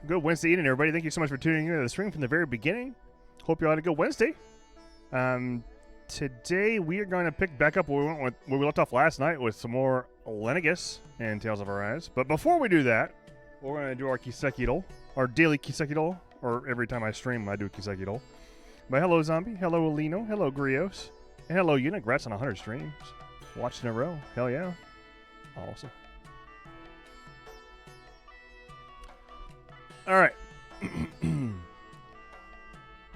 Good Wednesday evening, everybody. Thank you so much for tuning into the stream from the very beginning. Hope you all had a good Wednesday. Today we are going to pick back up where we left off last night with some more Lenegis and Tales of Arise. But before we do that, we're going to do our Kisekidol, our daily Kisekidol, or every time I stream I do Kisekidol. But hello Zombie, hello Alino, hello Grios, and hello Una. Congrats on 100 streams. Watched in a row. Hell yeah. Awesome. All right.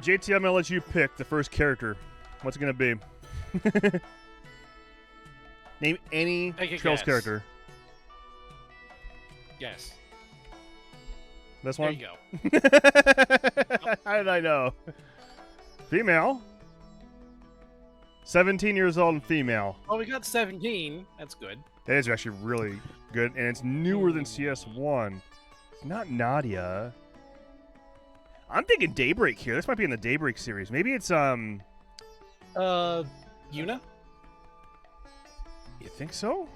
JT, I'm going to let you pick the first character. What's it going to be? Name any Trails character. Yes. This one? There you go. How did I know? Female. 17 years old and female. Oh, we got 17. That's good. That is actually really good, and it's newer than CS1. It's not Nadia. I'm thinking Daybreak here. This might be in the Daybreak series. Maybe it's Yuna? You think so?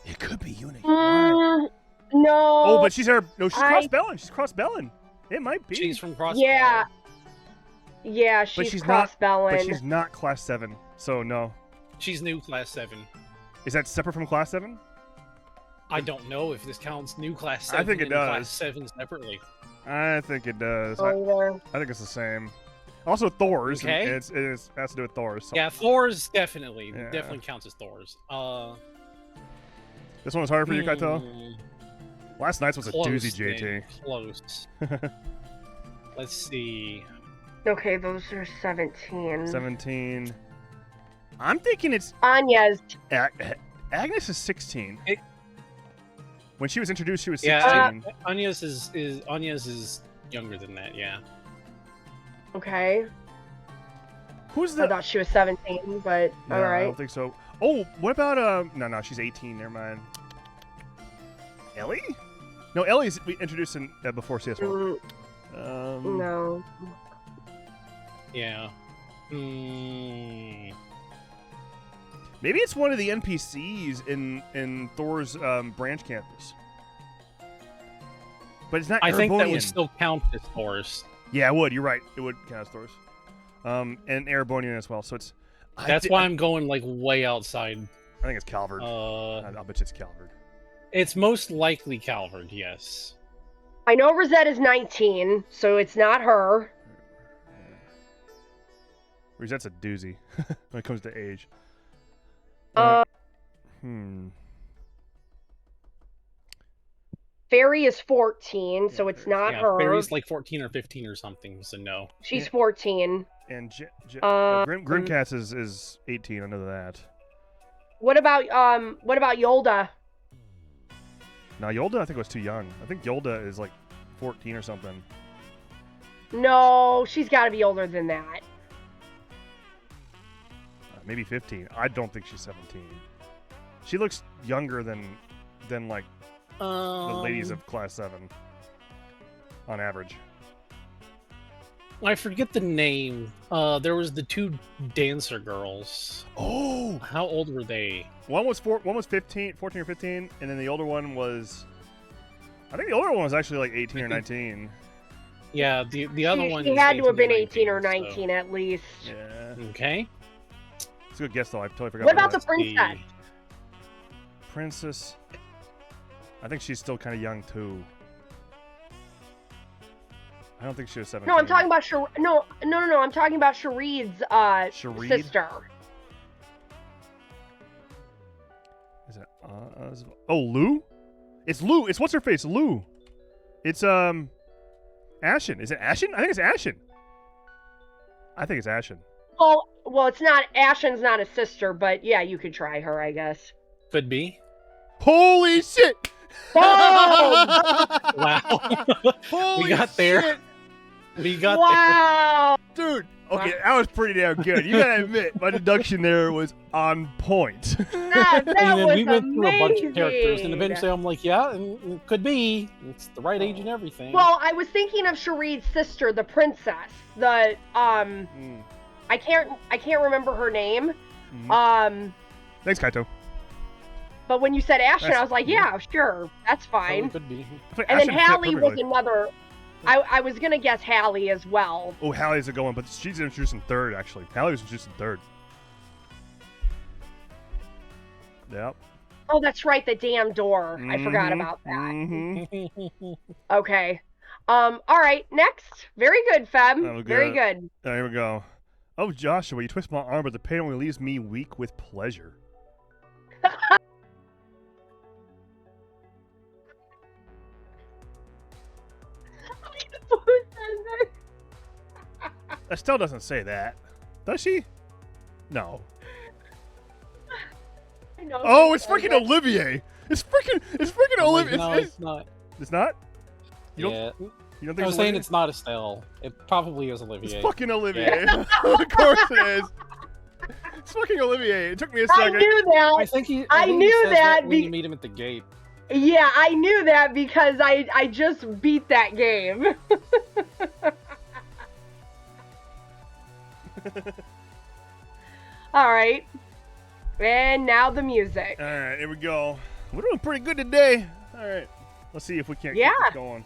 It could be Yuna. No. Oh, but she's cross-Bellin. She's cross-Bellin. It might be. She's from Cross. Yeah. Yeah, she's cross-Bellin. But she's not Class 7, so no. She's new Class 7. Is that separate from Class 7? I don't know if this counts new Class 7 I think it and does. Class 7 separately. I think it does. Oh, I think it's the same. Also, Thor's. Okay. It has to do with Thor's. So. Yeah, Thor's definitely. Yeah. Definitely counts as Thor's. This one was hard for you, Kaito? Last night's was a Close doozy, thing. JT. Close. Let's see. okay, those are 17. 17. I'm thinking it's... Anya's. Agnes is 16. When she was introduced, she was 16. Yeah, Anya's is younger than that, yeah. Okay. Who's the... I thought she was 17, but No, I alright. don't think so. Oh, what about... No, she's 18. Never mind. Ellie? No, Ellie's introduced in before CS1. No. Yeah. Maybe it's one of the NPCs in Thor's branch campus. But it's not I think that Erebonian. would still count as Thor's. Yeah, it would. You're right. It would count as Thor's. And Erebonian as well. So it's... That's why I'm going like way outside. I think it's Calvard. I'll bet you it's Calvard. It's most likely Calvard, yes. I know Rosetta's 19, so it's not her. Rosette's a doozy when it comes to age. Fairy is 14, so it's not her. Fairy's like 14 or 15 or something, so no. She's 14. And Grimcats is 18. I know that. What about Yolda? Now Yolda, I think was too young. I think Yolda is like 14 or something. No, she's got to be older than that. Maybe 15. I don't think she's 17. She looks younger than like the ladies of Class 7 on average. I forget the name. There was the two dancer girls. Oh, how old were they? One was 14 or 15, and then the older one was... I think the older one was actually like 18 or 19. Yeah, the other one... She had to have been 18 or 19 at least. Yeah. Okay. It's a good guess, though. I totally forgot What about about the princess? Princess... I think she's still kind of young, too. I don't think she was 17. No, I'm talking about No. I'm talking about Shareed's sister. Is it oh, Lou? It's Lou. It's what's her face? Lou. It's Ashen. Is it Ashen? I think it's Ashen. Oh, well, it's not. Ashen's not a sister, but yeah, you could try her, I guess. Could be. Holy shit! Oh! Wow. Holy we got there. Shit. We got wow. there. Dude, okay, that was pretty damn good. You gotta admit, my deduction there was on point. That and then was we went through a bunch of amazing. characters, and eventually I'm like, yeah, and it could be. It's the right age and everything. Well, I was thinking of Shareed's sister, the princess. The I can't remember her name. Thanks, Kaito. But when you said Ashton, That's- I was like, yeah, sure, that's Totally fine. could be. I think And then Ashton fit Hallie was perfectly. another. I was gonna guess Hallie as well. Oh, Hallie's a good one, but she's introduced in third, actually. Hallie was introduced in third. Yep. Oh, that's right, the damn door. I forgot Mhm, about that. mhm. Okay. All right, next. Very good, Feb. That was Very good. good. There we go. Oh, Joshua, you twist my arm, but the pain only leaves me weak with pleasure. Estelle doesn't say that. Does she? No. I know Oh, who it's says freaking it. Olivier. It's freaking I'm like, Olivier. no, it's not. It's not? You Yeah. don't think I it's was saying Olivier? it's not Estelle. It probably is Olivier. It's fucking Olivier. of course it is. It's fucking Olivier. It took me a I second. knew that. I think he. I think he knew says that when be- you meet him at the gate. Yeah, I knew that because I just beat that game. All right. And now the music. All right, here we go. We're doing pretty good today. All right. Let's see if we can't Yeah. keep this going.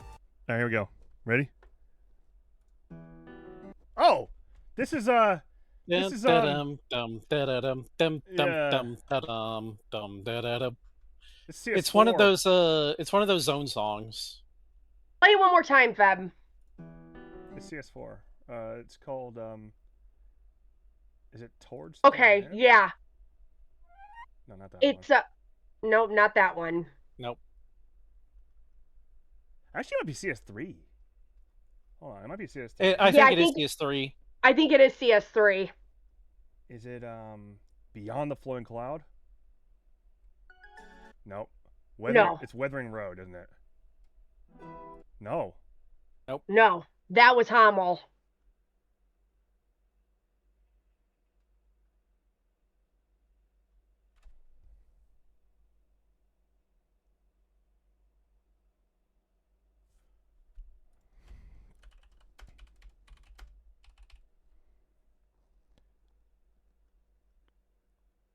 All right, here we go. Ready? Oh, this is This is, Dum dum da-da-dum, dum dum Yeah. dum da-dum, dum da-da-dum. it's CS4. It's one of those. It's one of those zone songs. Play it one more time, Feb. It's CS4. It's called is it Towards? the Okay, Lamp? yeah. No, not that It's one. nope, not that one. Nope. Actually, it might be CS3. Hold on, it might be CS3. I Yeah, think I it is think- PS3. I think it is CS3. Is it Beyond the Flowing Cloud? Nope. No. It's Weathering Road, isn't it? No. No, that was Hummel.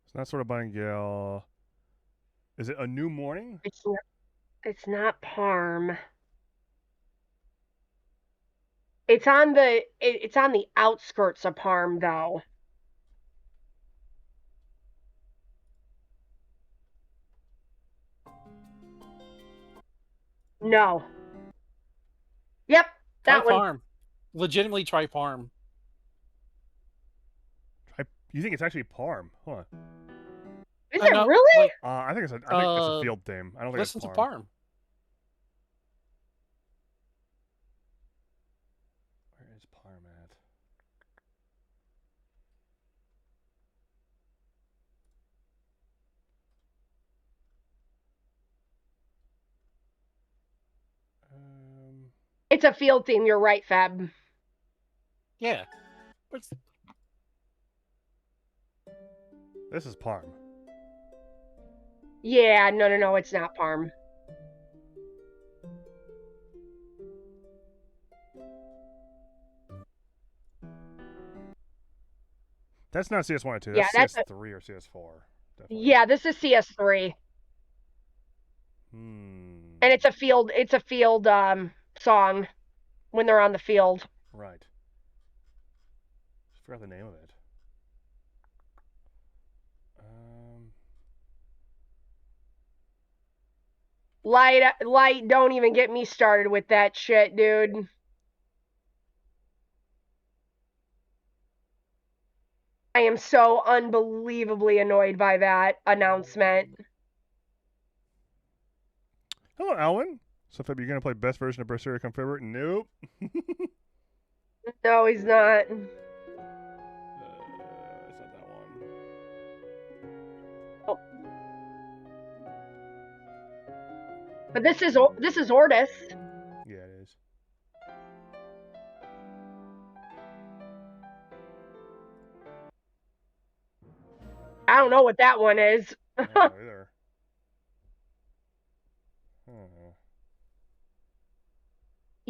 It's not sort of Nightingale. Is it A New Morning? It's not Parm. It's on the outskirts of Parm though. No. Yep, Try that one. Parm. Legitimately try Parm. You think it's actually Parm? Hold on. Is I it know, really? like, I think it's a field theme. I don't think listen it's to Parm. Parm. Where is Parm at? It's a field theme. You're right, Fab. Yeah. What's This is Parm. Yeah, no, it's not Parm. That's not CS1 or 2. Yeah, That's that's CS3 or CS4. Definitely. Yeah, this is CS3, Hmm. and it's a field song when they're on the field. Right. Just forgot the name of it. Light, don't even get me started with that shit, dude. I am so unbelievably annoyed by that announcement. Hello, Alwyn. So, Feb, you're gonna play best version of Berserker come February? Nope. No, he's not. It's not that one. Oh. But this is Ordis. Yeah, it is. I don't know what that one is. I don't know either.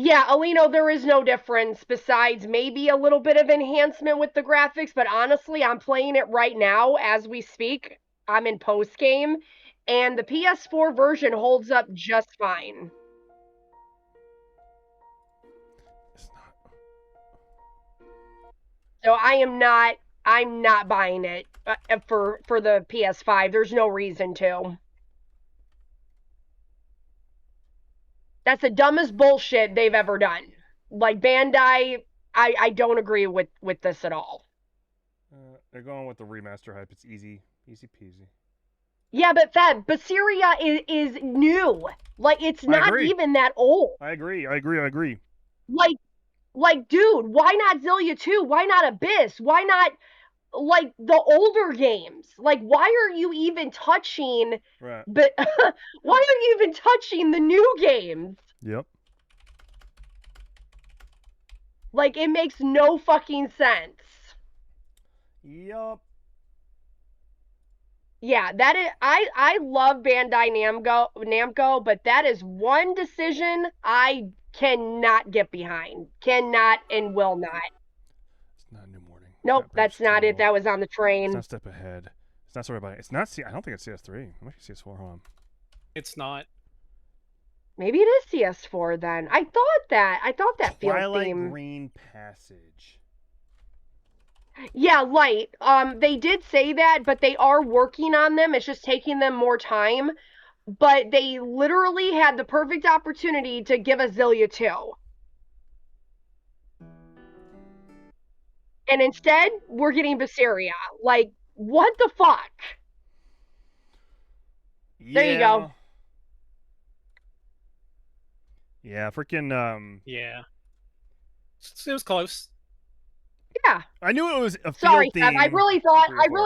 Yeah, Alino, there is no difference besides maybe a little bit of enhancement with the graphics, but honestly, I'm playing it right now as we speak. I'm in post game, and the PS4 version holds up just fine. It's not. So I'm not buying it for the PS5. There's no reason to. That's the dumbest bullshit they've ever done. Like Bandai, I don't agree with this at all. They're going with the remaster hype. It's easy peasy. Yeah, but Feb, Berseria is new. Like it's I not agree. even that old. I agree. Like, dude, why not Zillia 2? Why not Abyss? Why not like the older games? Like, why are you even touching? Right. But why are you even touching the new games? Yep. Like, it makes no fucking sense. Yup. Yeah, that is. I love Bandai Namco, but that is one decision I cannot get behind. Cannot and will not. It's not New Morning. Nope, that's not it. That That was on the It's train. not Step Ahead. It's not Sorry About It. It's not I don't think it's CS3. It might be CS4. Hold on. It's not. Maybe it is CS4 then. I thought that field Twilight theme. Green Passage. Yeah, light. They did say that, but they are working on them. It's just taking them more time. But they literally had the perfect opportunity to give us Zillia 2. And instead, we're getting Berseria. Like, what the fuck? Yeah. There you go. Yeah, freaking Yeah. It was close. Yeah. I knew it was a field Sorry, theme. Seb. I really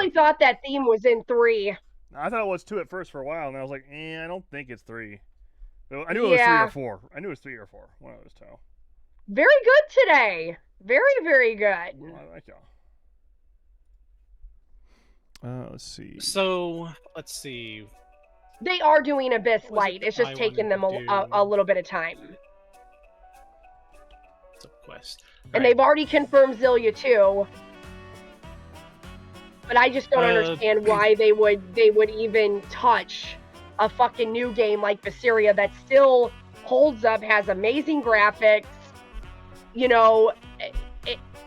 thought that theme was in 3. I thought it was 2 at first for a while, and I was like, I don't think it's 3. But I knew it was 3 or 4. I knew it was 3 or 4. One of those two. Very good today. Very, very good. Well, I like y'all. Let's see. So let's see. They are doing Abyss What was it Light. that It's just I taking them wanted to a little bit of time. It's a quest. And they've already confirmed Zillia 2. But I just don't understand why they would even touch a fucking new game like Berseria that still holds up, has amazing graphics. You know,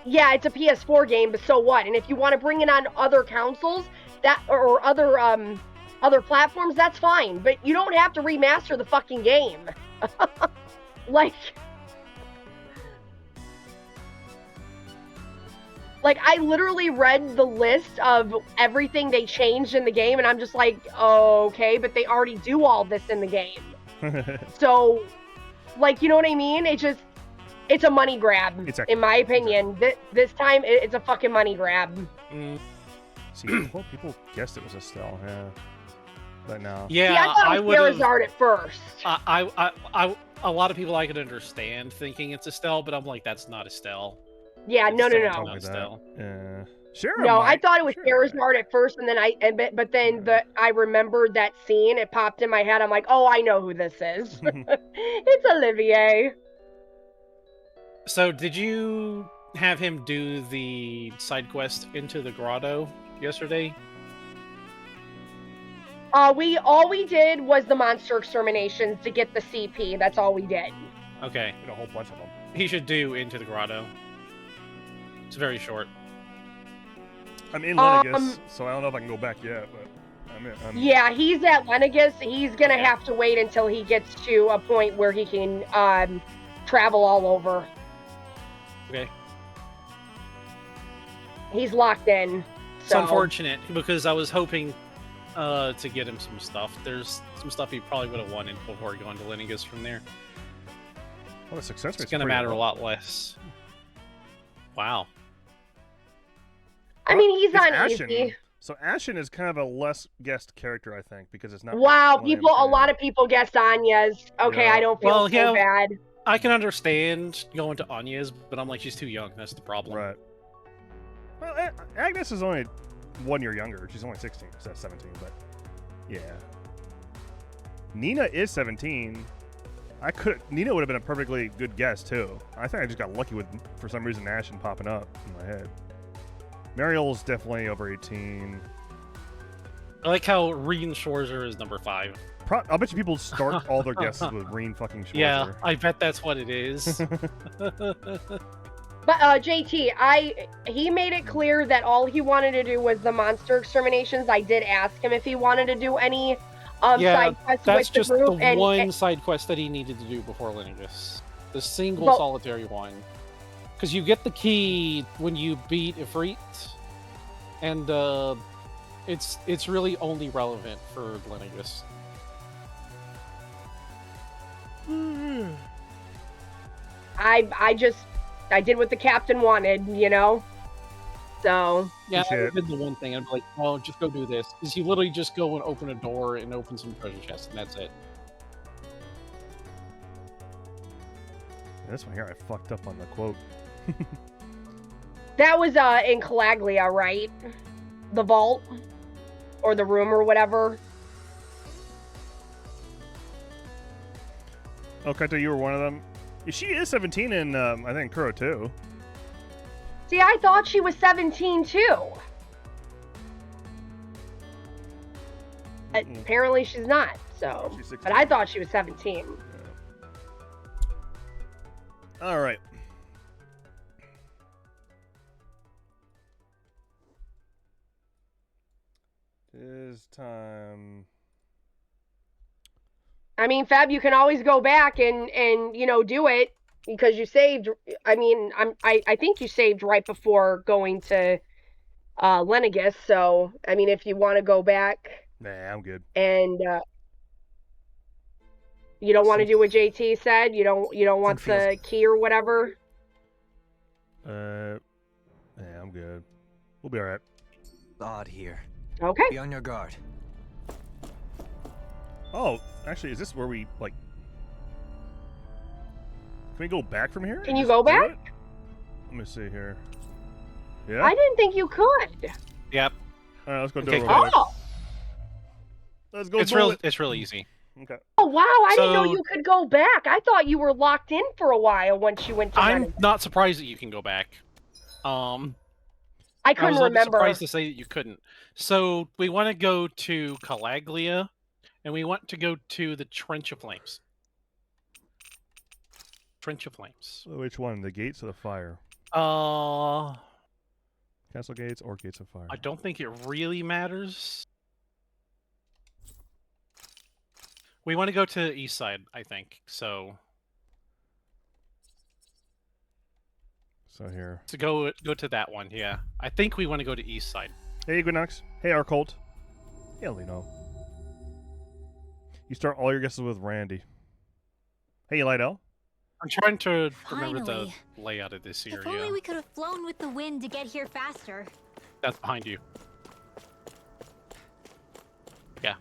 yeah, it's a PS4 game, but so what? And if you want to bring it on other consoles or other platforms, that's fine. But you don't have to remaster the fucking game. Like, I literally read the list of everything they changed in the game, and I'm just like, oh, okay, but they already do all this in the game. So, like, you know what I mean? It's a money grab, in my opinion. This time, it's a fucking money grab. See, people guessed it was Estelle, yeah. But no. Yeah, I thought it was Charizard at first. A lot of people I could understand thinking it's Estelle, but I'm like, that's not Estelle. Yeah, no. Estelle. Yeah. Sure. No, I thought it was Charizard at first, and then but then I remembered that scene. It popped in my head. I'm like, oh, I know who this is. It's Olivier. So, did you have him do the side quest into the grotto yesterday? All we did was the monster exterminations to get the CP. That's all we did. Okay. A whole bunch of them. He should do into the grotto. It's very short. I'm in Lenegis, so I don't know if I can go back yet, but I'm Yeah, he's at Lenegis. He's gonna have to wait until he gets to a point where he can travel all over. Okay. He's locked in. It's unfortunate because I was hoping to get him some stuff. There's some stuff he probably would have wanted before going to Lenegis from there. Well, the success It's going to matter a lot less. Wow. I mean, he's on Ashen. easy. So Ashen is kind of a less guessed character, I think, because it's not. Wow, a lot of people guessed Anya's. Okay, Yeah. I don't feel so bad. I can understand going to Anya's, but I'm like, she's too young. That's the problem. Right. Well, Agnes is only 1 year younger. She's only 16 instead of 17, but yeah. Nina is 17. Nina would have been a perfectly good guess too. I think I just got lucky with, for some reason, Ashen popping up in my head. Mariel's definitely over 18. I like how Reen Schwarzer is number 5. I bet you people start all their guesses with Reen fucking Schwarzer. Yeah, I bet that's what it is. But JT, he made it clear that all he wanted to do was the monster exterminations. I did ask him if he wanted to do any side quests that's with just the group. the one side quest that he needed to do before Lenegis. The single solitary one. Because you get the key when you beat Ifrit, and it's really only relevant for Lenegis. I did what the captain wanted, you know? So... Yeah, I did the one thing. I'd be like, oh, just go do this. Because you literally just go and open a door and open some treasure chests, and that's it. This one here, I fucked up on the quote. That was in Calaglia, right? The vault? Or the room or whatever? Okay, so you were one of them. She is 17 in, I think, Kuro too. See, I thought she was 17 too. Apparently she's not, so. She's 16. But I thought she was 17. Yeah. All right. It is time. I mean, Fab, you can always go back and you know, do it because you saved. I mean, I think you saved right before going to Lenegis. So, I mean, if you want to go back, Nah, I'm good. And you don't want to do what JT said. You don't want the key or whatever. Yeah, I'm good. We'll be all right. Odd here. Okay. Be on your guard. Oh, actually, is this where we, like... Can we go back from here? Can you go back? Let me see here. Yeah? I didn't think you could. Yep. All right, let's go do Okay, it. Oh. Let's go. It's really easy. Okay. Oh, wow. I didn't know you could go back. I thought you were locked in for a while once you went to I'm Lenegis. not surprised that you can go back. I couldn't remember. Surprised to say that you couldn't. So we want to go to Calaglia, and we want to go to the Trench of Flames. Trench of Flames. Which one? The gates or the fire? Castle gates or gates of fire? I don't think it really matters. We want to go to east side, I think. So here. So go to that one, yeah. I think we want to go to east side. Hey, Equinox. Hey, Arcolt. Hey, Lino. You start all your guesses with Randy. Hey, Lydell. I'm trying to remember Finally. the layout of this area. If only we could have flown with the wind to get here faster. That's behind you. Yeah.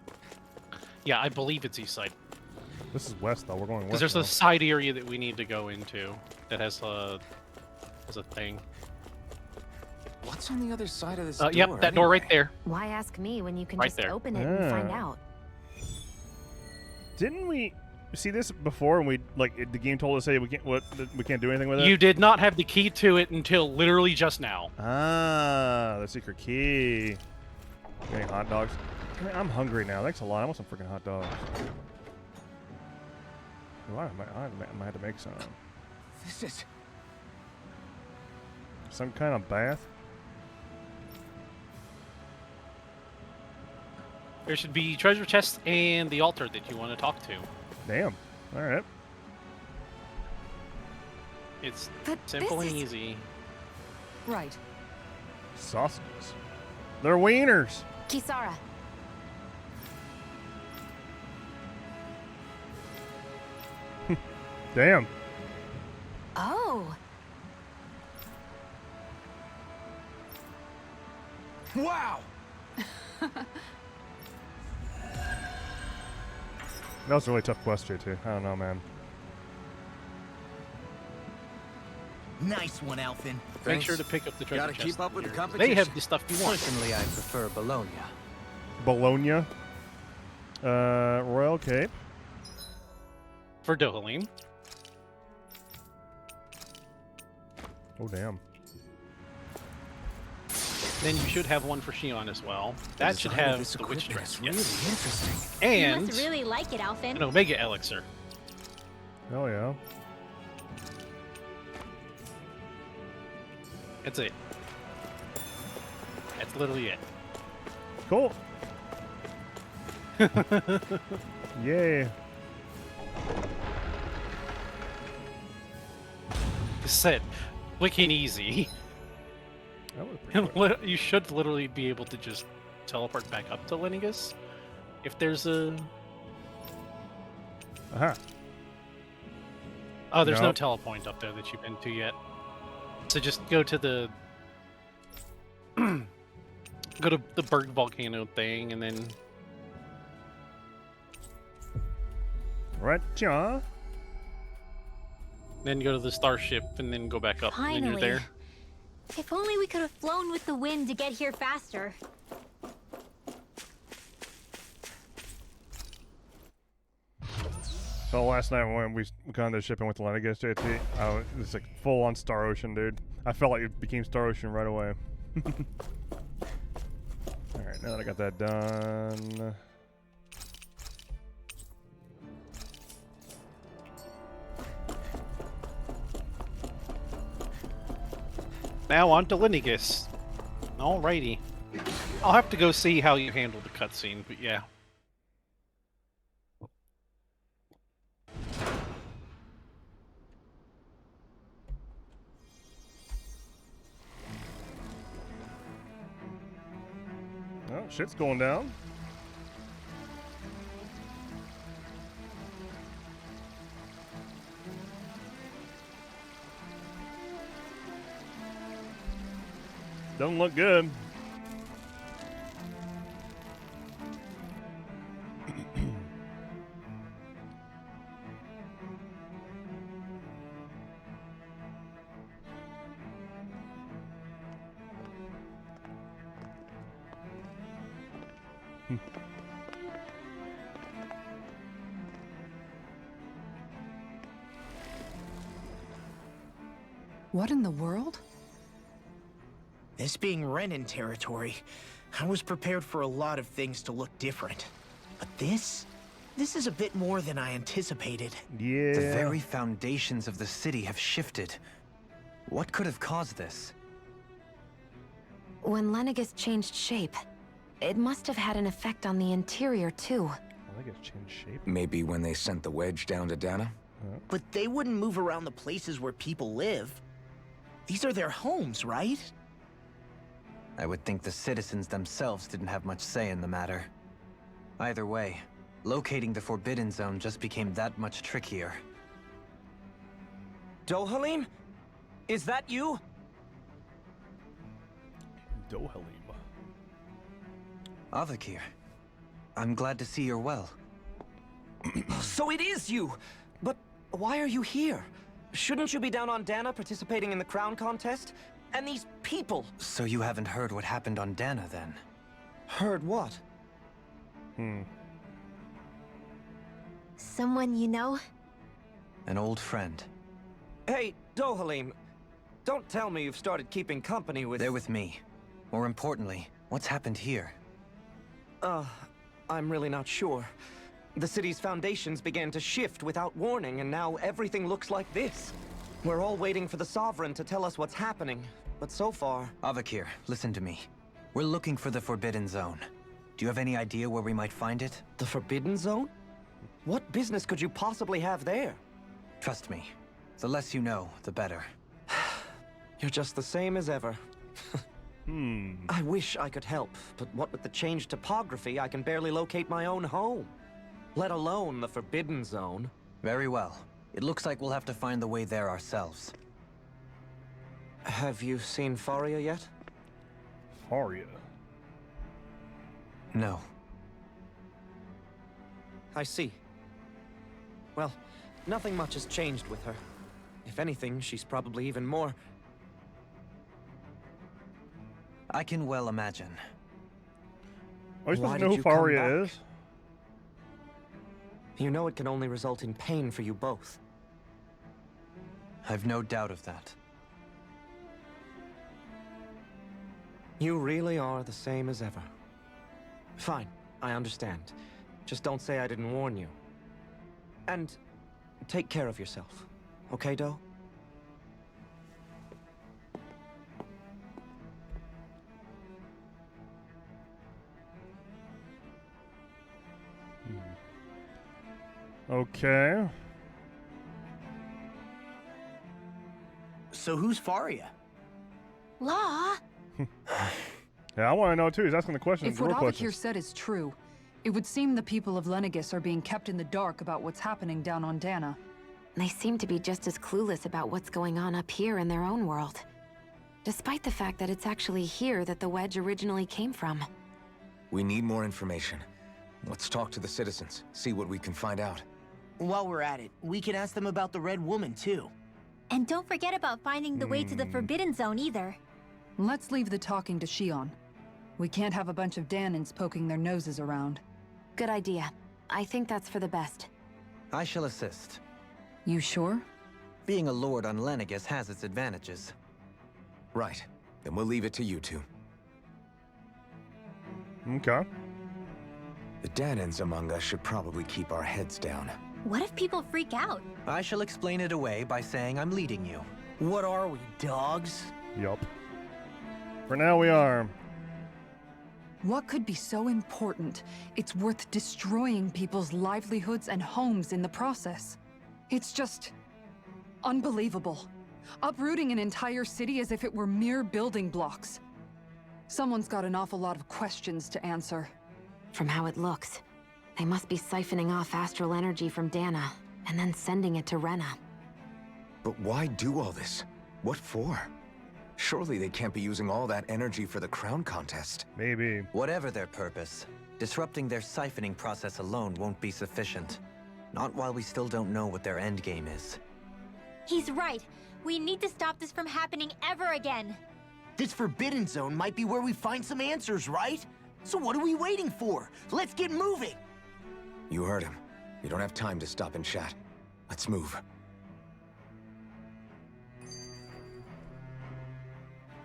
Yeah, I believe it's east side. This is west, though. We're going west. Because there's now. a side area that we need to go into that has a thing. What's on the other side of this door? Yep, that door right there. Why ask me when you can Right just there. open it and find Ah. out? Didn't we see this before? And the game told us, hey, we can't do anything with it. You did not have the key to it until literally just now. Ah, the secret key. Getting hot dogs. Man, I'm hungry now. Thanks a lot. I want some freaking hot dogs. Well, I might have to make some. This is... Some kind of bath? There should be treasure chests and the altar that you want to talk to. Damn. All right. It's But simple this and is- easy. Right. Sausages. They're wieners. Kisara. Damn. Oh. Wow! That was a really tough quest, JT. I don't know, man. Nice one, Alphin. Make Thanks. sure to pick up the treasure Gotta chest. keep up with the here. competition. They have the stuff you want. Personally, I prefer Bologna. Bologna. Royal Cape. For Dohalim. Oh, damn. Then you should have one for Shion as well. The That should design of have this the witch equipment dress. is really Yes. interesting. You And must really like it, Alphen. an Omega Elixir. Oh yeah. That's it. That's literally it. Cool. Yay. Set. Quick and easy. That was pretty quick. You should literally be able to just teleport back up to Lenegis if there's a. Uh-huh. Oh, there's no Nope. telepoint up there that you've been to yet. So just go to the. Go to the Berg volcano thing and then. Right, ja. Then go to the starship and then go back up and then you're Finally. there. If only we could have flown with the wind to get here faster. So last night when we got on the ship and went to Lenegis, JT, it's like full on Star Ocean, dude. I felt like it became Star Ocean right away. Alright, now that I got that done. Now on to Lenegis. Alrighty. I'll have to go see how you handle the cutscene, but yeah. Oh, shit's going down. Doesn't look good. What in the world? This being Renin territory, I was prepared for a lot of things to look different. But this is a bit more than I anticipated. Yeah. The very foundations of the city have shifted. What could have caused this? When Lenegis changed shape, it must have had an effect on the interior too. I think it's changed shape. Maybe when they sent the wedge down to Dana? But they wouldn't move around the places where people live. These are their homes, right? I would think the citizens themselves didn't have much say in the matter. Either way, locating the Forbidden Zone just became that much trickier. Dohalim? Is that you? Dohalim. Avakir, I'm glad to see you're well. So it is you! But why are you here? Shouldn't you be down on Dana participating in the crown contest? And these people! So you haven't heard what happened on Dana, then? Heard what? Someone you know? An old friend. Hey, Dohalim, don't tell me you've started keeping company with... They're with me. More importantly, what's happened here? I'm really not sure. The city's foundations began to shift without warning, and now everything looks like this. We're all waiting for the Sovereign to tell us what's happening, but so far... Avakir, listen to me. We're looking for the Forbidden Zone. Do you have any idea where we might find it? The Forbidden Zone? What business could you possibly have there? Trust me. The less you know, the better. You're just the same as ever. I wish I could help, but what with the changed topography, I can barely locate my own home. Let alone the Forbidden Zone. Very well. It looks like we'll have to find the way there ourselves. Have you seen Faria yet? Faria. No. I see. Well, nothing much has changed with her. If anything, she's probably even more... I can well imagine. Are we supposed Why to know did who you come Faria back? is? You know it can only result in pain for you both. I've no doubt of that. You really are the same as ever. Fine, I understand. Just don't say I didn't warn you. And take care of yourself. Okay, Doe? Okay. So who's Faria? Law? Yeah, I want to know too. He's asking the question. If what Avakir said is true, it would seem the people of Lenegis are being kept in the dark about what's happening down on Dana. They seem to be just as clueless about what's going on up here in their own world. Despite the fact that it's actually here that the wedge originally came from. We need more information. Let's talk to the citizens, see what we can find out. While we're at it, we can ask them about the Red Woman, too. And don't forget about finding the way to the Forbidden Zone either. Let's leave the talking to Shion. We can't have a bunch of Danans poking their noses around. Good idea. I think that's for the best. I shall assist. You sure? Being a lord on Lenegis has its advantages. Right. Then we'll leave it to you two. Okay. The Danans among us should probably keep our heads down. What if people freak out? I shall explain it away by saying I'm leading you. What are we, dogs? Yup. For now, we are. What could be so important? It's worth destroying people's livelihoods and homes in the process. It's just unbelievable. Uprooting an entire city as if it were mere building blocks. Someone's got an awful lot of questions to answer. From how it looks, they must be siphoning off astral energy from Dana, and then sending it to Rena. But why do all this? What for? Surely they can't be using all that energy for the crown contest. Maybe. Whatever their purpose, disrupting their siphoning process alone won't be sufficient. Not while we still don't know what their endgame is. He's right. We need to stop this from happening ever again. This Forbidden Zone might be where we find some answers, right? So what are we waiting for? Let's get moving! You heard him. You don't have time to stop and chat. Let's move.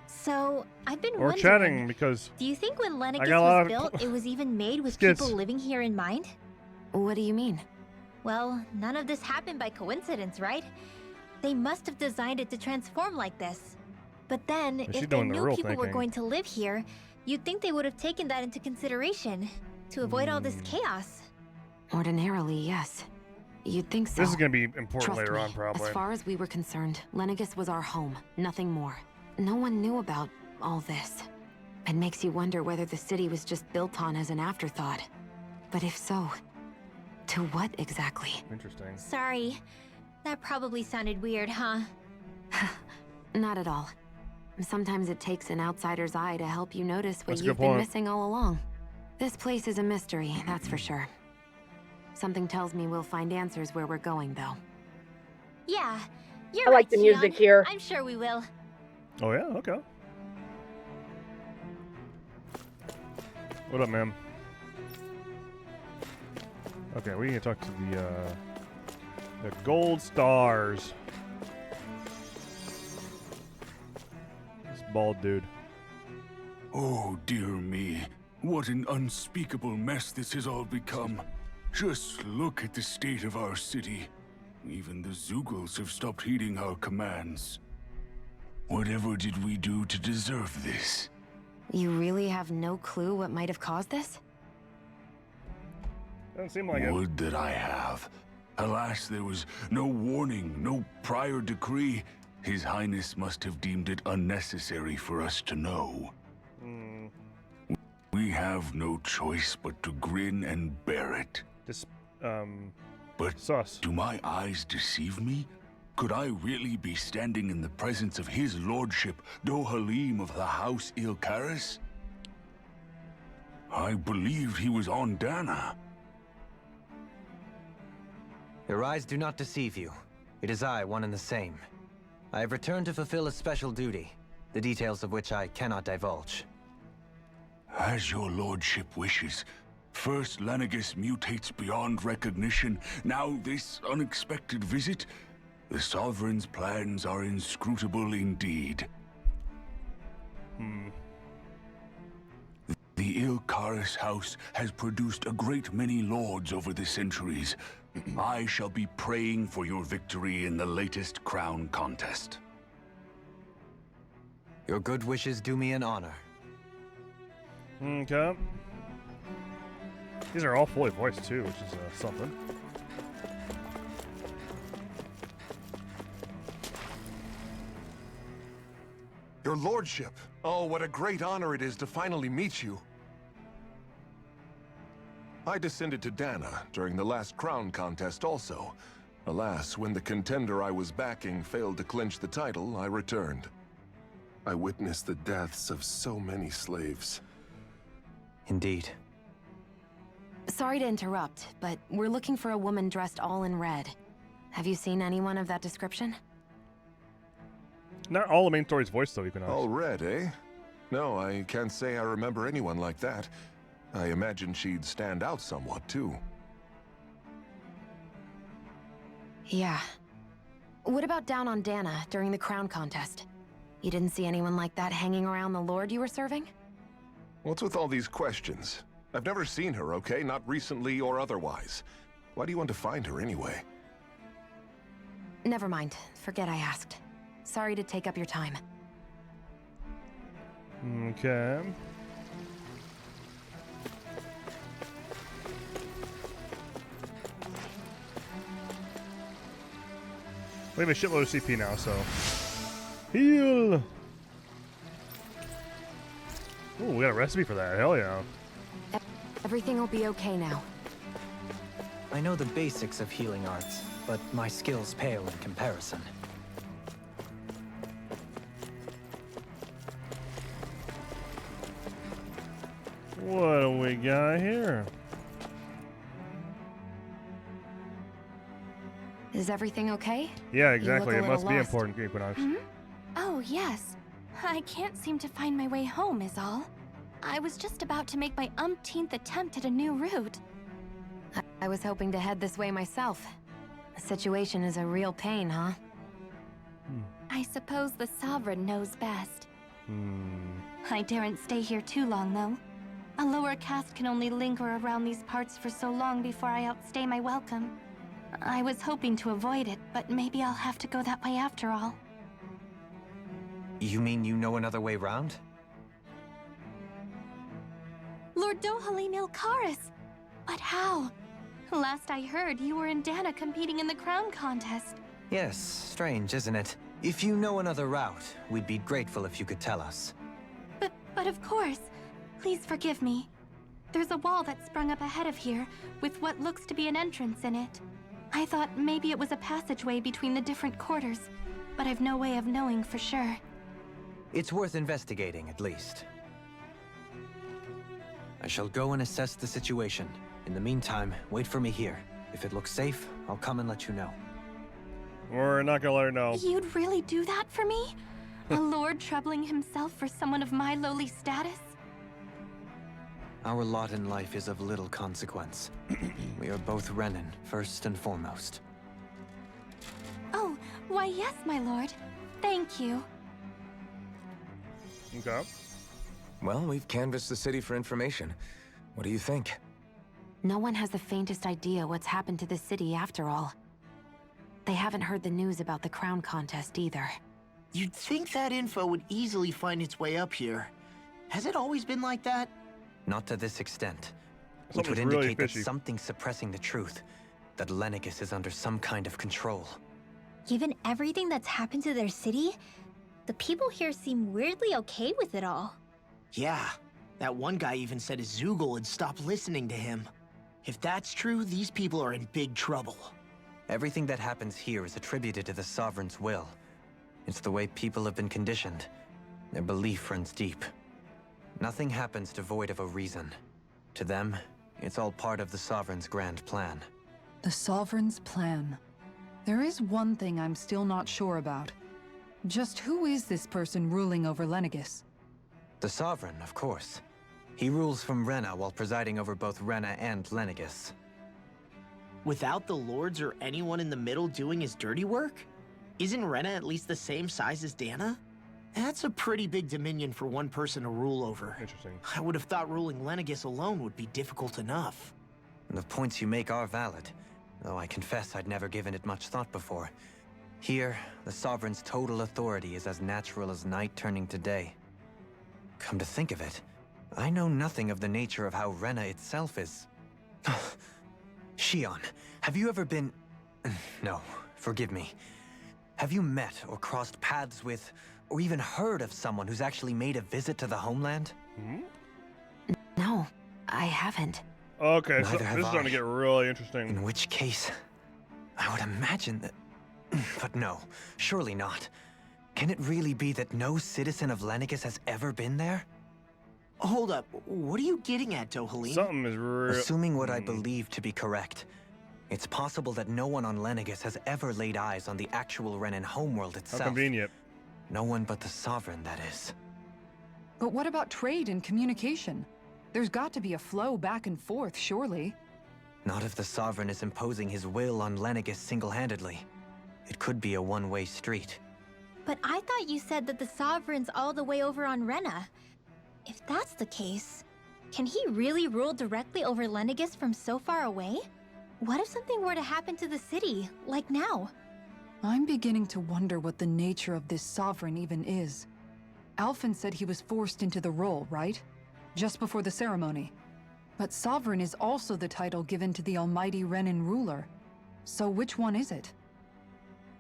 So, I've been Or wondering... chatting, because Do you think when Lenegis got a lot was of built, it was even made with skits. people living here in mind? What do you mean? Well, none of this happened by coincidence, right? They must have designed it to transform like this. But then, she's if they doing the knew real people were thinking. going to live here, you'd think they would have taken that into consideration to avoid all this chaos. Ordinarily, yes. You'd think so. this is going to be important Trust later me, on, probably. as far as we were concerned, Lenegis was our home, nothing more. No one knew about all this. It makes you wonder whether the city was just built on as an afterthought. But if so, to what exactly? Interesting. Sorry. That probably sounded weird, huh? Not at all. Sometimes it takes an outsider's eye to help you notice what That's a you've good been point. missing all along. This place is a mystery, that's for sure. Something tells me we'll find answers where we're going, though. Yeah, you're I right, like the music Shion. here. I'm sure we will. Oh, yeah? Okay. What up, ma'am? Okay, we need to talk to the Gold Stars. This bald dude. Oh, dear me. What an unspeakable mess this has all become. Just look at the state of our city. Even the Zeugles have stopped heeding our commands. Whatever did we do to deserve this? You really have no clue what might have caused this? Doesn't seem like it. Would that I have. Alas, there was no warning, no prior decree. His Highness must have deemed it unnecessary for us to know. We have no choice but to grin and bear it. This, But sus. do my eyes deceive me? Could I really be standing in the presence of his lordship, Dohalim of the House Ilkaris? I believed he was on Dana. Your eyes do not deceive you. It is I, one and the same. I have returned to fulfill a special duty, the details of which I cannot divulge. As your lordship wishes. First Lenegis mutates beyond recognition, now this unexpected visit. The Sovereign's plans are inscrutable indeed. The Ilkaris house has produced a great many lords over the centuries. I shall be praying for your victory in the latest crown contest. Your good wishes do me an honor. Okay. These are all fully voiced too, which is something. Your lordship. Oh, what a great honor it is to finally meet you. I descended to Dana during the last crown contest also. Alas, when the contender I was backing failed to clinch the title, I returned. I witnessed the deaths of so many slaves. Indeed. Sorry to interrupt, but we're looking for a woman dressed all in red. Have you seen anyone of that description? Not all the main story's voiced though, Equinox. All red, eh? No, I can't say I remember anyone like that. I imagine she'd stand out somewhat, too. Yeah. What about down on Dana during the crown contest? You didn't see anyone like that hanging around the lord you were serving? What's with all these questions? I've never seen her, okay? Not recently or otherwise. Why do you want to find her anyway? Never mind. Forget I asked. Sorry to take up your time. Okay. We have a shitload of CP now, so... Heal! Ooh, we got a recipe for that. Hell yeah. Everything will be okay now. I know the basics of healing arts, but my skills pale in comparison. What do we got here? Is everything okay? Yeah, exactly. It must be lost. important, Equinox. Hmm? Oh, yes. I can't seem to find my way home, is all. I was just about to make my umpteenth attempt at a new route. I was hoping to head this way myself. The situation is a real pain, huh? I suppose the Sovereign knows best. I daren't stay here too long, though. A lower caste can only linger around these parts for so long before I outstay my welcome. I was hoping to avoid it, but maybe I'll have to go that way after all. You mean you know another way round? Lord Dohalim Ilkaris! But how? Last I heard, you were in Dana competing in the crown contest. Yes, strange, isn't it? If you know another route, we'd be grateful if you could tell us. But of course. Please forgive me. There's a wall that sprung up ahead of here, with what looks to be an entrance in it. I thought maybe it was a passageway between the different quarters, but I've no way of knowing for sure. It's worth investigating, at least. I shall go and assess the situation. In the meantime, wait for me here. If it looks safe, I'll come and let you know. We're not gonna let her know. You'd really do that for me? A lord troubling himself for someone of my lowly status? Our lot in life is of little consequence. We are both Renan, first and foremost. Oh, why yes, my lord. Thank you. Okay. Well, we've canvassed the city for information. What do you think? No one has the faintest idea what's happened to the city after all. They haven't heard the news about the crown contest either. You'd think that info would easily find its way up here. Has it always been like that? Not to this extent. Which Something's would really indicate that fishy. something's suppressing the truth. That Lenegis is under some kind of control. Given everything that's happened to their city, the people here seem weirdly okay with it all. Yeah. That one guy even said his Zoogle had stopped listening to him. If that's true, these people are in big trouble. Everything that happens here is attributed to the Sovereign's will. It's the way people have been conditioned. Their belief runs deep. Nothing happens devoid of a reason. To them, it's all part of the Sovereign's grand plan. The Sovereign's plan. There is one thing I'm still not sure about. Just who is this person ruling over Lenegis? The Sovereign, of course. He rules from Rena while presiding over both Rena and Lenegis. Without the lords or anyone in the middle doing his dirty work? Isn't Rena at least the same size as Dana? That's a pretty big dominion for one person to rule over. Interesting. I would have thought ruling Lenegis alone would be difficult enough. The points you make are valid, though I confess I'd never given it much thought before. Here, the Sovereign's total authority is as natural as night turning to day. Come to think of it, I know nothing of the nature of how Rena itself is. Shion, have you ever been... No, forgive me. Have you met or crossed paths with, or even heard of someone who's actually made a visit to the homeland? No, I haven't. Okay, so Neither this have is starting to get really interesting. In which case, I would imagine that... But no, surely not. Can it really be that no citizen of Lenegis has ever been there? Hold up, what are you getting at, Dohalim? Something is real. Assuming what I believe to be correct, it's possible that no one on Lenegis has ever laid eyes on the actual Renan homeworld itself. How convenient. No one but the Sovereign, that is. But what about trade and communication? There's got to be a flow back and forth, surely. Not if the Sovereign is imposing his will on Lenegis single-handedly. It could be a one-way street. But I thought you said that the Sovereign's all the way over on Rena. If that's the case, can he really rule directly over Lenegis from so far away? What if something were to happen to the city, like now? I'm beginning to wonder what the nature of this Sovereign even is. Alphen said he was forced into the role, right? Just before the ceremony. But Sovereign is also the title given to the almighty Renan ruler. So which one is it?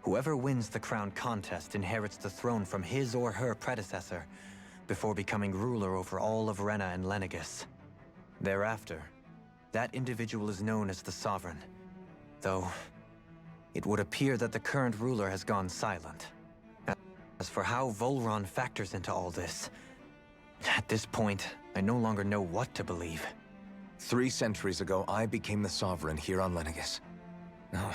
Whoever wins the crown contest inherits the throne from his or her predecessor, before becoming ruler over all of Rena and Lenegis. Thereafter, that individual is known as the Sovereign. Though, it would appear that the current ruler has gone silent. As for how Volron factors into all this, at this point, I no longer know what to believe. 3 centuries ago, I became the Sovereign here on Lenegis. No,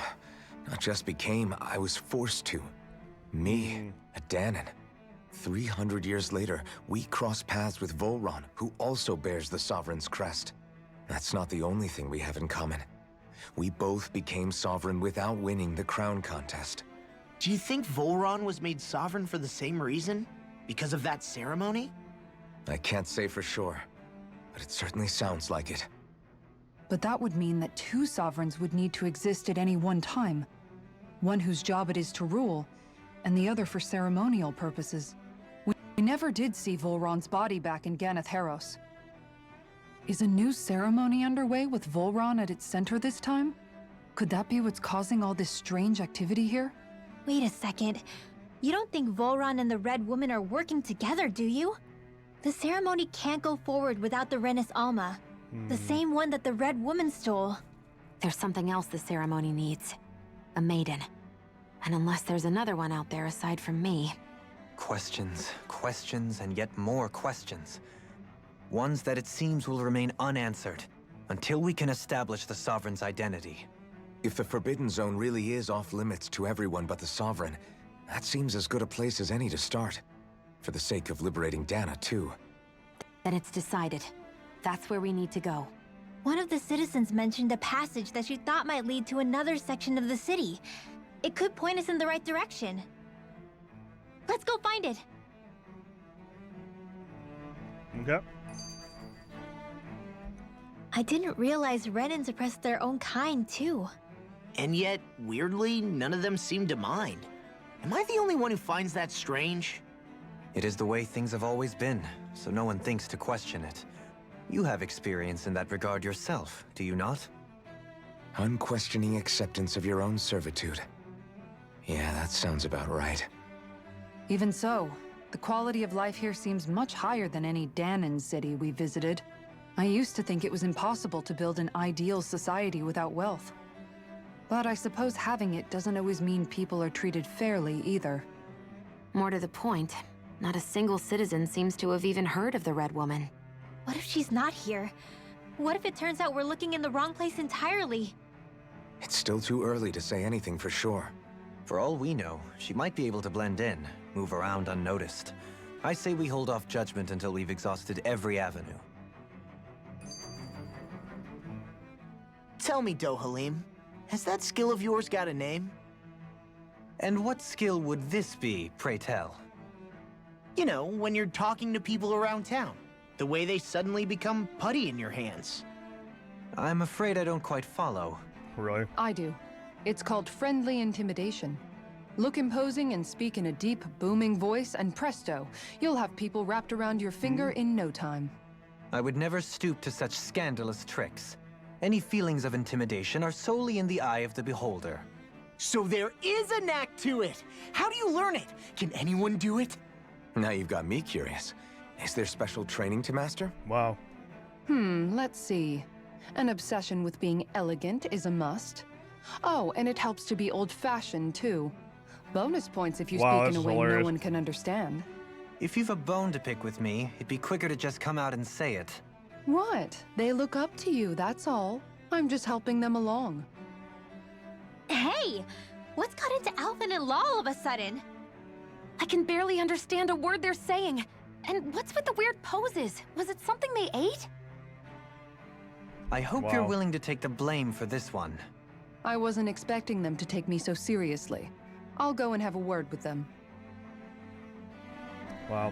not just became, I was forced to. Me, a Danon. 300 years later, we cross paths with Volron, who also bears the Sovereign's crest. That's not the only thing we have in common. We both became Sovereign without winning the crown contest. Do you think Volron was made Sovereign for the same reason? Because of that ceremony? I can't say for sure, but it certainly sounds like it. But that would mean that 2 Sovereigns would need to exist at any one time. One whose job it is to rule, and the other for ceremonial purposes. We never did see Volron's body back in Ganath Haros. Is a new ceremony underway with Volron at its center this time? Could that be what's causing all this strange activity here? Wait a second. You don't think Volron and the Red Woman are working together, do you? The ceremony can't go forward without the Renis Alma. The same one that the Red Woman stole. There's something else the ceremony needs. A maiden. And unless there's another one out there aside from me... Questions, questions, and yet more questions. Ones that it seems will remain unanswered, until we can establish the Sovereign's identity. If the Forbidden Zone really is off-limits to everyone but the Sovereign, that seems as good a place as any to start. For the sake of liberating Dana, too. Then it's decided. That's where we need to go. One of the citizens mentioned a passage that she thought might lead to another section of the city. It could point us in the right direction. Let's go find it! Okay. I didn't realize Renans oppressed their own kind, too. And yet, weirdly, none of them seem to mind. Am I the only one who finds that strange? It is the way things have always been, so no one thinks to question it. You have experience in that regard yourself, do you not? Unquestioning acceptance of your own servitude. Yeah, that sounds about right. Even so, the quality of life here seems much higher than any Danon city we visited. I used to think it was impossible to build an ideal society without wealth. But I suppose having it doesn't always mean people are treated fairly either. More to the point, not a single citizen seems to have even heard of the Red Woman. What if she's not here? What if it turns out we're looking in the wrong place entirely? It's still too early to say anything for sure. For all we know, she might be able to blend in, move around unnoticed. I say we hold off judgment until we've exhausted every avenue. Tell me, Dohalim, has that skill of yours got a name? And what skill would this be, pray tell? You know, when you're talking to people around town. The way they suddenly become putty in your hands. I'm afraid I don't quite follow. Really? I do. It's called friendly intimidation. Look imposing and speak in a deep, booming voice, and presto, you'll have people wrapped around your finger in no time. I would never stoop to such scandalous tricks. Any feelings of intimidation are solely in the eye of the beholder. So there is a knack to it! How do you learn it? Can anyone do it? Now you've got me curious. Is there special training to master? Wow. Let's see. An obsession with being elegant is a must. Oh, and it helps to be old-fashioned, too. Bonus points if you speak in a way no one can understand. If you've a bone to pick with me, it'd be quicker to just come out and say it. What? They look up to you, that's all. I'm just helping them along. Hey! What's got into Alvin and Law all of a sudden? I can barely understand a word they're saying. And what's with the weird poses? Was it something they ate? I hope you're willing to take the blame for this one. I wasn't expecting them to take me so seriously. I'll go and have a word with them. Wow.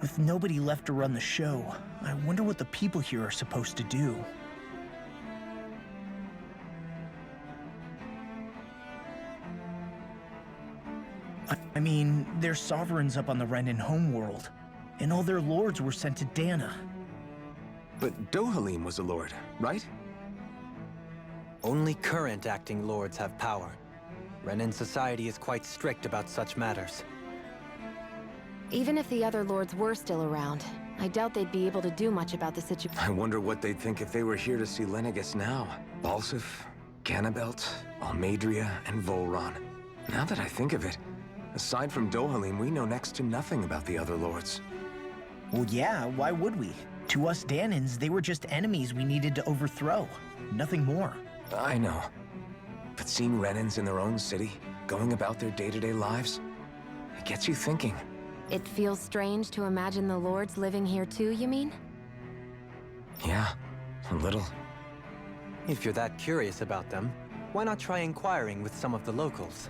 With nobody left to run the show, I wonder what the people here are supposed to do. I mean, there's sovereigns up on the Renan homeworld, and all their lords were sent to Dana. But Dohalim was a lord, right? Only current acting lords have power. Renan society is quite strict about such matters. Even if the other lords were still around, I doubt they'd be able to do much about the situation. I wonder what they'd think if they were here to see Lenegis now. Balsif, Cannabelt, Almadria, and Volron. Now that I think of it, aside from Dohalim, we know next to nothing about the other lords. Well, yeah, why would we? To us Danans, they were just enemies we needed to overthrow. Nothing more. I know. But seeing Renans in their own city, going about their day-to-day lives, it gets you thinking. It feels strange to imagine the lords living here too, you mean? Yeah, a little. If you're that curious about them, why not try inquiring with some of the locals?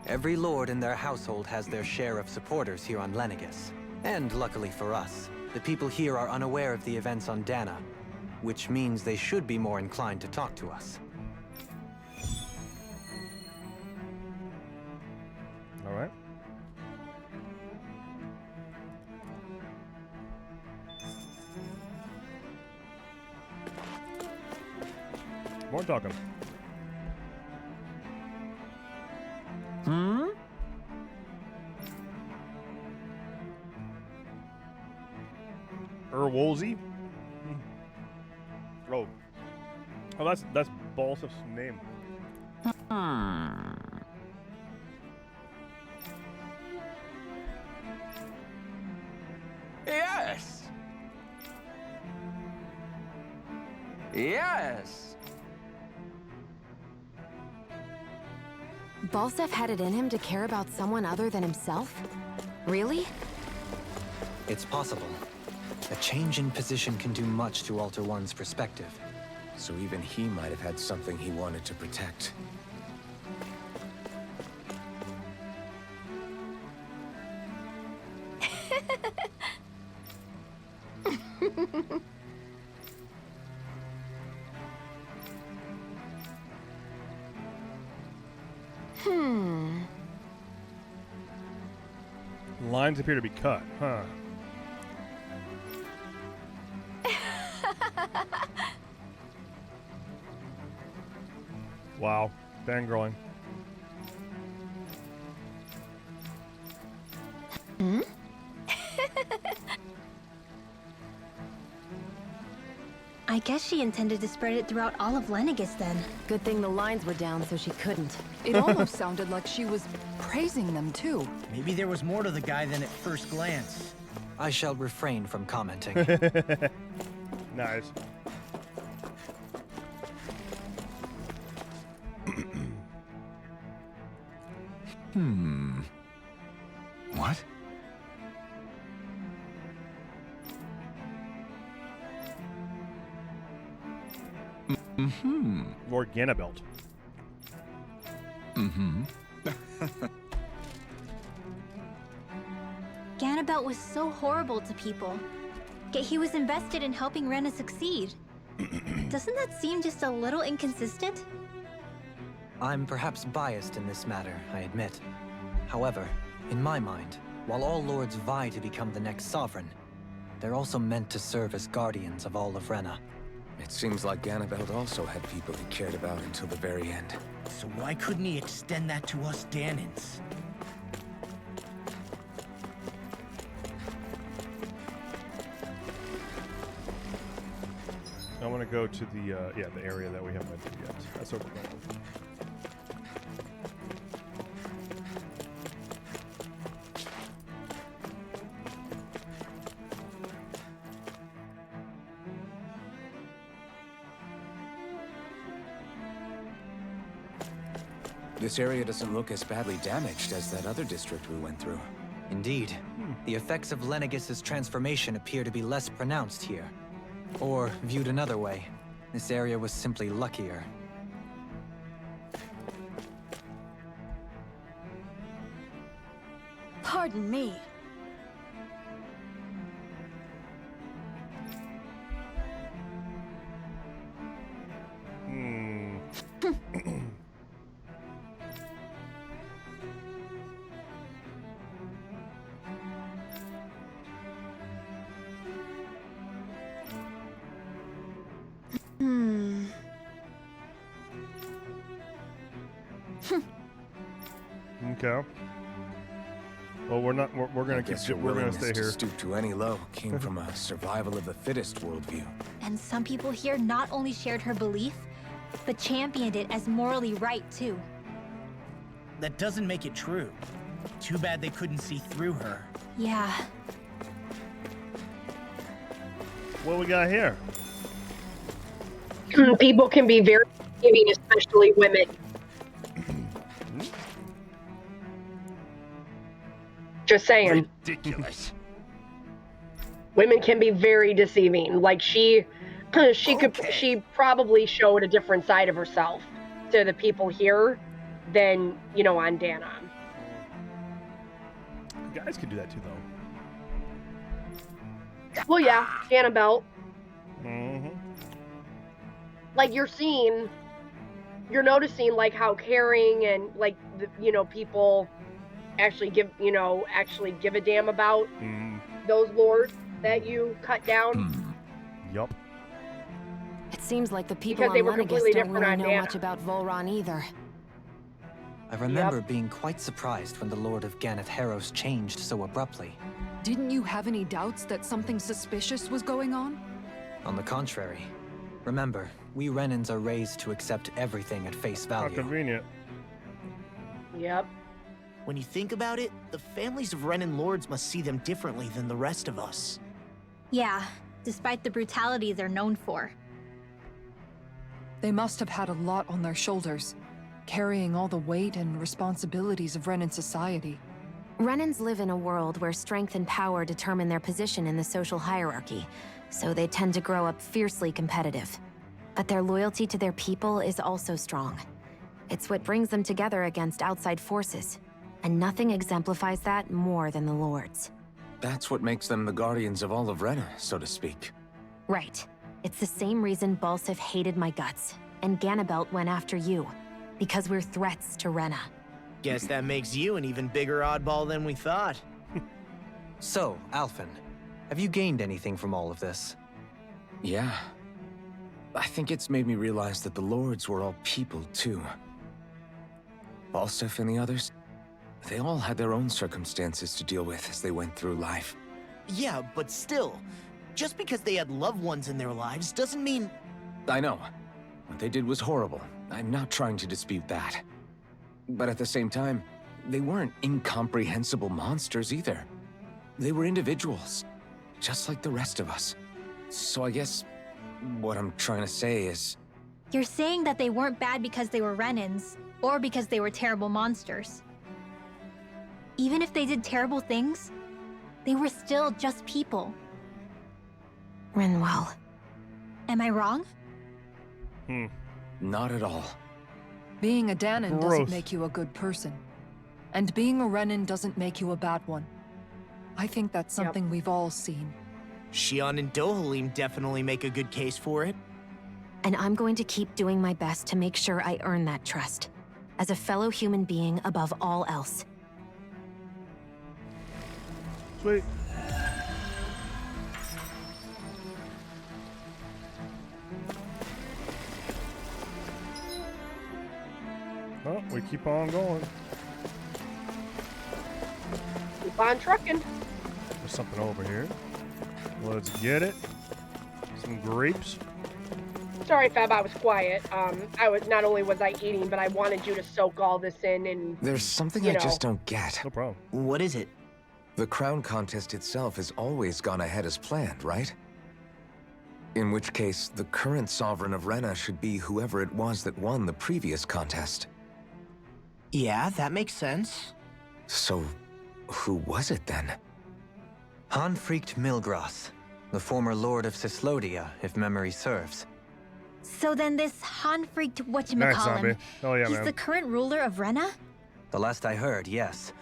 Every lord in their household has their share of supporters here on Lenegis. And luckily for us, the people here are unaware of the events on Dana, which means they should be more inclined to talk to us. All right. More talking. Wolsey? Oh. Oh, that's Balsif's name. Yes! Yes! Balsif had it in him to care about someone other than himself? Really? It's possible. A change in position can do much to alter one's perspective. So even he might have had something he wanted to protect. Lines appear to be cut, huh? Wow, fangirling. I guess she intended to spread it throughout all of Lenegis then. Good thing the lines were down so she couldn't. It almost sounded like she was praising them too. Maybe there was more to the guy than at first glance. I shall refrain from commenting. Nice. What? Mm-hmm. Lord Ganabelt. Mm-hmm. Ganabelt was so horrible to people. Yet he was invested in helping Rena succeed. Doesn't that seem just a little inconsistent? I'm perhaps biased in this matter, I admit. However, in my mind, while all lords vie to become the next sovereign, they're also meant to serve as guardians of all of Rena. It seems like Ganabelt also had people he cared about until the very end. So why couldn't he extend that to us Danans? I want to go to the area that we haven't been to yet. That's what we're going. This area doesn't look as badly damaged as that other district we went through. Indeed. The effects of Lenegis' transformation appear to be less pronounced here. Or, viewed another way, this area was simply luckier. Pardon me. Okay. Well, we're not. We're gonna keep. We're gonna stay here. To stoop to any low came from a survival of the fittest worldview. And some people here not only shared her belief, but championed it as morally right too. That doesn't make it true. Too bad they couldn't see through her. Yeah. What we got here? People can be very deceiving, especially women. Just saying. Ridiculous. Women can be very deceiving. Like she probably showed a different side of herself to the people here than, on Dana. Guys can do that too, though. Well, yeah, Ganabelt. Mm-hmm. Like you're noticing like how caring and like people actually give a damn about those lords that you cut down. Yup. It seems like the people Because they on were Lenegis completely don't different really on know Dana. much about Volron either. I remember being quite surprised when the Lord of Ganath Harros changed so abruptly. Didn't you have any doubts that something suspicious was going on? On the contrary. Remember, we Renans are raised to accept everything at face value. How convenient. Yep. When you think about it, the families of Renan lords must see them differently than the rest of us. Yeah, despite the brutality they're known for. They must have had a lot on their shoulders, carrying all the weight and responsibilities of Renan society. Renans live in a world where strength and power determine their position in the social hierarchy, so they tend to grow up fiercely competitive. But their loyalty to their people is also strong. It's what brings them together against outside forces, and nothing exemplifies that more than the Lords. That's what makes them the guardians of all of Rena, so to speak. Right. It's the same reason Balsif hated my guts, and Ganabelt went after you. Because we're threats to Rena. Guess that makes you an even bigger oddball than we thought. So, Alphen, have you gained anything from all of this? Yeah. I think it's made me realize that the Lords were all people, too. Balsif and the others, they all had their own circumstances to deal with as they went through life. Yeah, but still, just because they had loved ones in their lives doesn't mean... I know. What they did was horrible. I'm not trying to dispute that. But at the same time, they weren't incomprehensible monsters either. They were individuals, just like the rest of us. So I guess what I'm trying to say is... You're saying that they weren't bad because they were Renans, or because they were terrible monsters. Even if they did terrible things, they were still just people. Rinwell. Am I wrong? Not at all. Being a Danon Gross. doesn't make you a good person. And being a Renan doesn't make you a bad one. I think that's something we've all seen. Xion and Dohalim definitely make a good case for it. And I'm going to keep doing my best to make sure I earn that trust. As a fellow human being above all else. Sweet. Oh, we keep on going. Keep on trucking. There's something over here. Let's get it. Some grapes. Sorry, Fab, I was quiet. Not only was I eating, but I wanted you to soak all this in and... There's something you I know. just don't get. No problem. What is it? The crown contest itself has always gone ahead as planned, right? In which case, the current sovereign of Rena should be whoever it was that won the previous contest. Yeah, that makes sense. So, who was it then? Hanfried Milgras, the former lord of Cislodia, if memory serves. So then this Hanfried Nice, whatchamacallem, zombie. Oh, yeah, he's man. the current ruler of Rena? The last I heard, yes.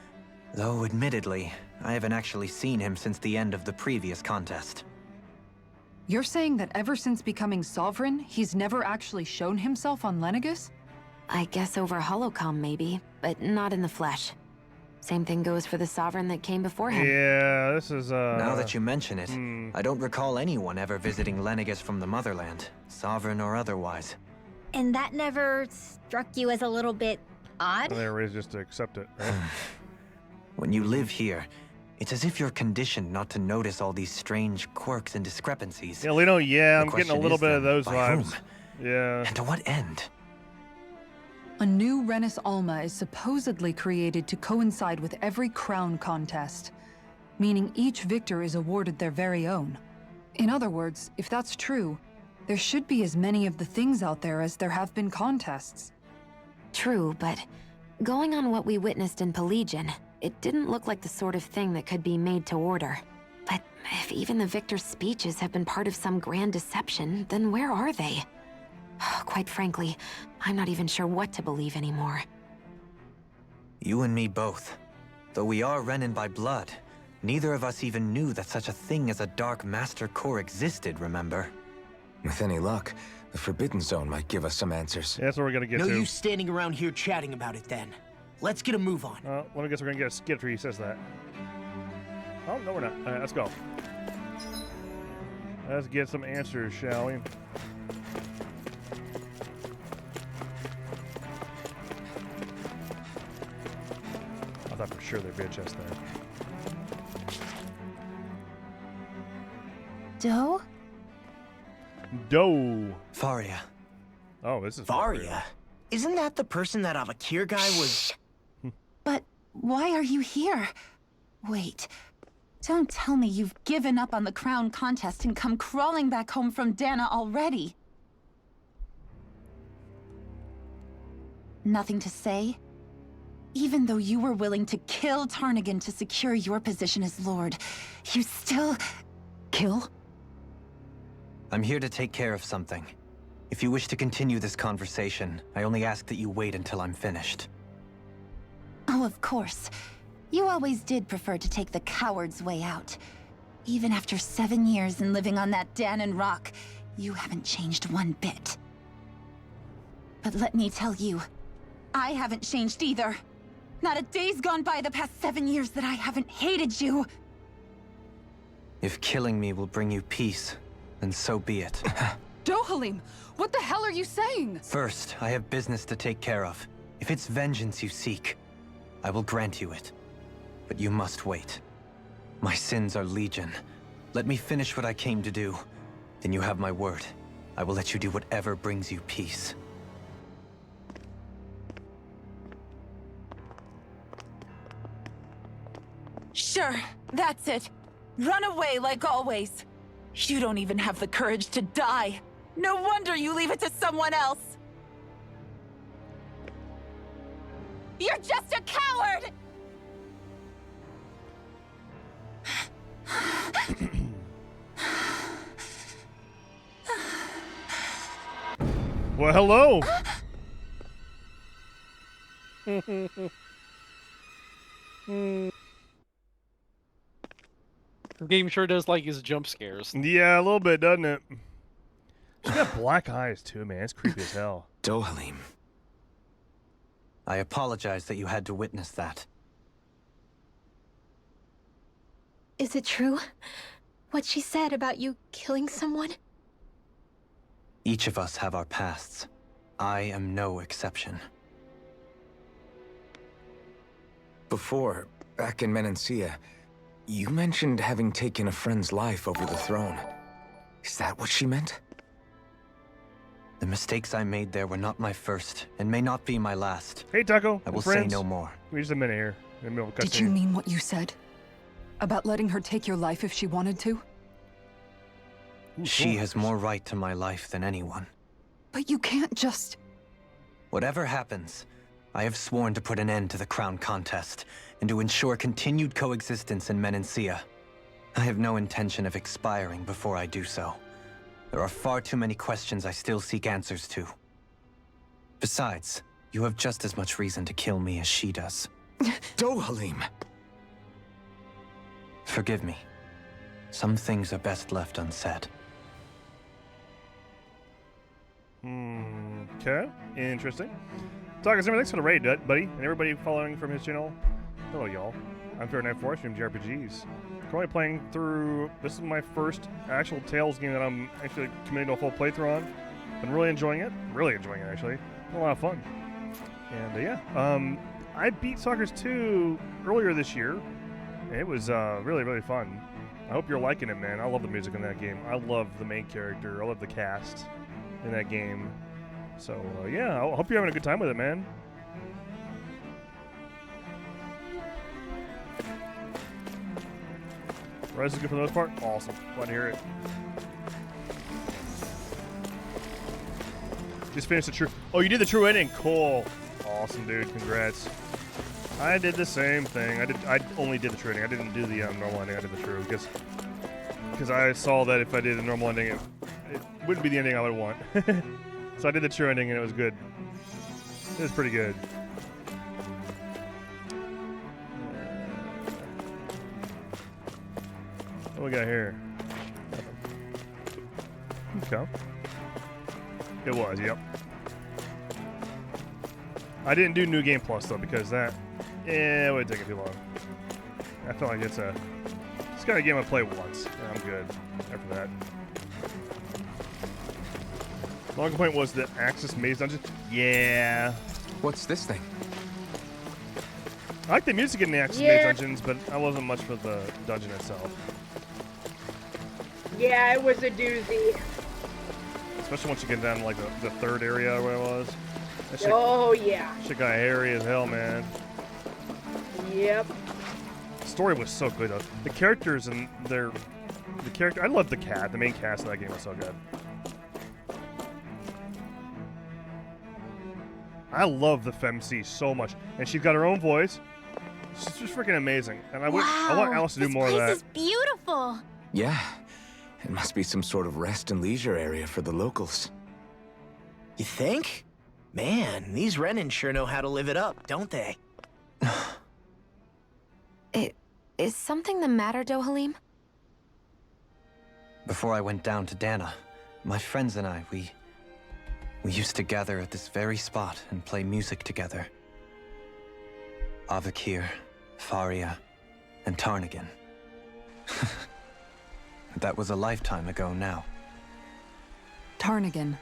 Though, admittedly, I haven't actually seen him since the end of the previous contest. You're saying that ever since becoming sovereign, he's never actually shown himself on Lenegis? I guess over holocom maybe, but not in the flesh. Same thing goes for the sovereign that came before him. Yeah, this is Now that you mention it, I don't recall anyone ever visiting Lenegis from the motherland, sovereign or otherwise. And that never struck you as a little bit odd? And they're raised just to accept it, right? When you live here, it's as if you're conditioned not to notice all these strange quirks and discrepancies. Yeah, Lino, yeah, The I'm getting a question little is bit of then, those by vibes. whom? Yeah. And to what end? A new Renis Alma is supposedly created to coincide with every crown contest, meaning each victor is awarded their very own. In other words, if that's true, there should be as many of the things out there as there have been contests. True, but going on what we witnessed in Pelagian, it didn't look like the sort of thing that could be made to order. But if even the victor's speeches have been part of some grand deception, then where are they? Quite frankly, I'm not even sure what to believe anymore. You and me both. Though we are Renan by blood, neither of us even knew that such a thing as a Dark Master Core existed, remember? With any luck, the Forbidden Zone might give us some answers. Yeah, that's what we're gonna get No to. use standing around here chatting about it then. Let's get a move on. Let me guess, we're gonna get a skip after he says that. Oh, no, we're not. All right, let's go. Let's get some answers, shall we? I thought for sure there'd be a chest there. Doe? Doe. Faria. Oh, this is Faria? Isn't that the person that Avakir guy was... But why are you here? Wait. Don't tell me you've given up on the crown contest and come crawling back home from Dana already. Nothing to say? Even though you were willing to kill Tarnigan to secure your position as Lord, you still... Kill? I'm here to take care of something. If you wish to continue this conversation, I only ask that you wait until I'm finished. Oh, of course. You always did prefer to take the coward's way out. Even after 7 years and living on that Danon rock, you haven't changed one bit. But let me tell you, I haven't changed either. Not a day's gone by the past 7 years that I haven't hated you. If killing me will bring you peace, then so be it. Dohalim, what the hell are you saying? First, I have business to take care of. If it's vengeance you seek, I will grant you it. But you must wait. My sins are legion. Let me finish what I came to do. Then you have my word. I will let you do whatever brings you peace. Sure, that's it. Run away like always. You don't even have the courage to die. No wonder you leave it to someone else. You're just a coward! Well, hello. The game sure does like his jump scares. Yeah, a little bit, doesn't it? She's got black eyes too, man. It's creepy as hell. Dohalim. I apologize that you had to witness that. Is it true? What she said about you killing someone? Each of us have our pasts. I am no exception. Before, back in Menancia, you mentioned having taken a friend's life over the throne. Is that what she meant? The mistakes I made there were not my first, and may not be my last. Hey, Taco. I will friends. say no more. Give me just a minute here. Did you mean what you said? About letting her take your life if she wanted to? She has more right to my life than anyone. But you can't just... Whatever happens, I have sworn to put an end to the crown contest, and to ensure continued coexistence in Menancia. I have no intention of expiring before I do so. There are far too many questions I still seek answers to. Besides, you have just as much reason to kill me as she does. Dohalim! Forgive me. Some things are best left unsaid. Okay, interesting. Talkers, thanks for the raid, buddy, and everybody following from his channel. Hello, y'all. I'm Fair94 from JRPGs. Currently playing through. This is my first actual Tales game that I'm actually committing to a full playthrough on. Been really enjoying it. Really enjoying it, actually. Been a lot of fun. And yeah, I beat Stalkers 2 earlier this year. And it was really, really fun. I hope you're liking it, man. I love the music in that game. I love the main character. I love the cast in that game. So, yeah, I hope you're having a good time with it, man. Res is good for the most part? Awesome. Glad to hear it. Just finished the true... Oh, you did the true ending? Cool. Awesome, dude. Congrats. I did the same thing. I only did the true ending. I didn't do the normal ending. I did the true because I saw that if I did a normal ending, it wouldn't be the ending I would want. So I did the true ending, and it was good. It was pretty good. What we got here? Okay. It was, yep. I didn't do New Game Plus, though, because that... it would take too long. I feel like it's got a game I play once, and I'm good after that. The long complaint was the Axis Maze Dungeon. Yeah. What's this thing? I like the music in the Axis Maze Dungeons, but I wasn't much for the dungeon itself. Yeah, it was a doozy. Especially once you get down to like the third area or what it was. That shit, oh, yeah. Shit got hairy as hell, man. Yep. The story was so good, though. The characters and the character... I love the cat. The main cast of that game was so good. I love the FemC so much. And she's got her own voice. She's just freaking amazing. And I want Alice to do more of that. This place is beautiful. Yeah. It must be some sort of rest and leisure area for the locals. You think? Man, these Renin sure know how to live it up, don't they? Is something the matter, Dohalim? Before I went down to Dana, my friends and I, we used to gather at this very spot and play music together. Avakir, Faria, and Tarnigan. That was a lifetime ago now. Tarnigan.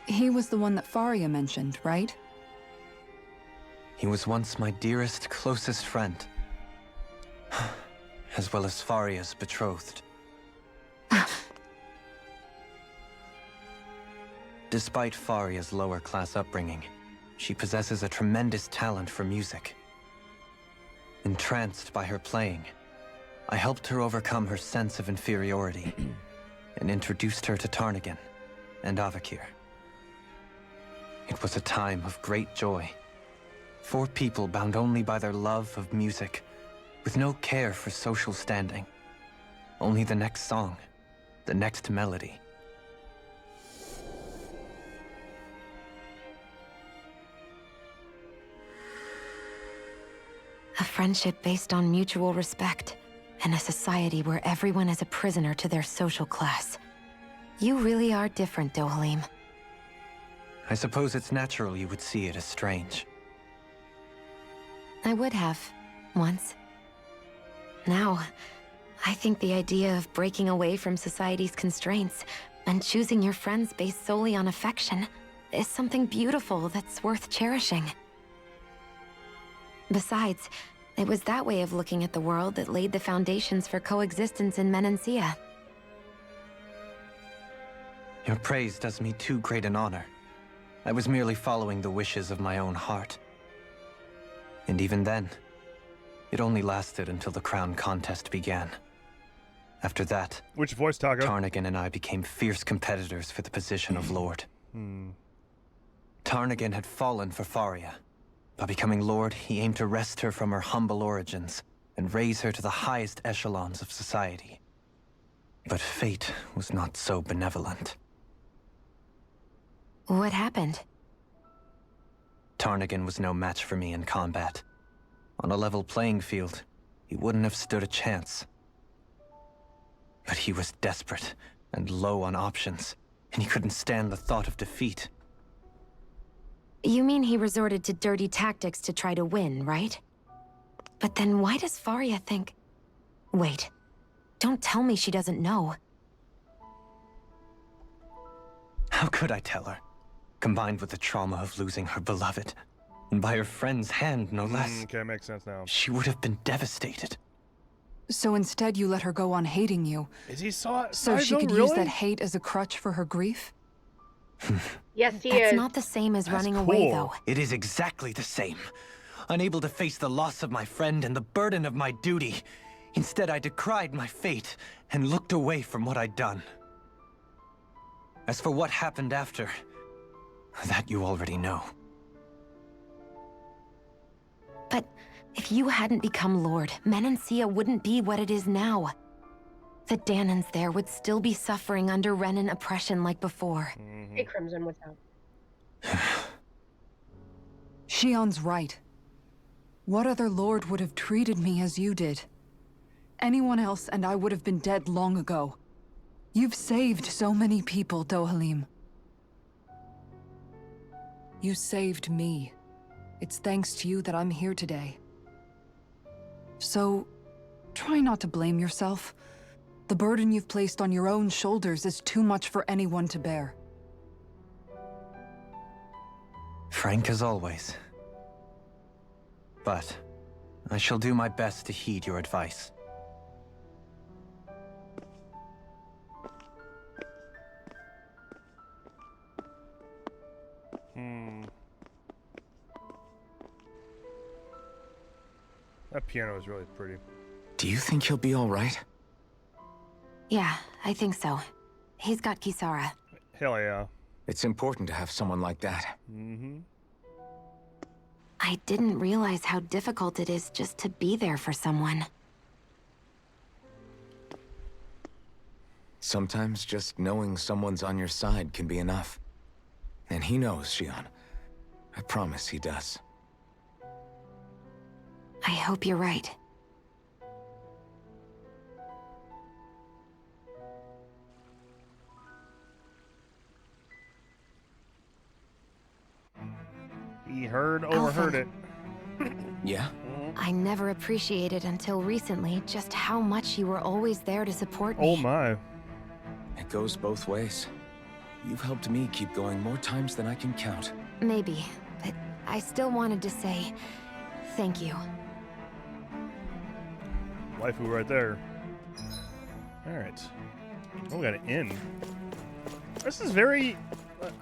He was the one that Faria mentioned, right? He was once my dearest, closest friend. As well as Faria's betrothed. Despite Faria's lower-class upbringing, she possesses a tremendous talent for music. Entranced by her playing, I helped her overcome her sense of inferiority and introduced her to Tarnigan and Avakir. It was a time of great joy. 4 people bound only by their love of music, with no care for social standing. Only the next song, the next melody. friendship based on mutual respect, and a society where everyone is a prisoner to their social class. You really are different, Dohalim. I suppose it's natural you would see it as strange. I would have, once. Now, I think the idea of breaking away from society's constraints and choosing your friends based solely on affection is something beautiful that's worth cherishing. Besides, it was that way of looking at the world that laid the foundations for coexistence in Menancia. Your praise does me too great an honor. I was merely following the wishes of my own heart. And even then, it only lasted until the crown contest began. After that, which voice, Taco? Tarnagin and I became fierce competitors for the position of Lord. Tarnagin had fallen for Faria. By becoming Lord, he aimed to wrest her from her humble origins and raise her to the highest echelons of society. But fate was not so benevolent. What happened? Tarnagin was no match for me in combat. On a level playing field, he wouldn't have stood a chance. But he was desperate and low on options, and he couldn't stand the thought of defeat. You mean he resorted to dirty tactics to try to win, right? But then why does Faria think... Wait, don't tell me she doesn't know. How could I tell her? Combined with the trauma of losing her beloved, and by her friend's hand, no less. Okay, makes sense now. She would have been devastated. So instead you let her go on hating you. Is he so she could really? use that hate as a crutch for her grief? Yes, he That's is. not the same as That's running cool. away, though. It is exactly the same. Unable to face the loss of my friend and the burden of my duty. Instead, I decried my fate and looked away from what I'd done. As for what happened after, that you already know. But if you hadn't become Lord, Menancia wouldn't be what it is now. The Danans there would still be suffering under Renan oppression like before. Hey, Crimson, what's up? Shion's right. What other lord would have treated me as you did? Anyone else and I would have been dead long ago. You've saved so many people, Dohalim. You saved me. It's thanks to you that I'm here today. So, try not to blame yourself. The burden you've placed on your own shoulders is too much for anyone to bear. Frank as always. But I shall do my best to heed your advice. That piano is really pretty. Do you think he'll be all right? Yeah, I think so. He's got Kisara. Hell yeah. It's important to have someone like that. I didn't realize how difficult it is just to be there for someone. Sometimes just knowing someone's on your side can be enough. And he knows, Shion. I promise he does. I hope you're right. He overheard it. Yeah? I never appreciated until recently just how much you were always there to support me. Oh my. It goes both ways. You've helped me keep going more times than I can count. Maybe, but I still wanted to say thank you. Waifu right there. Alright. Oh, we got an inn. This is very...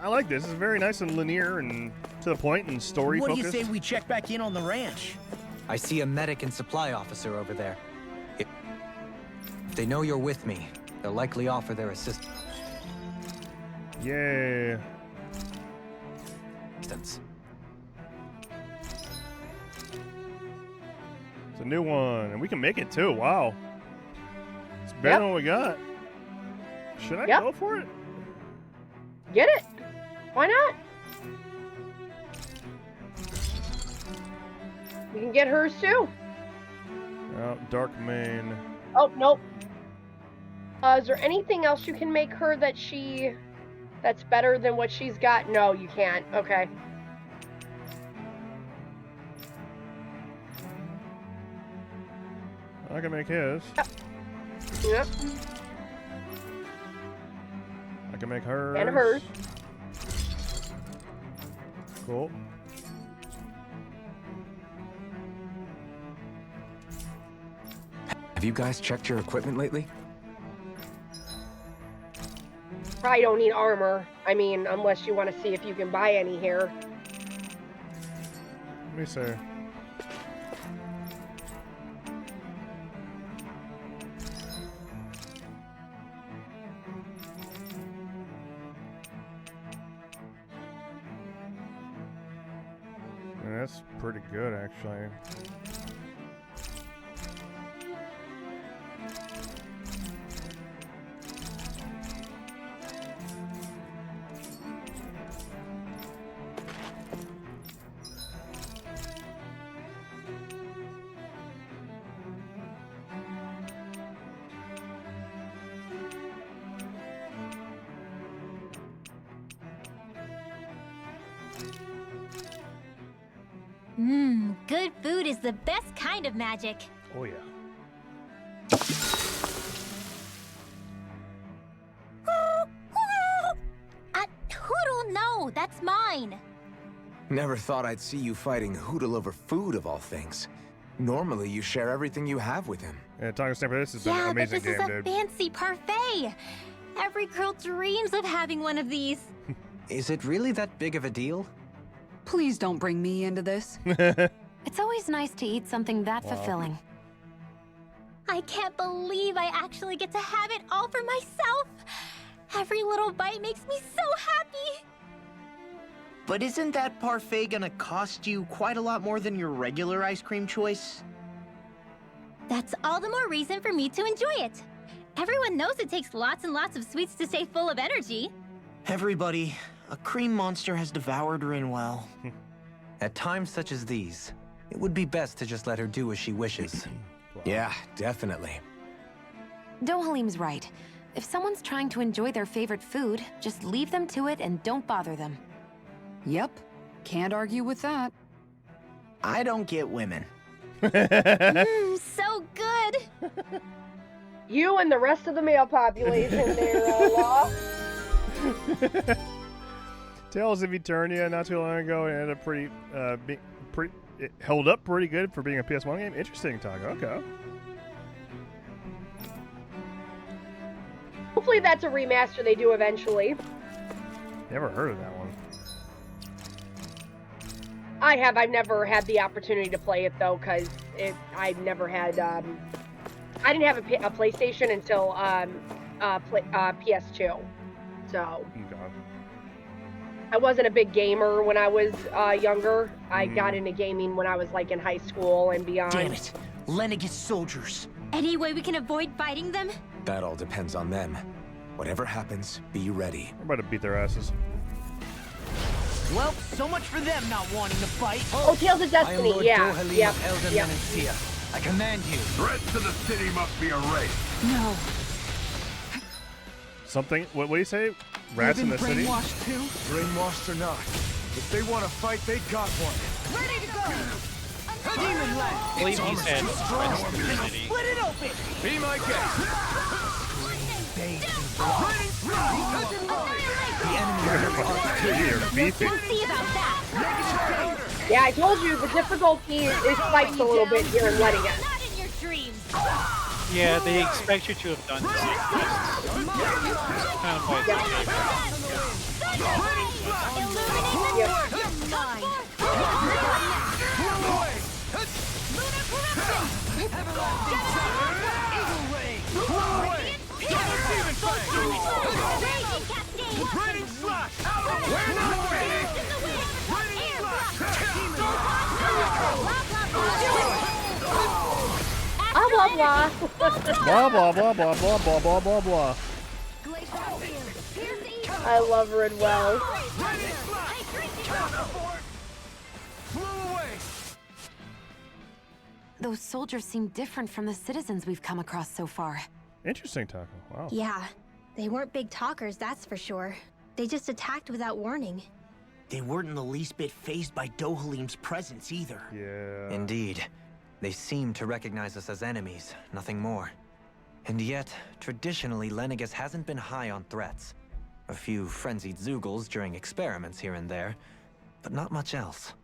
I like this. This is very nice and linear and to the point and story What focused. do you say we check back in on the ranch? I see a medic and supply officer over there. If they know you're with me, they'll likely offer their assistance. Yeah. It's a new one, and we can make it too. Wow. It's better Yep. than what we got. Should I Yep. go for it? Get it? Why not? We can get hers too. Dark Mane. Oh, nope. Is there anything else you can make her that's better than what she's got? No, you can't. Okay. I can make his. Yep. I can make hers. And hers. Cool. Have you guys checked your equipment lately? Probably don't need armor. I mean, unless you want to see if you can buy any here. Let me see. That's pretty good, actually. Good food is the best kind of magic. Oh yeah. Hoodle, no, that's mine. Never thought I'd see you fighting Hootle over food of all things. Normally, you share everything you have with him. Yeah, Talking Sniper, this has been an Yeah, but amazing this game, is a dude. fancy parfait. Every girl dreams of having one of these. Is it really that big of a deal? Please don't bring me into this. It's always nice to eat something that fulfilling. I can't believe I actually get to have it all for myself. Every little bite makes me so happy. But isn't that parfait gonna cost you quite a lot more than your regular ice cream choice? That's all the more reason for me to enjoy it. Everyone knows it takes lots and lots of sweets to stay full of energy. Everybody, a cream monster has devoured Rinwell. At times such as these, it would be best to just let her do as she wishes. Yeah, definitely. Dohalim's right. If someone's trying to enjoy their favorite food, just leave them to it and don't bother them. Yep. Can't argue with that. I don't get women. So good. You and the rest of the male population there, Law. Tales of Eternia not too long ago, and it it held up pretty good for being a PS1 game. Interesting, Taco. Okay. Hopefully that's a remaster they do eventually. Never heard of that one. I have. I've never had the opportunity to play it though, because I've never had. I didn't have a PlayStation until PS2, so. I wasn't a big gamer when I was younger. I got into gaming when I was like in high school and beyond. Damn it, Lenegis soldiers. Any way we can avoid fighting them? That all depends on them. Whatever happens, be ready. We're about to beat their asses. Well, so much for them not wanting to fight. Oh, Tales of Destiny, yeah. Yep. Yep. I command you. Threats to the city must be erased. No. Something. What do you say? Rats in the city? Brainwashed too? Brainwashed or not, if they want to fight, they got one. Ready to go. I believe he said Rats in the city. Split it open. Be my guest. You're beefy. We'll see about that. Yeah, I told you the difficulty is spiked a little bit here in Lenegis. Not in your dreams. Yeah, they expect you to have done this. Kind of why Blah blah Blah blah blah blah blah blah blah blah blah. I love Rinwell. The those soldiers seem different from the citizens we've come across so far. Interesting, Taco. Wow. Yeah, they weren't big talkers, that's for sure. They just attacked without warning. They weren't in the least bit fazed by Dohalim's presence either. Yeah. Indeed. They seem to recognize us as enemies, nothing more. And yet, traditionally, Lenegis hasn't been high on threats. A few frenzied Zeugles during experiments here and there, but not much else.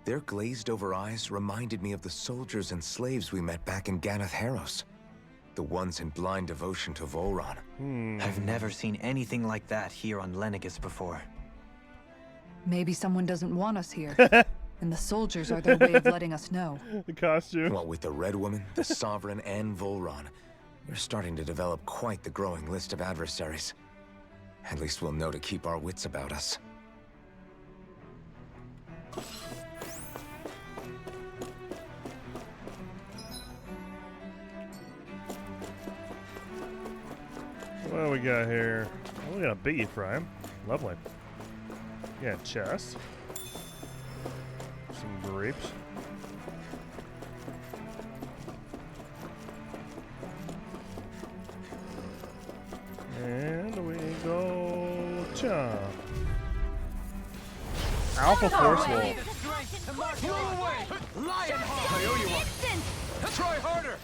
Their glazed-over eyes reminded me of the soldiers and slaves we met back in Ganath Haros. The ones in blind devotion to Volron. I've never seen anything like that here on Lenegis before. Maybe someone doesn't want us here, and the soldiers are their way of letting us know. The costume. What with the Red Woman, the Sovereign, and Volron, we're starting to develop quite the growing list of adversaries. At least we'll know to keep our wits about us. What do we got here? Oh, we got a biggie fry. Lovely. Yeah, chest. Some grapes. And we go chomp. Alpha Force Wolf. Lionheart! I owe you one. Try harder!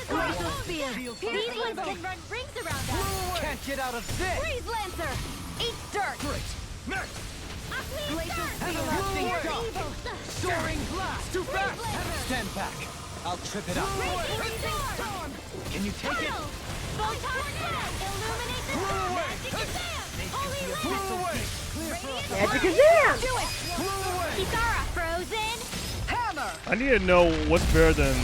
Glacial Spear! These ones can run rings around us! Can't get out of this! Freeze Lancer! Eat dirt! Great! Next! Glacial Everlasting Spear! Shock! Soaring blast! Too fast! Stand back! I'll trip it up! Storm! Can you take it? Photon Blast! Illuminate the Magic Exam! Holy Lance! Magic Exam! Do it! Kitara frozen! Hammer! I need to know what's better than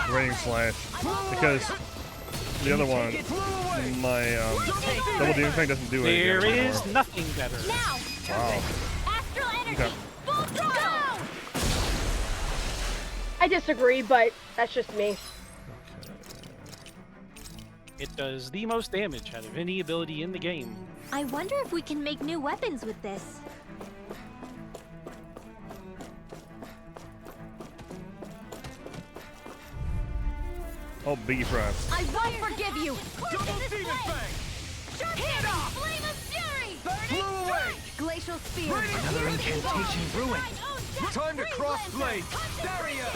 Raining Slash, because the other one, my double demon thing doesn't do anything. There is nothing better. Now! Wow. Astral Energy! Okay. Full throttle! I disagree, but that's just me. It does the most damage out of any ability in the game. I wonder if we can make new weapons with this. Oh, biggie fry. I won't forgive you! Double Demon Fang! Hit off! Flame of Fury! Flew away! Glacial Spear! Another incantation ruined. Time to cross blade! Barrier!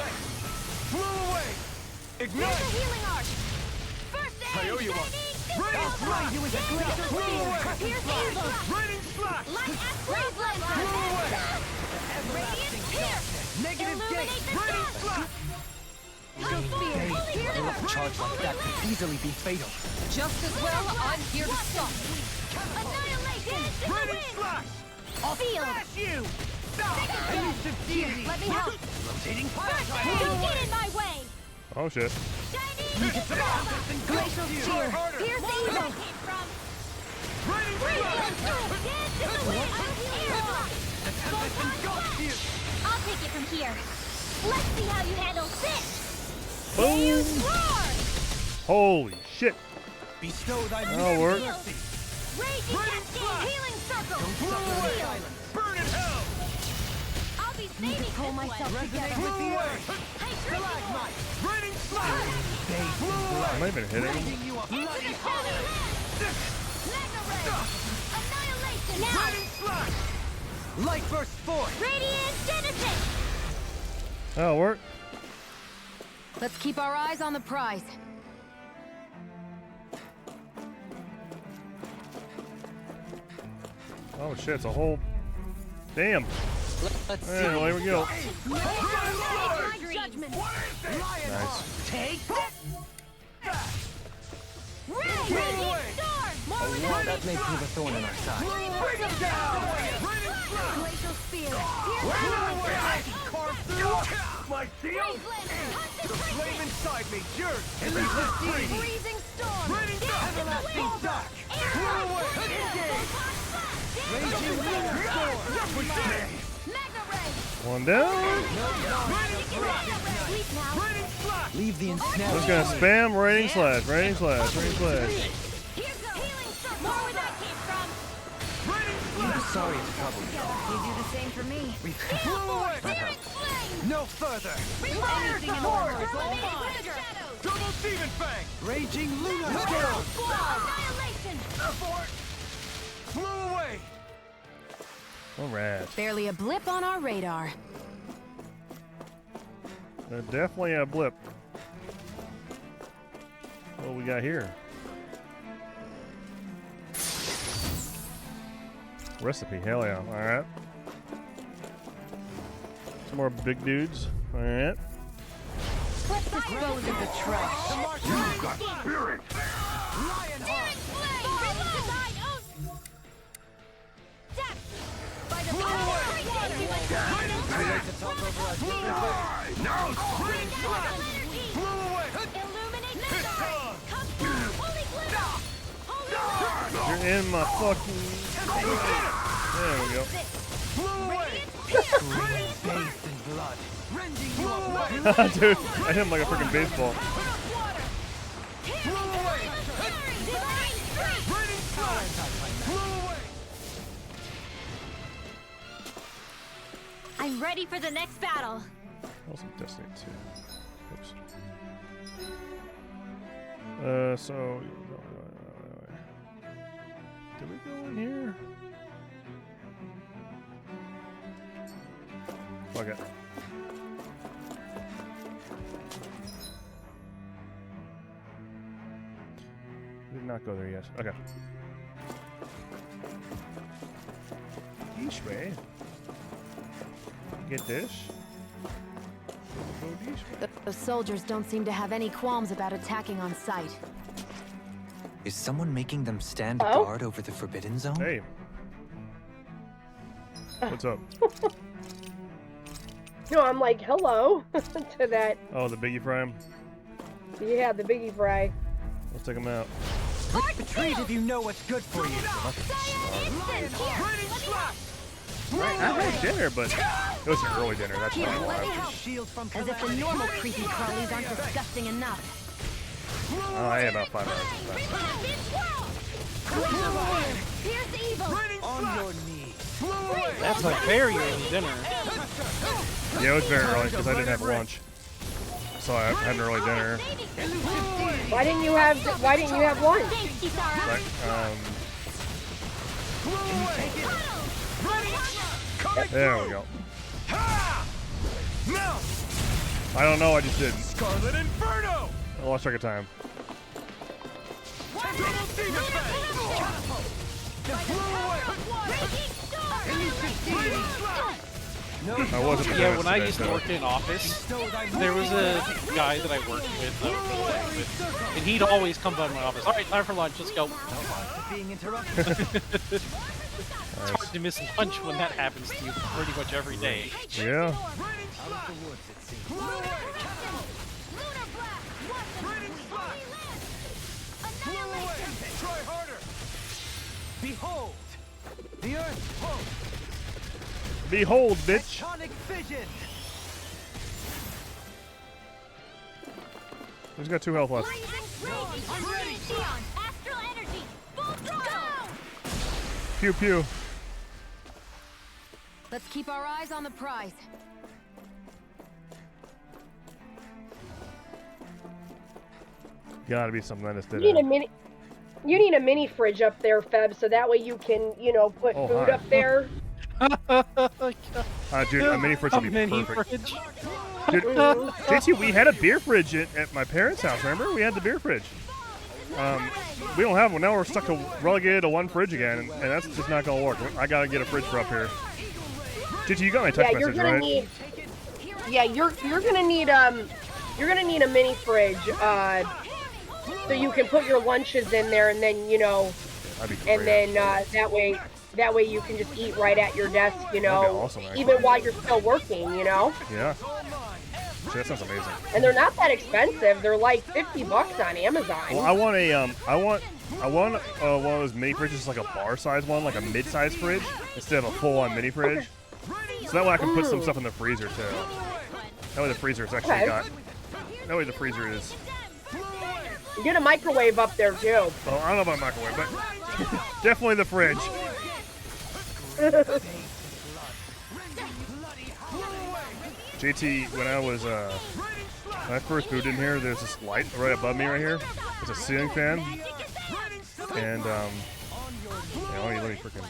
Flew away! Ignite! Healing Arc! First I owe you one! I'll Fly you into Glacial Spear! Pierce Evil! Raining Slash! Light at Freeze Lancer! Flew away! Radiant Pierce! Negative gate! Illuminate the Raining sun! Slash! Spear! A charge like that could easily be fatal. Just as well, I'm here to stop. Annihilation! Raining Slash! I'll Field! smash you! And you succeed! Let me help! Rotating First flash! get in my way! Oh shit. Glacial Spear! Pierce Evil! Raining I'll take it from here. Let's see how you handle this! Boom! Holy shit. Bestow thy That'll work. mercy! Raging Cascade! Healing Circle! Heal! Burn in hell! I'll be saving pull myself together. Flew away! Stalagmite! Raining Slash! Flew away! I might have been hitting him. Bringing you a bloody Mega Ray! Annihilation! Now! Raining Slash! Light burst forth! Radiant Genesis! That'll work. Let's keep our eyes on the prize. Oh shit, it's a whole... Damn. Let's see. There we go. Judgment! Nice. Take Raging Storm! More That may prove a thorn in our side. Bring him down! Raining Slash! Glacial Spear! Carve through! My shield! The flame inside me yearns to be set free! Freezing Storm! Raining everlasting dark! Flew away! Engage! Raging storm! Mega Ray! One down. Raining Slash! Leave the ensnare. Just gonna spam Raining Slash, Raining Slash, Raining Slash. Here's the healing circle! More where that came from! Raining Slash! Sorry to trouble you. You do the same for me. That helps. No further! Anything in order is all mine. Double Demon Fang! Raging Lunar Annihilation! Flew away! Alright. Barely a blip on our radar. Definitely a blip. What we got here? Recipe, hell yeah. Alright. Some more big dudes. Alright. Let's dispose of the trash. You've got spirit! Now scream! You're in my fucking... There we go. Dude, I hit him like a freaking baseball. I'm ready for the next battle. Also Destiny 2. Oops. So... Did we go in here? Fuck it. Did not go there yet. Okay. This way. Get this. Go this way. The soldiers don't seem to have any qualms about attacking on sight. Is someone making them stand guard over the Forbidden Zone? Hey. What's up? No, I'm like, hello to that. Oh, the Biggie Fry. Yeah, the Biggie Fry. Let's take him out. Retreat if you know what's good for you. I had dinner, but it was an early dinner. That's why. As if the normal creepy crawlies aren't disgusting enough. Oh, I had about 5 hours. On your knees. That's a very early dinner. Yeah, it was very early because I didn't have lunch, so I had an early dinner. Why didn't you have lunch? But, there we go. I don't know. I just did. Scarlet Inferno. I lost track of time. I wasn't. Yeah, when I used to work in an office, there was a guy that I worked with, and he'd always come by my office. All right, time for lunch. Let's go. It's hard to miss lunch when that happens to you pretty much every day. Yeah. Try harder. Behold, the Earth hope. Behold, bitch. Iconic vision. Who's got 2 health left? I'm ready. Astral energy. Full throttle. Pew pew. Let's keep our eyes on the prize. Gotta be something I just did. You need a mini fridge up there, Feb, so that way you can, put food up there. Dude, a mini fridge would be perfect. Dude, JT, we had a beer fridge at my parents' house. Remember, we had the beer fridge. We don't have one now. We're stuck to relegated to 1 fridge again, and that's just not gonna work. I gotta get a fridge for up here. JT, you got my text message, right? You're gonna need a mini fridge, so you can put your lunches in there, and then and then that way you can just eat right at your desk, awesome, even while you're still working, Yeah. Shit, that sounds amazing. And they're not that expensive. They're like $50 on Amazon. Well, I want one of those mini fridges, like a bar size one, like a mid size fridge, instead of a full on mini fridge. So that way I can put some stuff in the freezer too. That way the freezer is actually that way the freezer is. Get a microwave up there too. Well, I don't know about a microwave, but definitely the fridge. JT, when I first moved in here, there's this light right above me right here. It's a ceiling fan, and let me freaking.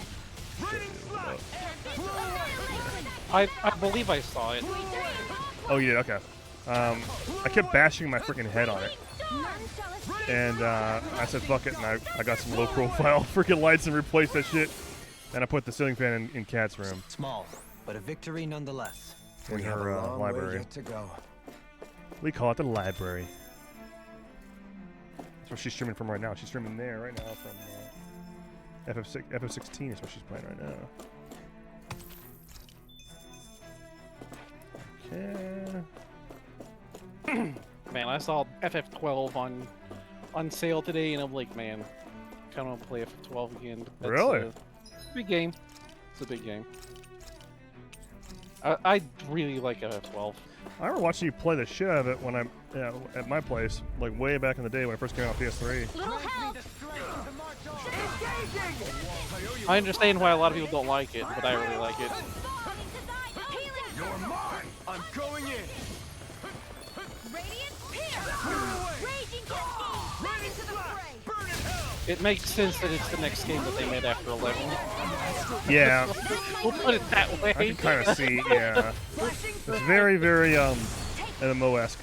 I believe I saw it. Oh, you did? Okay. I kept bashing my freaking head on it. And I said, fuck it, and I got some low-profile freaking lights and replaced that shit. And I put the ceiling fan in Kat's room. Small, but a victory nonetheless. In her library. To go. We call it the library. That's what she's streaming from right now. She's streaming there right now from FF16 is what she's playing right now. Okay. Man, I saw FF12 on sale today, and I'm like, man, kind of want to play FF12 again. That's Really? A big game. It's a big game. I really like FF12. I remember watching you play the shit out of it when I'm at my place, like way back in the day when I first came out on PS3. I understand why a lot of people don't like it, but I really like it. You're mine! I'm going in! It makes sense that it's the next game that they made after 11. Yeah. We'll put it that way. I can kind of see, yeah. It's very, very, MMO-esque.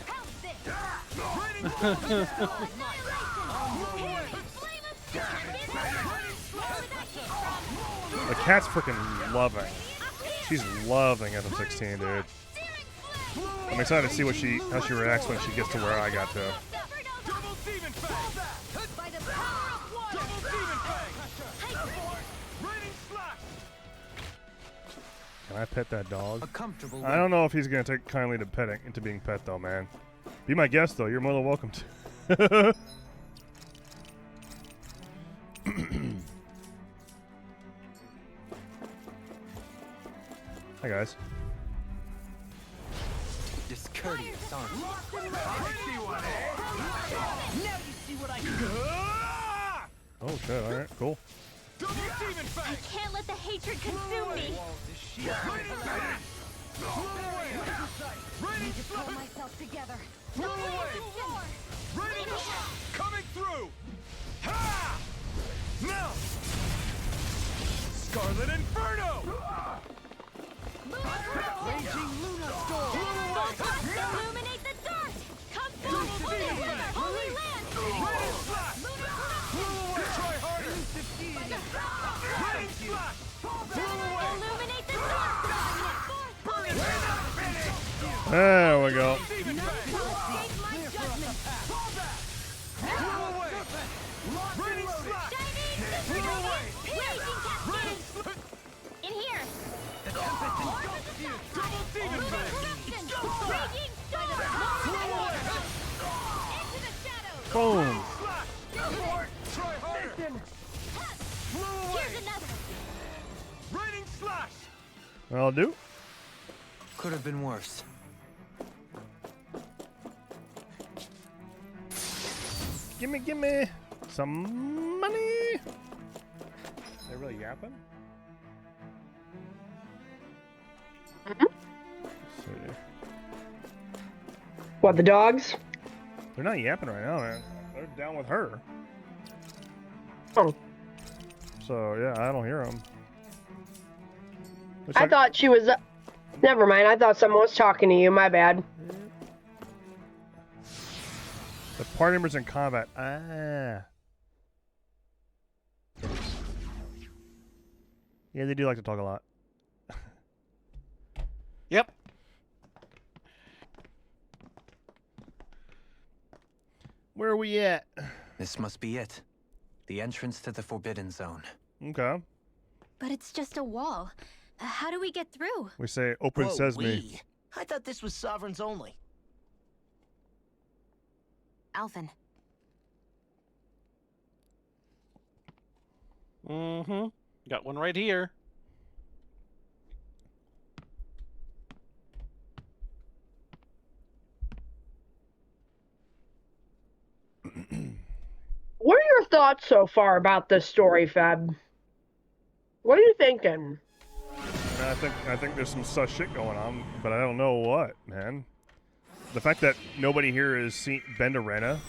The cat's freaking loving. She's loving FF16, dude. I'm excited to see how she reacts when she gets to where I got to. Can I pet that dog? I don't know if he's gonna take kindly to being pet though, man. Be my guest though. You're more than welcome to. Hi guys. Discourteous, aren't you? Oh shit! All right, cool. I can't let the hatred consume me. I need to pull myself together. Coming through! Ha! Now! Scarlet Inferno! Raging Luna Storm! Illuminate the dark! Come through! Holy Land! Try harder! Illuminate the dark! There we go. In here! Boom. I'll do. Could have been worse. Gimme some money. They really yapping? What, the dogs? They're not yapping right now, man. They're down with her. Oh. So, yeah, I don't hear them. I thought she was... Never mind, I thought someone was talking to you. My bad. The party members in combat. Ah. Yeah, they do like to talk a lot. Yep. Where are we at? This must be it. The entrance to the Forbidden Zone. Okay. But it's just a wall. How do we get through? We say open sesame. I thought this was Sovereigns only. Alphen. Mm-hmm. Got one right here. What are your thoughts so far about this story, Feb? What are you thinking? I think there's some sus shit going on, but I don't know what, man. The fact that nobody here has been to Rena,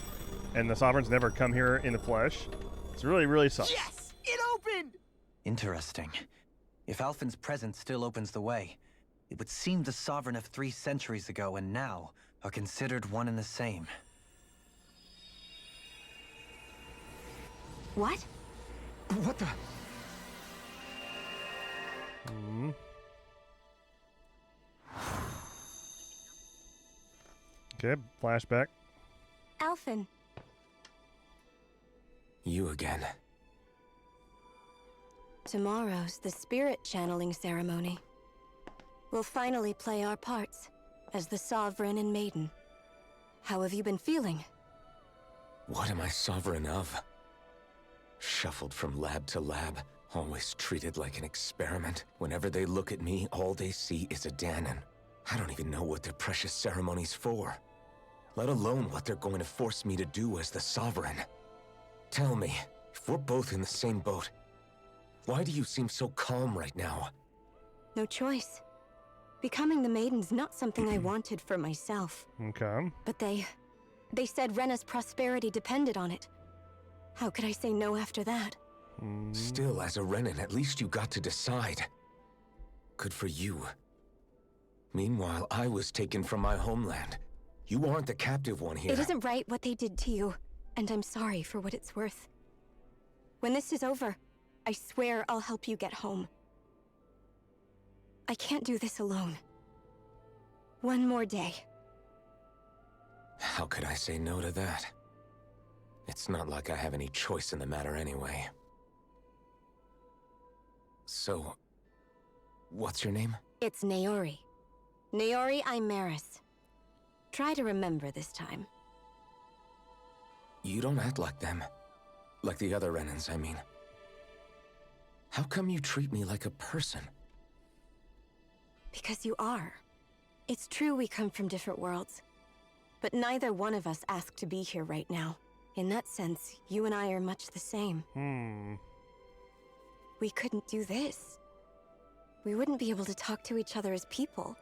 and the Sovereigns never come here in the flesh, it's really, really sus. Yes! It opened! Interesting. If Alphen's presence still opens the way, it would seem the Sovereign of 3 centuries ago and now are considered one and the same. What? What the? Okay, flashback. Alphen. You again. Tomorrow's the spirit channeling ceremony. We'll finally play our parts as the Sovereign and Maiden. How have you been feeling? What am I sovereign of? Shuffled from lab to lab, always treated like an experiment. Whenever they look at me, all they see is a Danon. I don't even know what their precious ceremony's for, let alone what they're going to force me to do as the Sovereign. Tell me, if we're both in the same boat, why do you seem so calm right now? No choice. Becoming the Maiden's not something I wanted for myself. Okay. But they said Rena's prosperity depended on it. How could I say no after that? Still, as a Renan, at least you got to decide. Good for you. Meanwhile, I was taken from my homeland. You aren't the captive one here. It isn't right what they did to you, and I'm sorry for what it's worth. When this is over, I swear I'll help you get home. I can't do this alone. One more day. How could I say no to that? It's not like I have any choice in the matter anyway. So, what's your name? It's Naori. Naori Imaris. Try to remember this time. You don't act like them. Like the other Renans, I mean. How come you treat me like a person? Because you are. It's true we come from different worlds. But neither one of us asked to be here right now. In that sense, you and I are much the same. We couldn't do this. We wouldn't be able to talk to each other as people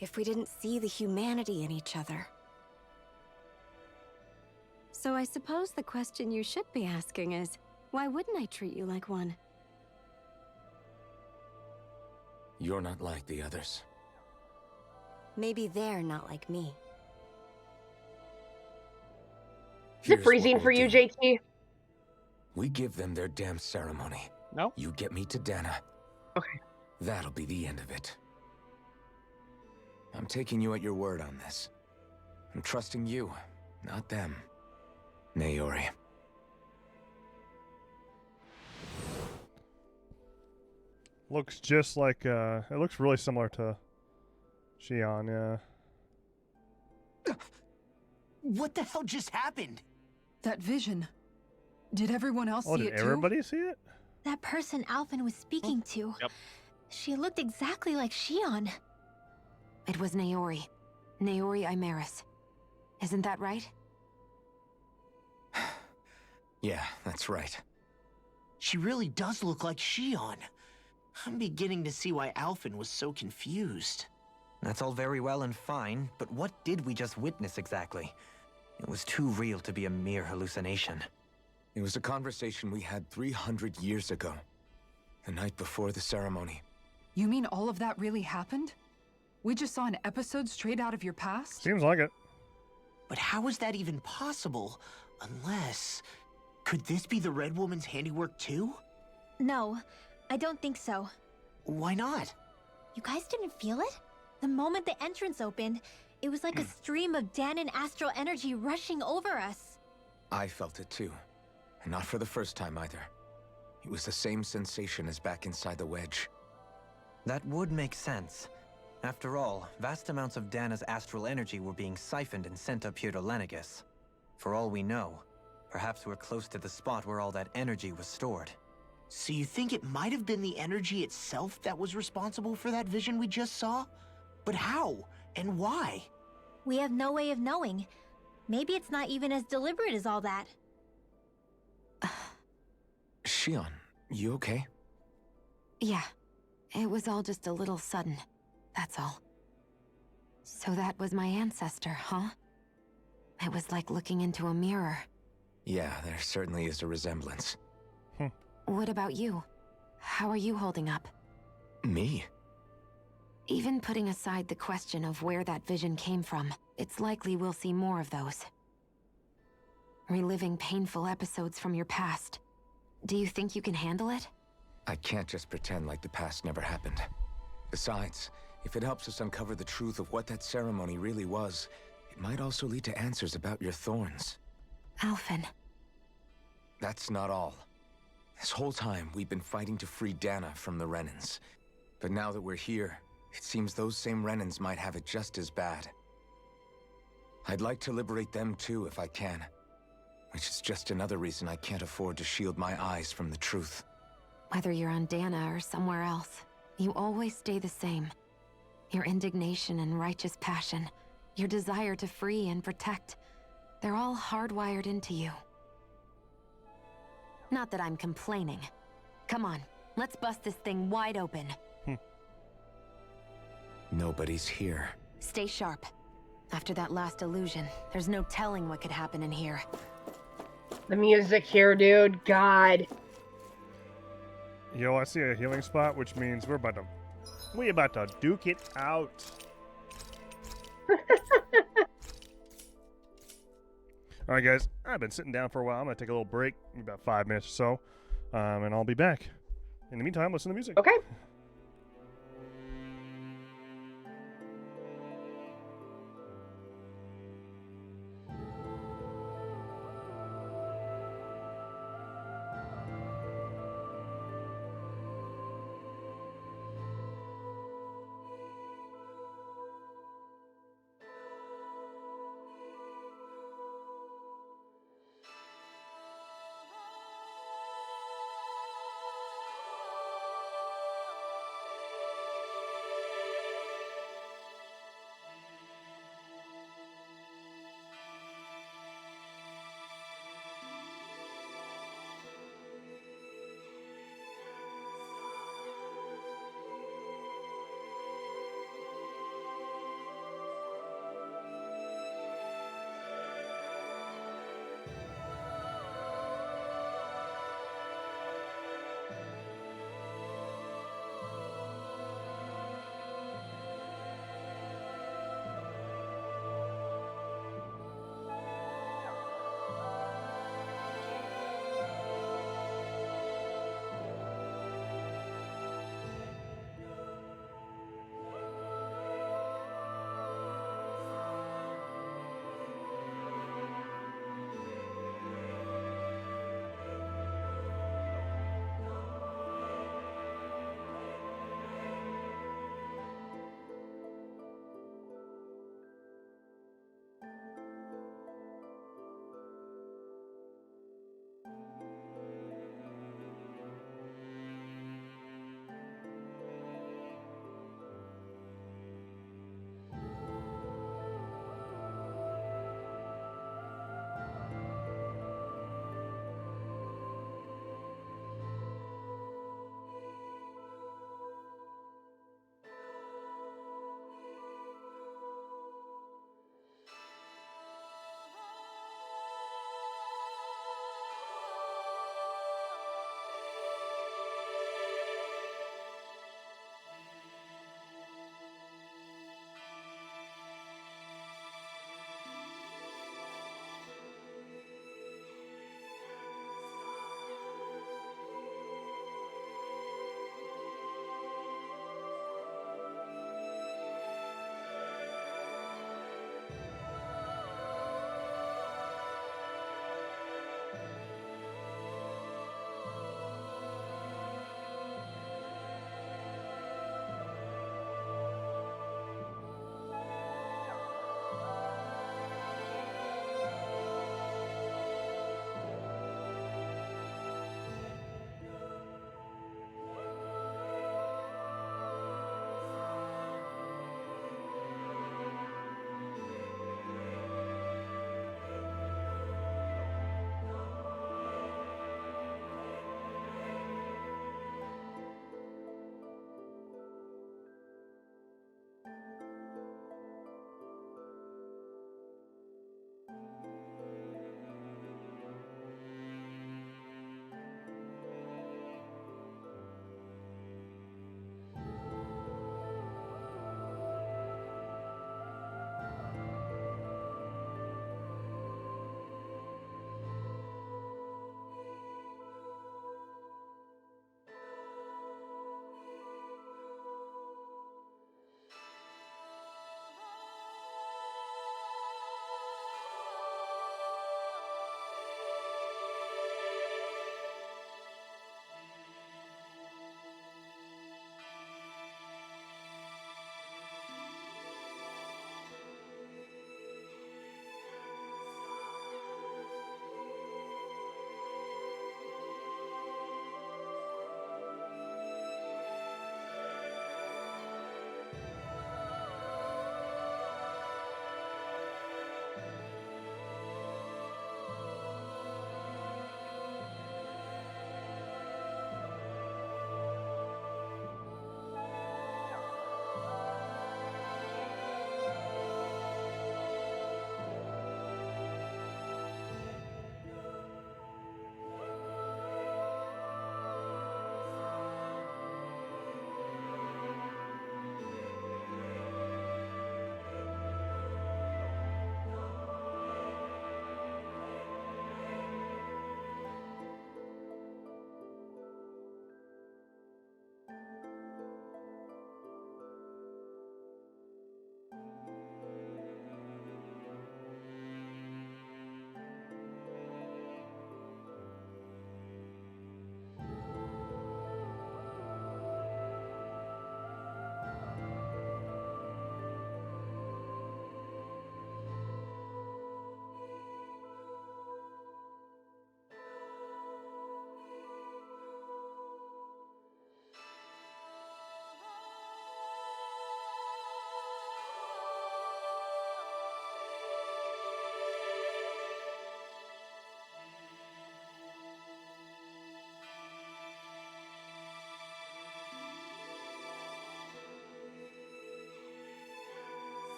if we didn't see the humanity in each other. So I suppose the question you should be asking is, why wouldn't I treat you like one? You're not like the others. Maybe they're not like me. Is it freezing for you, JT? We give them their damn ceremony. No. You get me to Dana. Okay. That'll be the end of it. I'm taking you at your word on this. I'm trusting you, not them. Naori. Looks just like, it looks really similar to Xion, yeah. What the hell just happened? That vision. Did everyone else see it too? Did everybody see it? That person Alphen was speaking to. Yep. She looked exactly like Xion. It was Naori. Naori Imaris. Isn't that right? Yeah, that's right. She really does look like Xion. I'm beginning to see why Alphen was so confused. That's all very well and fine, but what did we just witness exactly? It was too real to be a mere hallucination. It was a conversation we had 300 years ago. The night before the ceremony. You mean all of that really happened? We just saw an episode straight out of your past? Seems like it. But how is that even possible? Unless... Could this be the Red Woman's handiwork too? No, I don't think so. Why not? You guys didn't feel it? The moment the entrance opened, it was like a stream of Danon astral energy rushing over us. I felt it too. And not for the first time either. It was the same sensation as back inside the wedge. That would make sense. After all, vast amounts of Dana's astral energy were being siphoned and sent up here to Lenegis. For all we know, perhaps we're close to the spot where all that energy was stored. So you think it might have been the energy itself that was responsible for that vision we just saw? But how? And why? We have no way of knowing. Maybe it's not even as deliberate as all that. Xion, you okay? Yeah. It was all just a little sudden, that's all. So that was my ancestor, huh? It was like looking into a mirror. Yeah, there certainly is a resemblance. What about you? How are you holding up? Me? Even putting aside the question of where that vision came from, it's likely we'll see more of those. Reliving painful episodes from your past. Do you think you can handle it? I can't just pretend like the past never happened. Besides, if it helps us uncover the truth of what that ceremony really was, it might also lead to answers about your thorns. Alphen. That's not all. This whole time, we've been fighting to free Dana from the Renans. But now that we're here, it seems those same Renans might have it just as bad. I'd like to liberate them too, if I can. Which is just another reason I can't afford to shield my eyes from the truth. Whether you're on Dana or somewhere else, you always stay the same. Your indignation and righteous passion, your desire to free and protect, they're all hardwired into you. Not that I'm complaining. Come on, let's bust this thing wide open. Nobody's here. Stay sharp. After that last illusion, there's no telling what could happen in here. The music here, dude. God. Yo, I see a healing spot, which means we about to duke it out. All right, guys. I've been sitting down for a while. I'm gonna take a little break, about 5 minutes or so, and I'll be back. In the meantime, listen to music. Okay.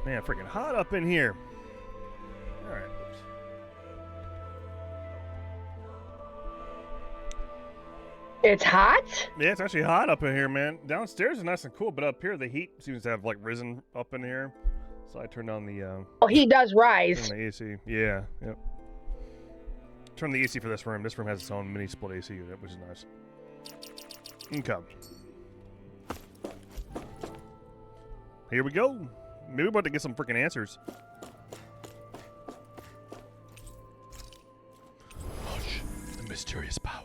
Man, freaking hot up in here. All right. It's hot? Yeah, it's actually hot up in here, man. Downstairs is nice and cool, but up here the heat seems to have like risen up in here. So I turned on the Oh, he does rise. turn the AC. Yeah, yep. Turn the AC for this room. This room has its own mini split AC unit, which is nice. Okay. Here we go. Maybe we're about to get some freaking answers. Hush, the mysterious power.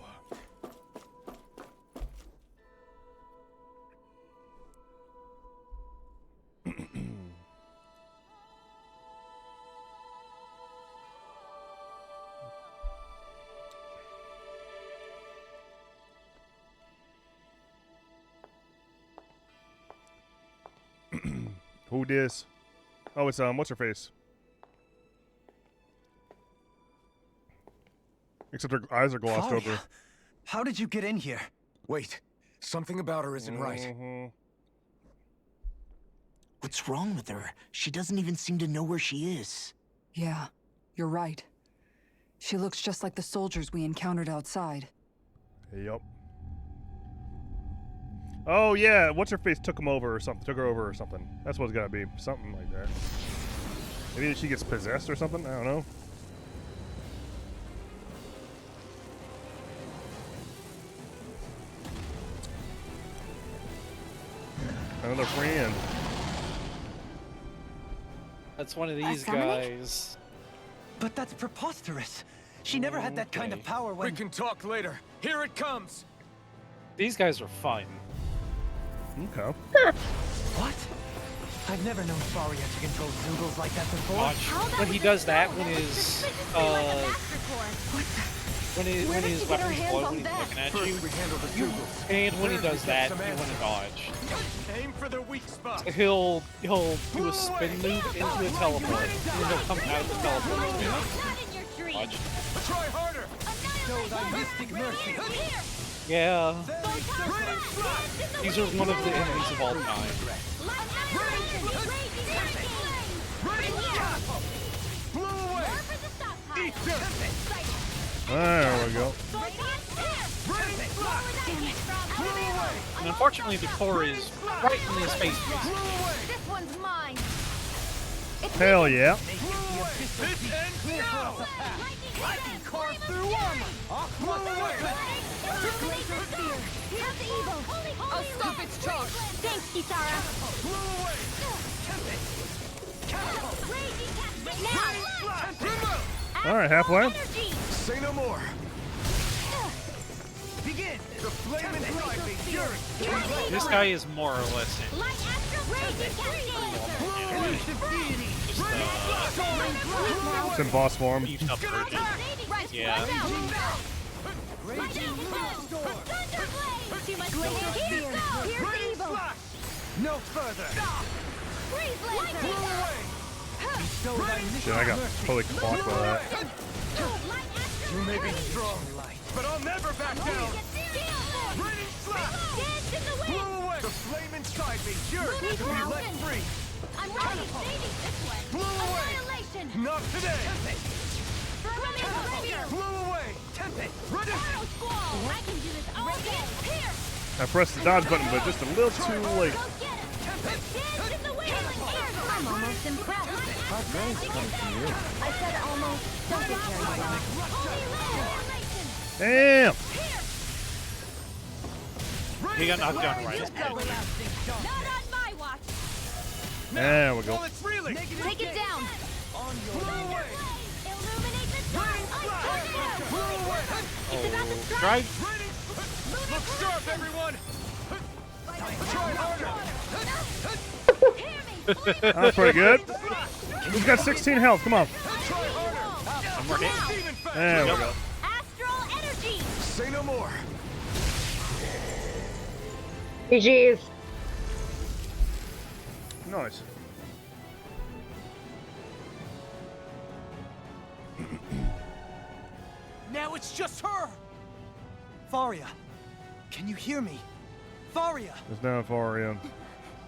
Who dis? Oh, it's what's her face? Except her eyes are glossed over. How did you get in here? Wait, something about her isn't right. What's wrong with her? She doesn't even seem to know where she is. Yeah, you're right. She looks just like the soldiers we encountered outside. Yep. Oh yeah, what's her face took him over or something? Took her over or something. That's what it's gotta be. Something like that. Maybe she gets possessed or something. I don't know. Another friend. That's one of these guys. But that's preposterous. She never had that kind of power when... We can talk later. Here it comes. These guys are fine. Okay. What? I've never known Faria to control Zoogles like that before. Watch. When he does that, when his when his weapons blow when he's looking at you, and when he does that, you want to dodge. Aim for their weak spot. He'll do a spin move into a teleport, and then he'll come out of the teleport. Watch. Try harder. Show thy mystic mercy. Yeah. These are one of the enemies of all time. There we go. And unfortunately, the core is right in his face. This one's mine. Hell yeah. I can carve through armor. Here's the evil. I'll stop its charge. Thanks, Kisara. All right, halfway. Say no more. Begin. The flame inside me, fury. This guy is more or less in. It's in boss form. Beefed up version. Yeah. No further. Shit, I got totally clocked by that. You may be strong, but I'll never back down. Raining slap. Blow away. The flame inside me, yours to be let free. I'm ready. This way. Blow away. Annihilation. Not today. Blow away. Tempest. I can do this all day. Here. I pressed the dodge button, but just a little too late. I'm almost impressed. Our praise comes from you. I said almost. Don't get carried away. Damn. He got knocked down right. Not on my watch. There we go. Take it down. Illuminate the sun. It's about to strike. Try. Look sharp, everyone. Try harder. That's pretty good. He's got 16 health. Come on. One more hit. There we go. Astral energy. Say no more. GG's. Nice. Now it's just her! Faria, can you hear me? Faria! It's not Faria.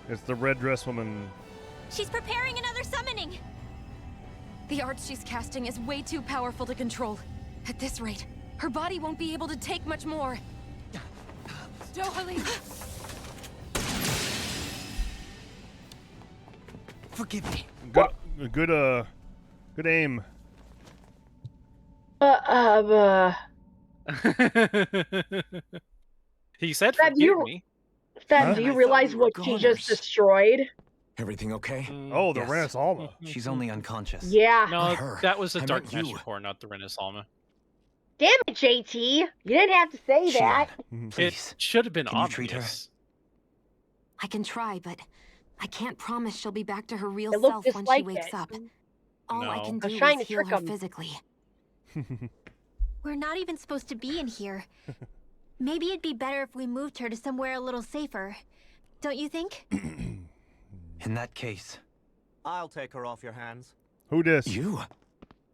It's the red dress woman. She's preparing another summoning! The arts she's casting is way too powerful to control. At this rate, her body won't be able to take much more. Dohalim! Forgive me. Good aim. He said, Feb, forgive me. Feb, do you realize what she just destroyed? Everything okay? Oh, the Renis Alma. She's only unconscious. Yeah. No, that was the I Dark meant you. Magic Core, not the Renis Alma. Damn it, JT. You didn't have to say that. It should have been Can you obvious. treat her? I can try, but I can't promise she'll be back to her real It looked self when just she like wakes it. up. All I No. can I was do trying is to heal trick her 'em. physically. We're not even supposed to be in here. Maybe it'd be better if we moved her to somewhere a little safer. Don't you think? In that case, I'll take her off your hands. Who dis? you?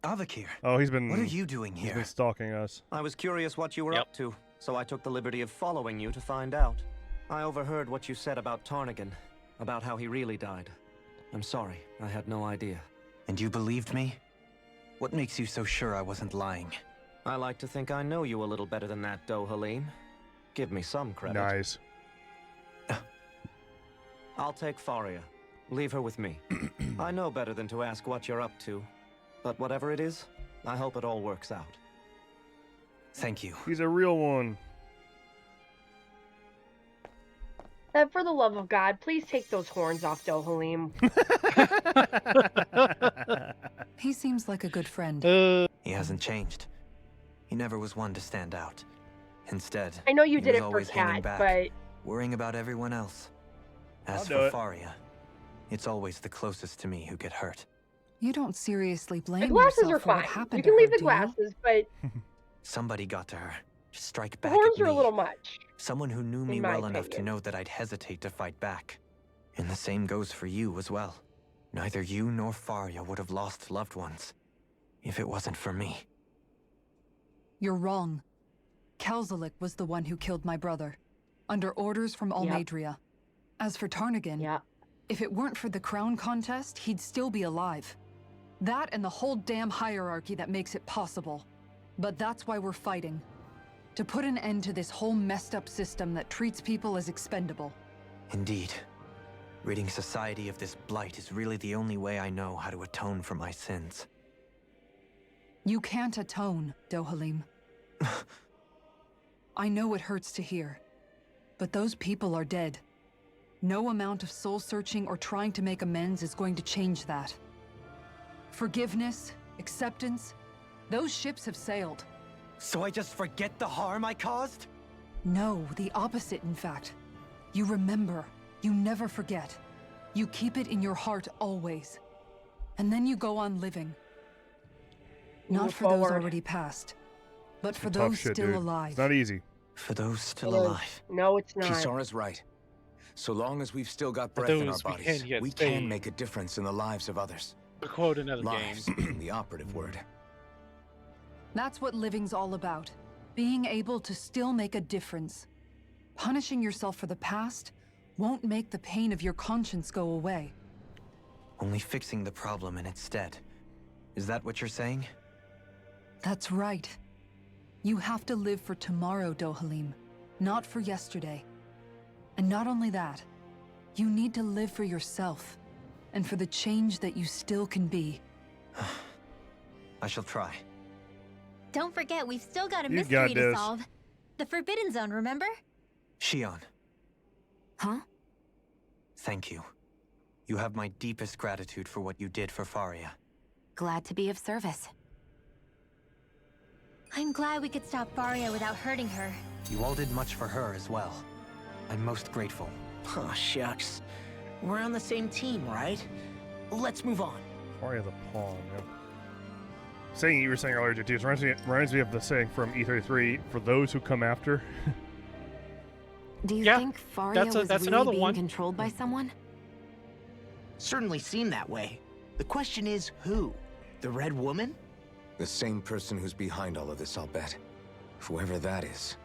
Avakir. Oh, he's been. What are you doing He's here? been stalking us. I was curious what you were up to, so I took the liberty of following you to find out. I overheard what you said about Tarnigan, about how he really died. I'm sorry, I had no idea. And you believed me? What makes you so sure I wasn't lying? I like to think I know you a little better than that, Dohalim. Give me some credit. Nice. I'll take Faria. Leave her with me. I know better than to ask what you're up to. But whatever it is, I hope it all works out. Thank you. He's a real one. Feb, for the love of God, please take those horns off Dohalim. He seems like a good friend. He hasn't changed. He never was one to stand out. Instead, I know you he did was it for always hanging Cat, back, but worrying about everyone else. As I'll do for it. Faria, it's always the closest to me who get hurt. You don't seriously blame the glasses yourself are for what fine. happened You to can her, leave the do you? glasses, but Somebody got to her. To strike the back horns at are me. a little much. Someone who knew me in my well enough to opinion. know that I'd hesitate to fight back. And the same goes for you as well. Neither you nor Faria would have lost loved ones if it wasn't for me. You're wrong. Kelzelik was the one who killed my brother, under orders from Almadria. As for Tarnigan, if it weren't for the crown contest, he'd still be alive. That and the whole damn hierarchy that makes it possible. But that's why we're fighting. To put an end to this whole messed up system that treats people as expendable. Indeed. Ridding society of this blight is really the only way I know how to atone for my sins. You can't atone, Dohalim. I know it hurts to hear, but those people are dead. No amount of soul-searching or trying to make amends is going to change that. Forgiveness, acceptance, those ships have sailed. So I just forget the harm I caused? No, the opposite, in fact. You remember. You never forget. You keep it in your heart always. And then you go on living. Not Move for those forward. already past, but for Tough those shit, still dude. alive. It's not easy. For those still It is. alive. No, it's not. Kisara's right. So long as we've still got For breath in our those we bodies, can't yet we save. can make a difference in the lives of others. To quote another Lives game. being the operative word. That's what living's all about. Being able to still make a difference. Punishing yourself for the past won't make the pain of your conscience go away. Only fixing the problem in its stead. Is that what you're saying? That's right. You have to live for tomorrow, Dohalim, not for yesterday. And not only that, you need to live for yourself, and for the change that you still can be. I shall try. Don't forget, we've still got a You mystery got to this. solve. The Forbidden Zone, remember? Shion, Huh? thank you. You have my deepest gratitude for what you did for Faria. Glad to be of service. I'm glad we could stop Faria without hurting her. You all did much for her as well. I'm most grateful. Oh, shucks. We're on the same team, right? Let's move on. Faria the pawn. Yeah. Saying you were saying earlier, JT, reminds me of the saying from E33: "For those who come after." Do you Yeah, think Faria was that's really another being one. controlled by someone? Certainly seemed that way. The question is, who? The Red Woman? The same person who's behind all of this, I'll bet. Whoever that is.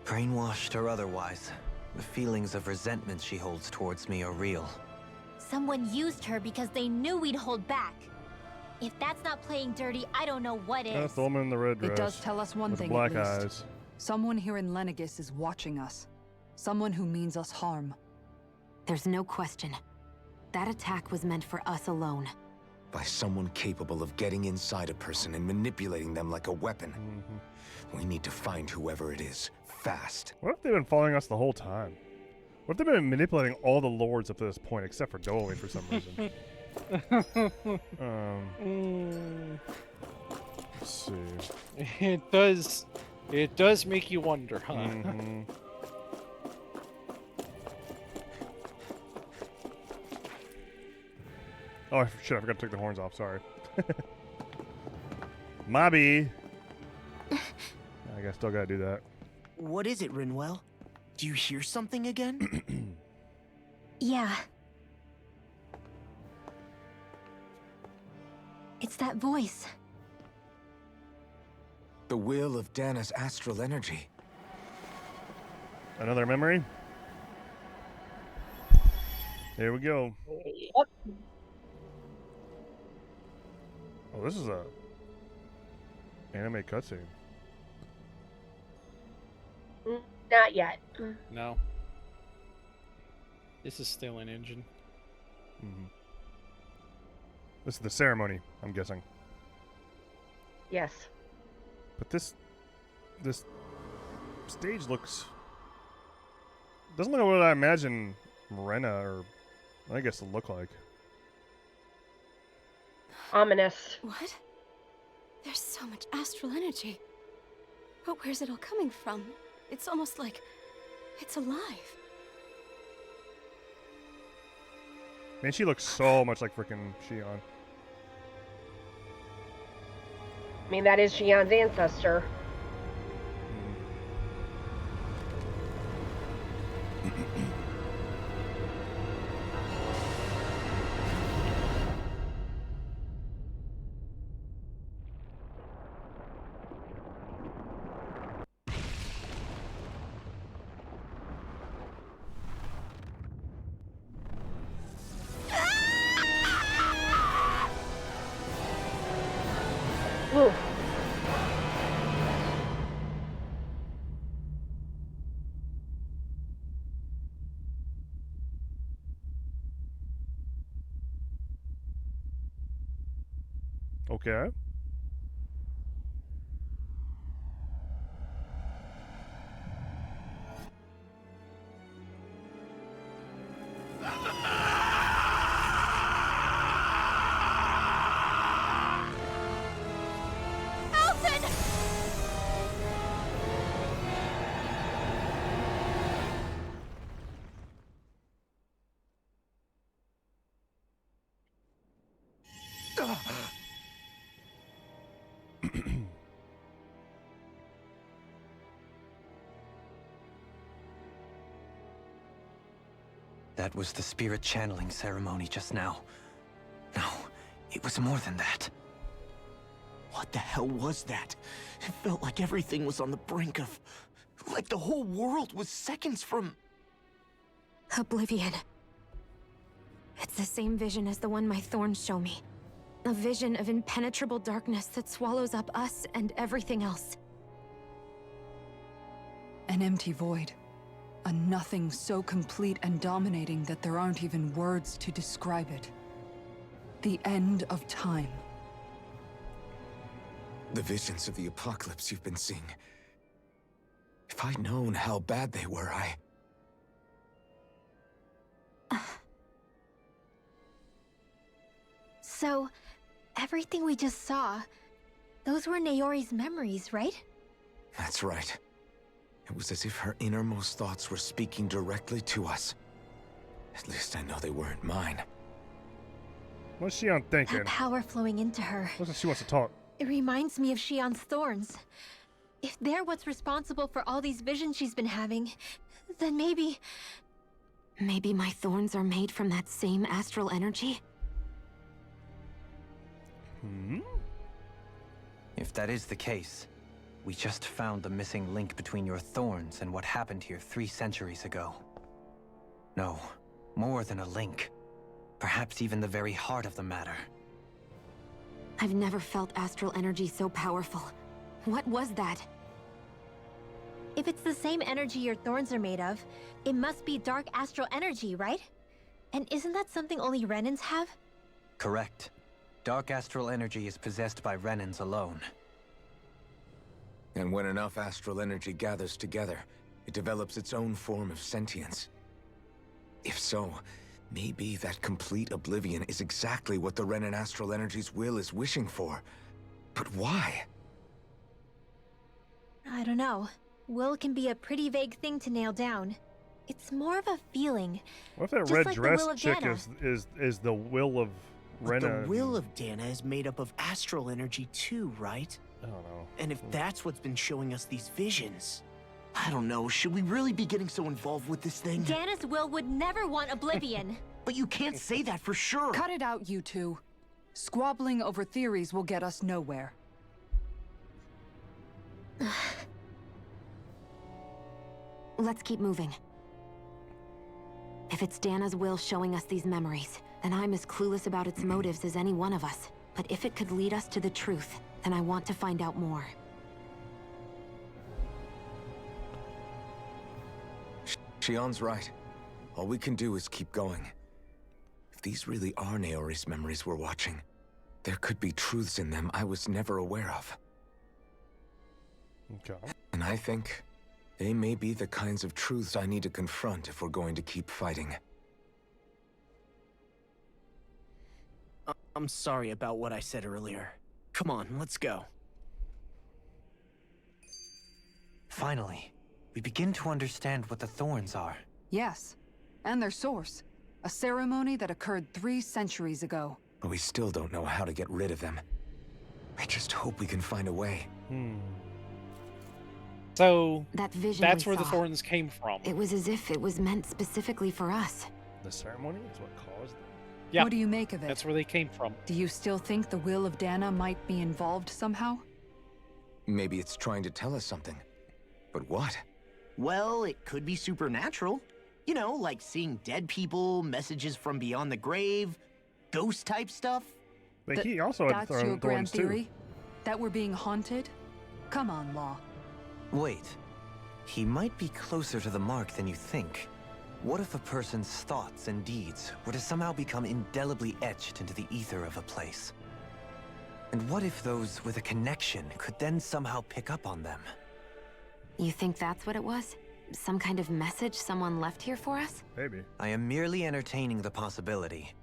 Brainwashed or otherwise, the feelings of resentment she holds towards me are real. someone used her because they knew we'd hold back. If that's not playing dirty, I don't know what is. That's the woman in the red dress. It does tell us one with thing black at least. eyes. Someone here in Lenegis is watching us. Someone who means us harm. There's no question. That attack was meant for us alone. By someone capable of getting inside a person and manipulating them like a weapon. We need to find whoever it is, fast. What if they've been following us the whole time? What if they've been manipulating all the lords up to this point, except for Dolly for some reason? Let's see. It does make you wonder, huh? Oh, shit, I forgot to take the horns off, sorry. Mobby! I guess still gotta do that. What is it, Rinwell? Do you hear something again? Yeah. It's that voice. The will of Dana's astral energy. Another memory? Here we go. Yep. Oh, this is a anime cutscene. Not yet. No. This is still an engine. This is the ceremony, I'm guessing. Yes. But this stage looks doesn't look like what I imagine Rena or I guess to look like. Ominous. What? There's so much astral energy. But where's it all coming from? It's almost like it's alive. Man, she looks so much like freaking Xion. I mean, that is Xion's ancestor. Ooh. Okay. That was the spirit channeling ceremony just now. No, it was more than that. What the hell was that? It felt like everything was on the brink of... like the whole world was seconds from... Oblivion. It's the same vision as the one my thorns show me. A vision of impenetrable darkness that swallows up us and everything else. An empty void. A nothing so complete and dominating that there aren't even words to describe it. The end of time. The visions of the apocalypse you've been seeing. If I'd known how bad they were, So, everything we just saw, those were Naori's memories, right? That's right. It was as if her innermost thoughts were speaking directly to us. At least I know they weren't mine. What's Xion thinking? That power flowing into her. Looks like she wants to talk. It reminds me of Xion's thorns. If they're what's responsible for all these visions she's been having, then maybe... Maybe my thorns are made from that same astral energy? If that is the case, we just found the missing link between your thorns and what happened here 3 centuries ago. No, more than a link. Perhaps even the very heart of the matter. I've never felt astral energy so powerful. What was that? If it's the same energy your thorns are made of, it must be dark astral energy, right? And isn't that something only Renans have? Correct. Dark astral energy is possessed by Renans alone. And when enough astral energy gathers together, it develops its own form of sentience. If so, maybe that complete oblivion is exactly what the Renan astral energy's will is wishing for. But why? I don't know. Will can be a pretty vague thing to nail down. It's more of a feeling. What if that just red like the dress will of chick Dana. is the will of But Rena? the will of Dana is made up of astral energy too, right? I don't know. And if that's what's been showing us these visions, I don't know, should we really be getting so involved with this thing? Dana's will would never want oblivion. But you can't say that for sure. Cut it out, you two. Squabbling over theories will get us nowhere. Let's keep moving. If it's Dana's will showing us these memories, then I'm as clueless about its motives as any one of us. But if it could lead us to the truth, then I want to find out more. Shion's right. All we can do is keep going. If these really are Naori's memories we're watching, there could be truths in them I was never aware of. Okay. And I think they may be the kinds of truths I need to confront if we're going to keep fighting. I'm sorry about what I said earlier. Come on, let's go. Finally, we begin to understand what the thorns are. Yes, and their source. A ceremony that occurred 3 centuries ago. But we still don't know how to get rid of them. I just hope we can find a way. So That vision that's we where the saw, thorns came from. It was as if it was meant specifically for us. The ceremony is what caused it. Yeah, What do you make of it? that's where they came from. Do you still think the will of Dana might be involved somehow? Maybe it's trying to tell us something. But what? Well, it could be supernatural. You know, like seeing dead people, messages from beyond the grave, ghost type stuff. But he also had That's your grand thorns too. theory? That we're being haunted? Come on, Law. Wait. He might be closer to the mark than you think. What if a person's thoughts and deeds were to somehow become indelibly etched into the ether of a place? And what if those with a connection could then somehow pick up on them? You think that's what it was? Some kind of message someone left here for us? Maybe. I am merely entertaining the possibility.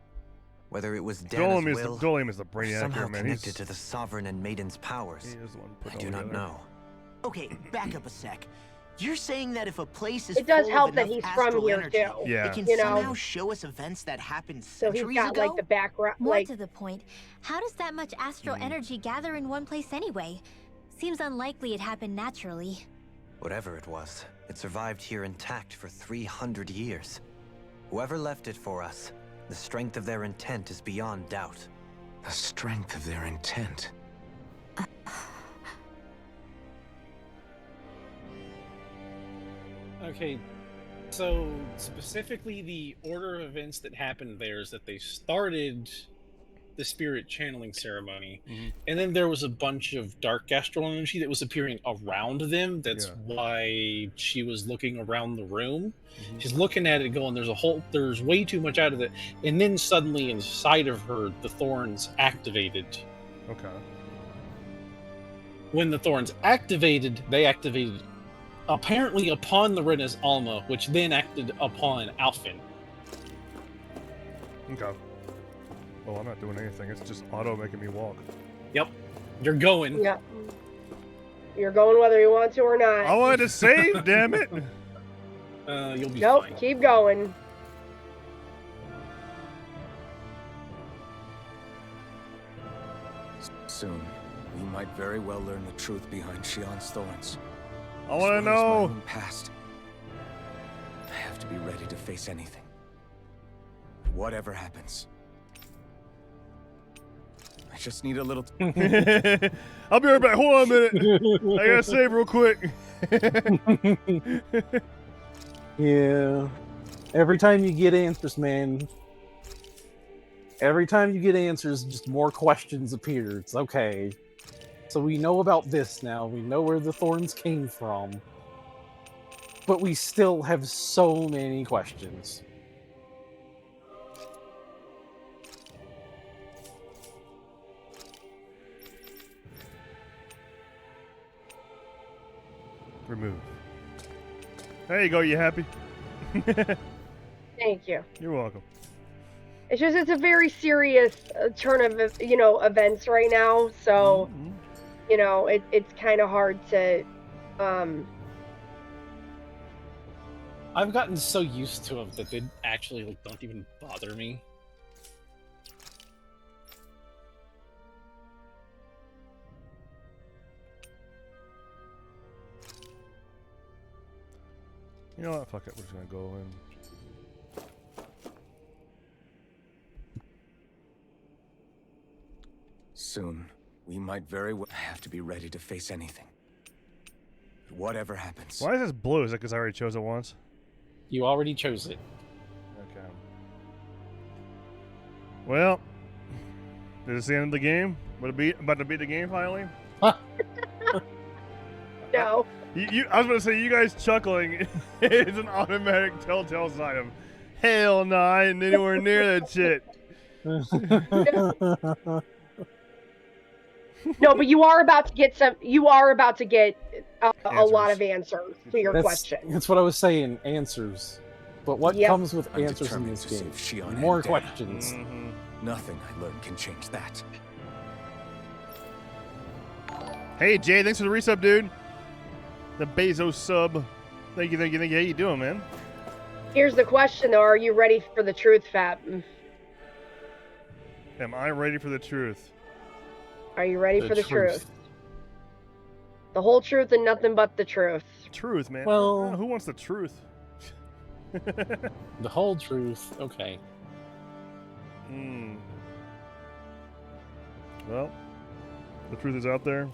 Whether it was Dolim Dana's is will, Dolim is the or brainiac somehow here, man. connected He's, to the Sovereign and Maiden's powers, he is the one who put I it do all not together. know. Okay, back up a sec. You're saying that if a place is It does full help of that enough he's from astral here energy, too. Yeah. it can You know? somehow show us events that happened So he's centuries got ago? like the background, More like to the point, how does that much astral energy gather in one place anyway? Seems unlikely it happened naturally. Whatever it was, it survived here intact for 300 years. Whoever left it for us, the strength of their intent is beyond doubt. The strength of their intent. Okay, so specifically the order of events that happened there is that they started the spirit channeling ceremony, and then there was a bunch of dark astral energy that was appearing around them. That's why she was looking around the room. She's looking at it going, there's way too much out of it. And then suddenly inside of her, the thorns activated. Okay. When the thorns activated, they activated apparently upon the Rena's Alma, which then acted upon Alfin. Okay. Well, I'm not doing anything. It's just auto making me walk. Yep. You're going. yeah. You're going whether you want to or not. I wanted to save, damn it! You'll be Nope, fine. keep going. Soon, we might very well learn the truth behind Shion's thorns. I want to As well as my know. own past. I have to be ready to face anything. Whatever happens. I just need a little... I'll be right back. Hold on a minute. I gotta save real quick. Yeah. Every time you get answers, man, Every time you get answers, just more questions appear. It's okay. So we know about this now. We know where the thorns came from. But we still have so many questions. Remove. There you go. You happy? Thank you. You're welcome. It's just it's a very serious turn of events right now, so it's kind of hard to. I've gotten so used to them that they actually don't even bother me. You know what? Fuck it. We're just gonna go in. Soon, we might very well have to be ready to face anything. Whatever happens. Why is this blue? Is it because I already chose it once? You already chose it. Okay. Well, is this the end of the game? About to beat the game finally? No. I was going to say, you guys chuckling is an automatic telltale sign of, hell no, I ain't anywhere near that shit. No, but you are about to get some. You are about to get a lot of answers to your question. That's what I was saying. Answers, but what comes with answers in this game? More questions. Nothing I learned can change that. Hey Jay, thanks for the resub, dude. The Bezos sub. Thank you. How you doing, man? Here's the question, though: are you ready for the truth, Fat? Am I ready for the truth? Are you ready for the truth? The whole truth and nothing but the truth. Truth, man. Well, who wants the truth? The whole truth. Okay. Well, the truth is out there.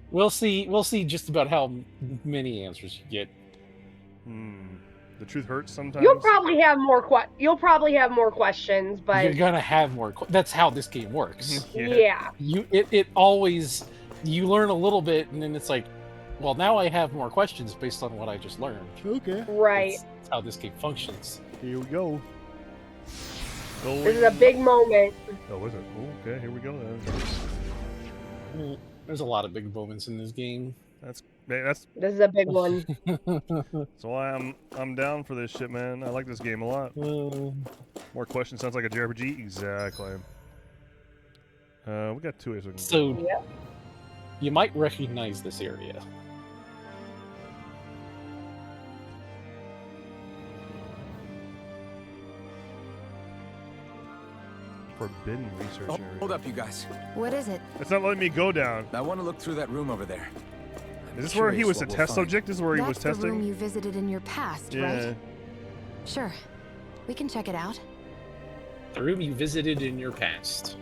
We'll see. We'll see just about how many answers you get. The truth hurts sometimes. You'll probably have more questions, but you're gonna have more. That's how this game works. Yeah. It always you learn a little bit, and then it's like, well, now I have more questions based on what I just learned. Okay. Right. That's how this game functions. Here we go. This is a big moment. Oh, is it? Okay, here we go then. There's a lot of big moments in this game. This is a big one. So I'm down for this shit, man. I like this game a lot. More questions sounds like a JRPG. Exactly. We got 2 ways we can go. You might recognize this area. Forbidden research area. Hold up, you guys. What is it? It's not letting me go down. I want to look through that room over there. Is this where he was a test subject? This is where he was That's testing? the room you visited in your past, right? Sure. We can check it out. The room you visited in your past.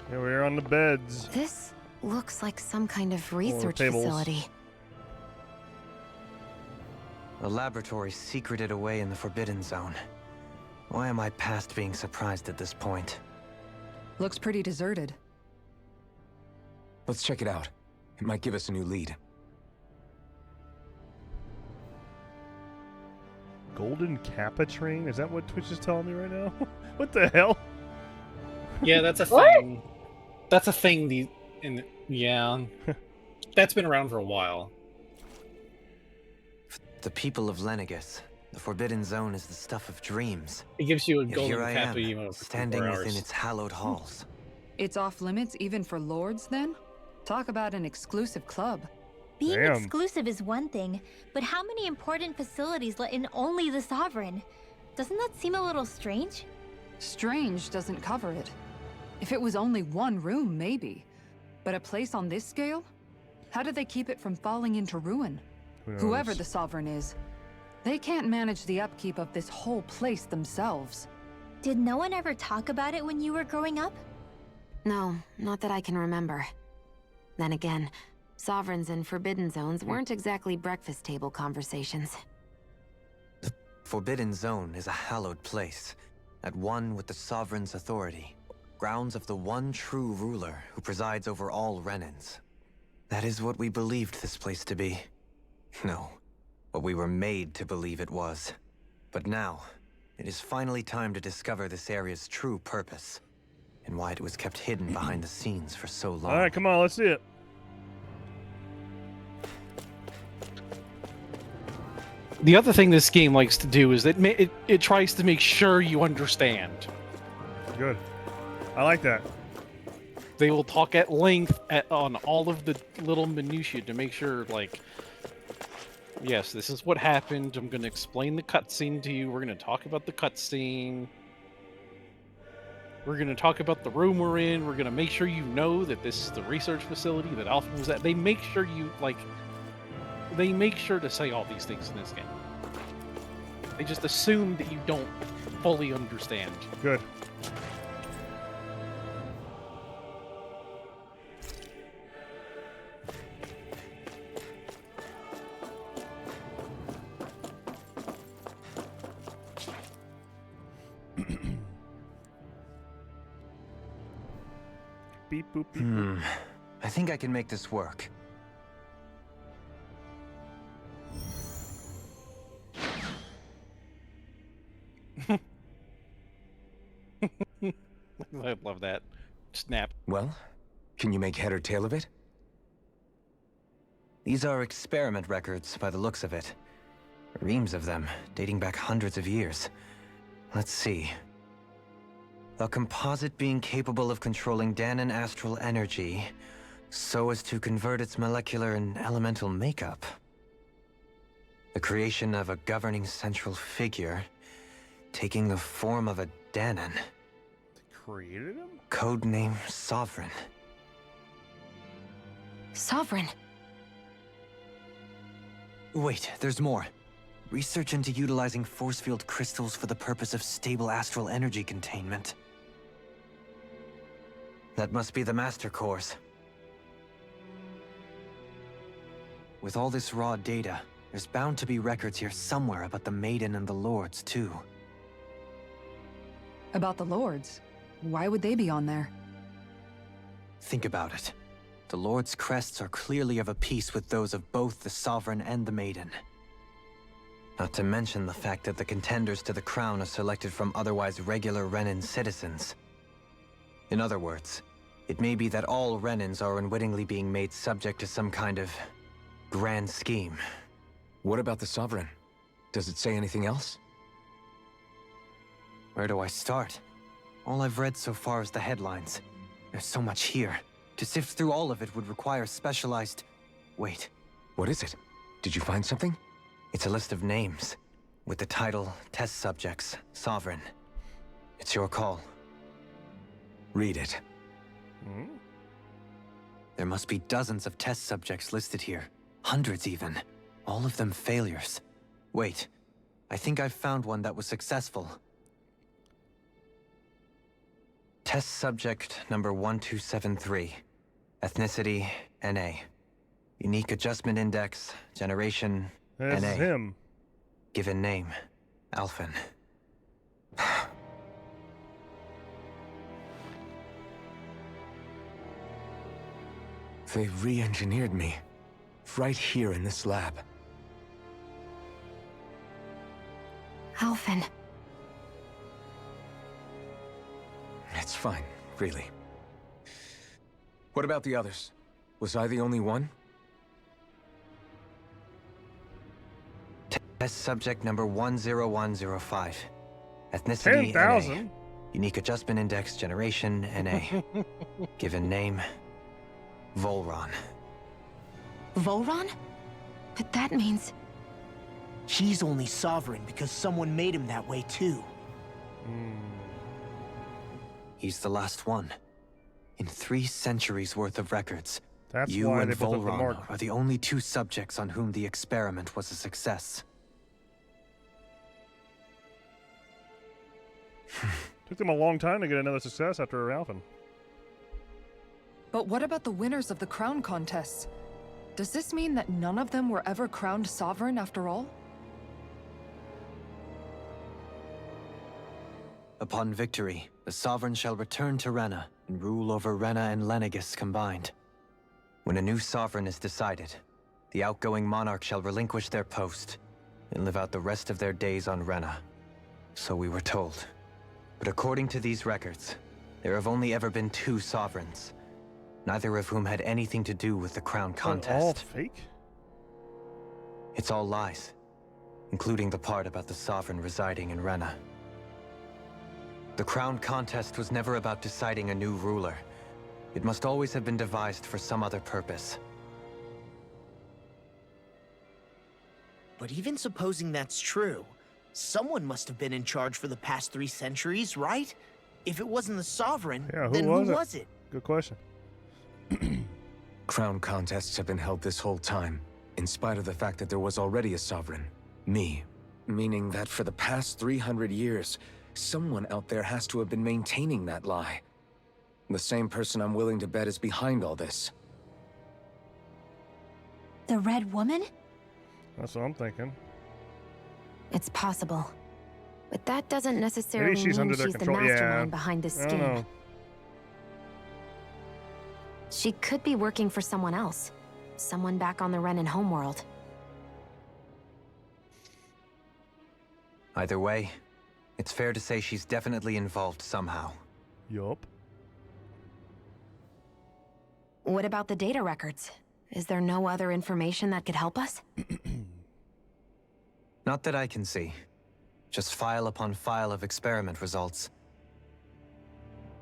Here we are on the beds. This looks like some kind of research facility. A laboratory secreted away in the Forbidden Zone. Why am I past being surprised at this point? Looks pretty deserted. Let's check it out. It might give us a new lead. Golden Kappa train? Is that what Twitch is telling me right now? What the hell? Yeah, that's a thing. That's a thing. Yeah, that's been around for a while. The people of Lenegis. The Forbidden Zone is the stuff of dreams. It gives you a Yet golden here I Kappa am, emote for standing 24 within hours. its hallowed halls. It's off limits even for lords, then? Talk about an exclusive club. Being exclusive is one thing, but how many important facilities let in only the Sovereign? Doesn't that seem a little strange? Strange doesn't cover it. If it was only one room, maybe. But a place on this scale? How do they keep it from falling into ruin? Whoever the Sovereign is, they can't manage the upkeep of this whole place themselves. Did no one ever talk about it when you were growing up? No, not that I can remember. Then again, Sovereigns and Forbidden Zones weren't exactly breakfast table conversations. Forbidden Zone is a hallowed place, at one with the Sovereign's authority. Grounds of the one true ruler who presides over all Renans. That is what we believed this place to be. No, what we were made to believe it was. But now, it is finally time to discover this area's true purpose, and why it was kept hidden behind the scenes for so long. All right, come on, let's see it. The other thing this game likes to do is that it tries to make sure you understand. Good. I like that. They will talk at length on all of the little minutiae to make sure, like, yes, this is what happened. I'm going to explain the cutscene to you. We're going to talk about the cutscene. We're going to talk about the room we're in. We're going to make sure you know that this is the research facility that Alpha was at. They make sure you, like, they make sure to say all these things in this game. They just assume that you don't fully understand. Good. Beep, boop, beep, boop. I think I can make this work. I love that. Snap. Well, can you make head or tail of it? These are experiment records by the looks of it. Reams of them, dating back hundreds of years. Let's see. A composite being capable of controlling Danon astral energy so as to convert its molecular and elemental makeup. The creation of a governing central figure taking the form of a Danon. Created him? Codename Sovereign. Sovereign. Wait, there's more. Research into utilizing force field crystals for the purpose of stable astral energy containment. That must be the master cores. With all this raw data, there's bound to be records here somewhere about the Maiden and the Lords, too. About the Lords? Why would they be on there? Think about it. The Lord's crests are clearly of a piece with those of both the Sovereign and the Maiden. Not to mention the fact that the contenders to the crown are selected from otherwise regular Renan citizens. In other words, it may be that all Renans are unwittingly being made subject to some kind of grand scheme. What about the Sovereign? Does it say anything else? Where do I start? All I've read so far is the headlines. There's so much here. To sift through all of it would require specialized... Wait. What is it? Did you find something? It's a list of names, with the title, Test Subjects, Sovereign. It's your call. Read it. There must be dozens of test subjects listed here. Hundreds even. All of them failures. Wait, I think I've found one that was successful. Test subject number 1273. Ethnicity, NA. Unique adjustment index, generation, That's NA. him. Given name, Alphen. They re-engineered me. Right here in this lab. Alphen. It's fine, really. What about the others? Was I the only one? Test subject number 10105. Ethnicity, 10,000? NA. Unique adjustment index, generation, NA. Given name, Volron. Volron? But that means... He's only sovereign because someone made him that way too. He's the last one. In 3 centuries worth of records, That's you why and they built up the Volron mark. are the only 2 subjects on whom the experiment was a success. Took them a long time to get another success after Alphen. But what about the winners of the crown contests? Does this mean that none of them were ever crowned sovereign after all? Upon victory, the Sovereign shall return to Rena and rule over Rena and Lenegis combined. When a new Sovereign is decided, the outgoing monarch shall relinquish their post and live out the rest of their days on Rena. So we were told. But according to these records, there have only ever been 2 Sovereigns, neither of whom had anything to do with the crown contest. All fake? It's all lies, including the part about the Sovereign residing in Rena. The crown contest was never about deciding a new ruler. It must always have been devised for some other purpose. But even supposing that's true, someone must have been in charge for the past 3 centuries, right? If it wasn't the Sovereign, then who was it? Good question. Crown contests have been held this whole time, in spite of the fact that there was already a Sovereign. Me. Meaning that for the past 300 years, someone out there has to have been maintaining that lie. The same person I'm willing to bet is behind all this. The Red Woman? That's what I'm thinking. It's possible. But that doesn't necessarily Maybe she's mean under their she's the control. mastermind behind this I don't scheme. know. She could be working for someone else. Someone back on the Renan homeworld. Either way, it's fair to say she's definitely involved somehow. Yup. What about the data records? Is there no other information that could help us? Not that I can see. Just file upon file of experiment results.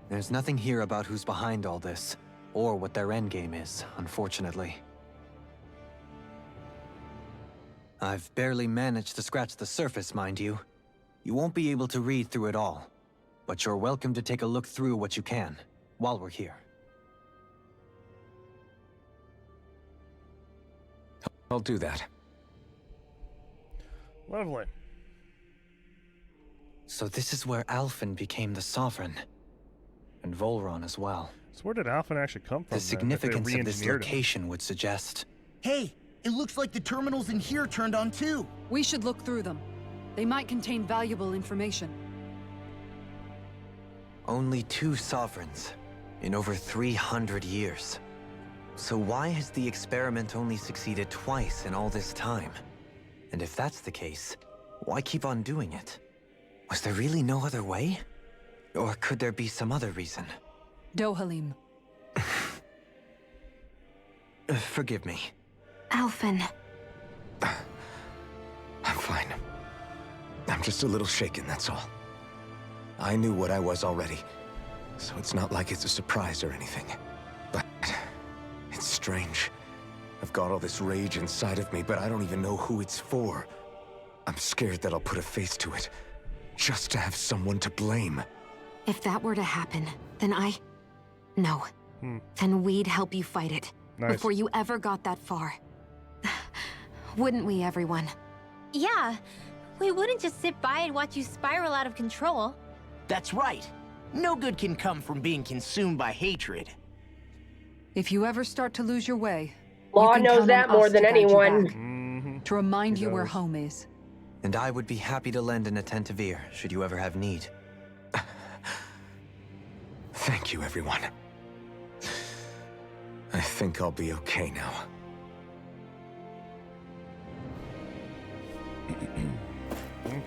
There's nothing here about who's behind all this, or what their endgame is, unfortunately. I've barely managed to scratch the surface, mind you. You won't be able to read through it all, but you're welcome to take a look through what you can, while we're here. I'll do that. Lovely. So this is where Alphen became the Sovereign. And Volron as well. So where did Alphen actually come from? The significance of this location would suggest... Hey, it looks like the terminals in here turned on too. We should look through them. They might contain valuable information. Only 2 Sovereigns in over 300 years. So why has the experiment only succeeded twice in all this time? And if that's the case, why keep on doing it? Was there really no other way? Or could there be some other reason? Dohalim. Forgive me. Alphen. I'm fine. I'm just a little shaken, that's all. I knew what I was already, so it's not like it's a surprise or anything. But it's strange. I've got all this rage inside of me, but I don't even know who it's for. I'm scared that I'll put a face to it, just to have someone to blame. If that were to happen, then No. Then we'd help you fight it. Nice. Before you ever got that far. Wouldn't we, everyone? Yeah. We wouldn't just sit by and watch you spiral out of control. That's right. No good can come from being consumed by hatred. If you ever start to lose your way, Law you can knows count that on more us than to guide you anyone. back, to remind He you where does. home is. And I would be happy to lend an attentive ear, should you ever have need. Thank you, everyone. I think I'll be okay now.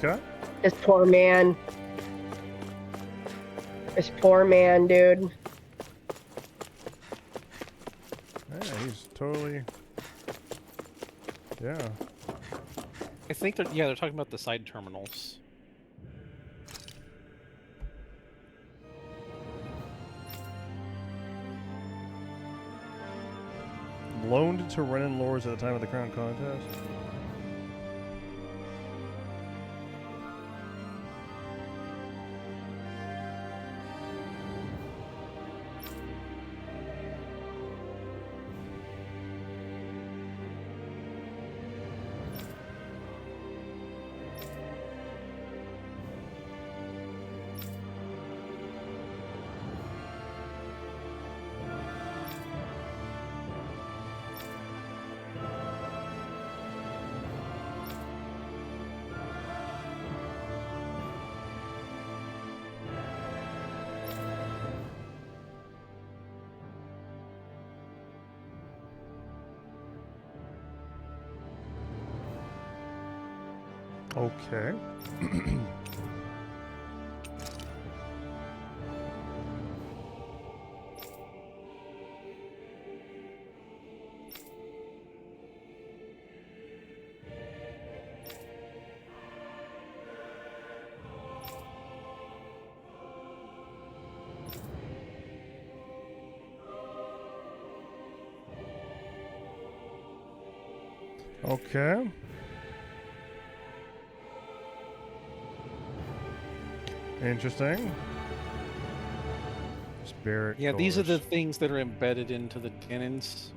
Okay. This poor man. This poor man, dude. Yeah, he's totally... Yeah. I think they're they're talking about the side terminals. Loaned to Renan lords at the time of the crown contest. Okay. Okay. Interesting. Spirit. Yeah, these are the cores. things that are embedded into the cannons.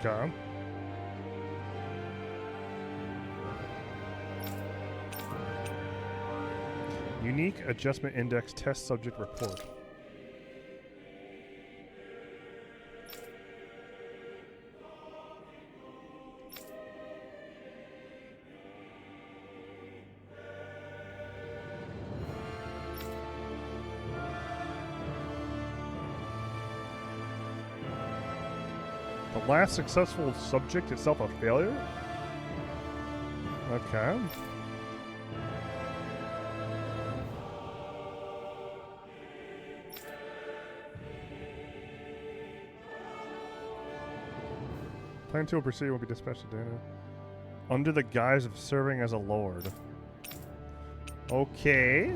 Okay. Unique Adjustment Index Test Subject Report. The last successful subject itself a failure? Okay. Plan 2 will proceed will be dispatched to Dana. Under the guise of serving as a lord. Okay.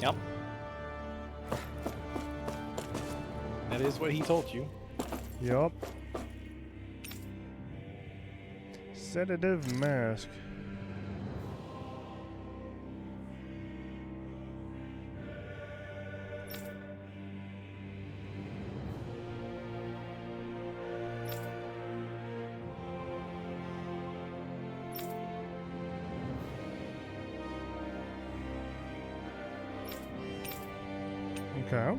Yep. That is what he told you. Yup. Sedative mask. Okay.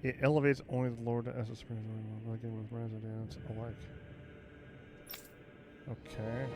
It elevates only the Lord as a spirit again with residents alike. Okay.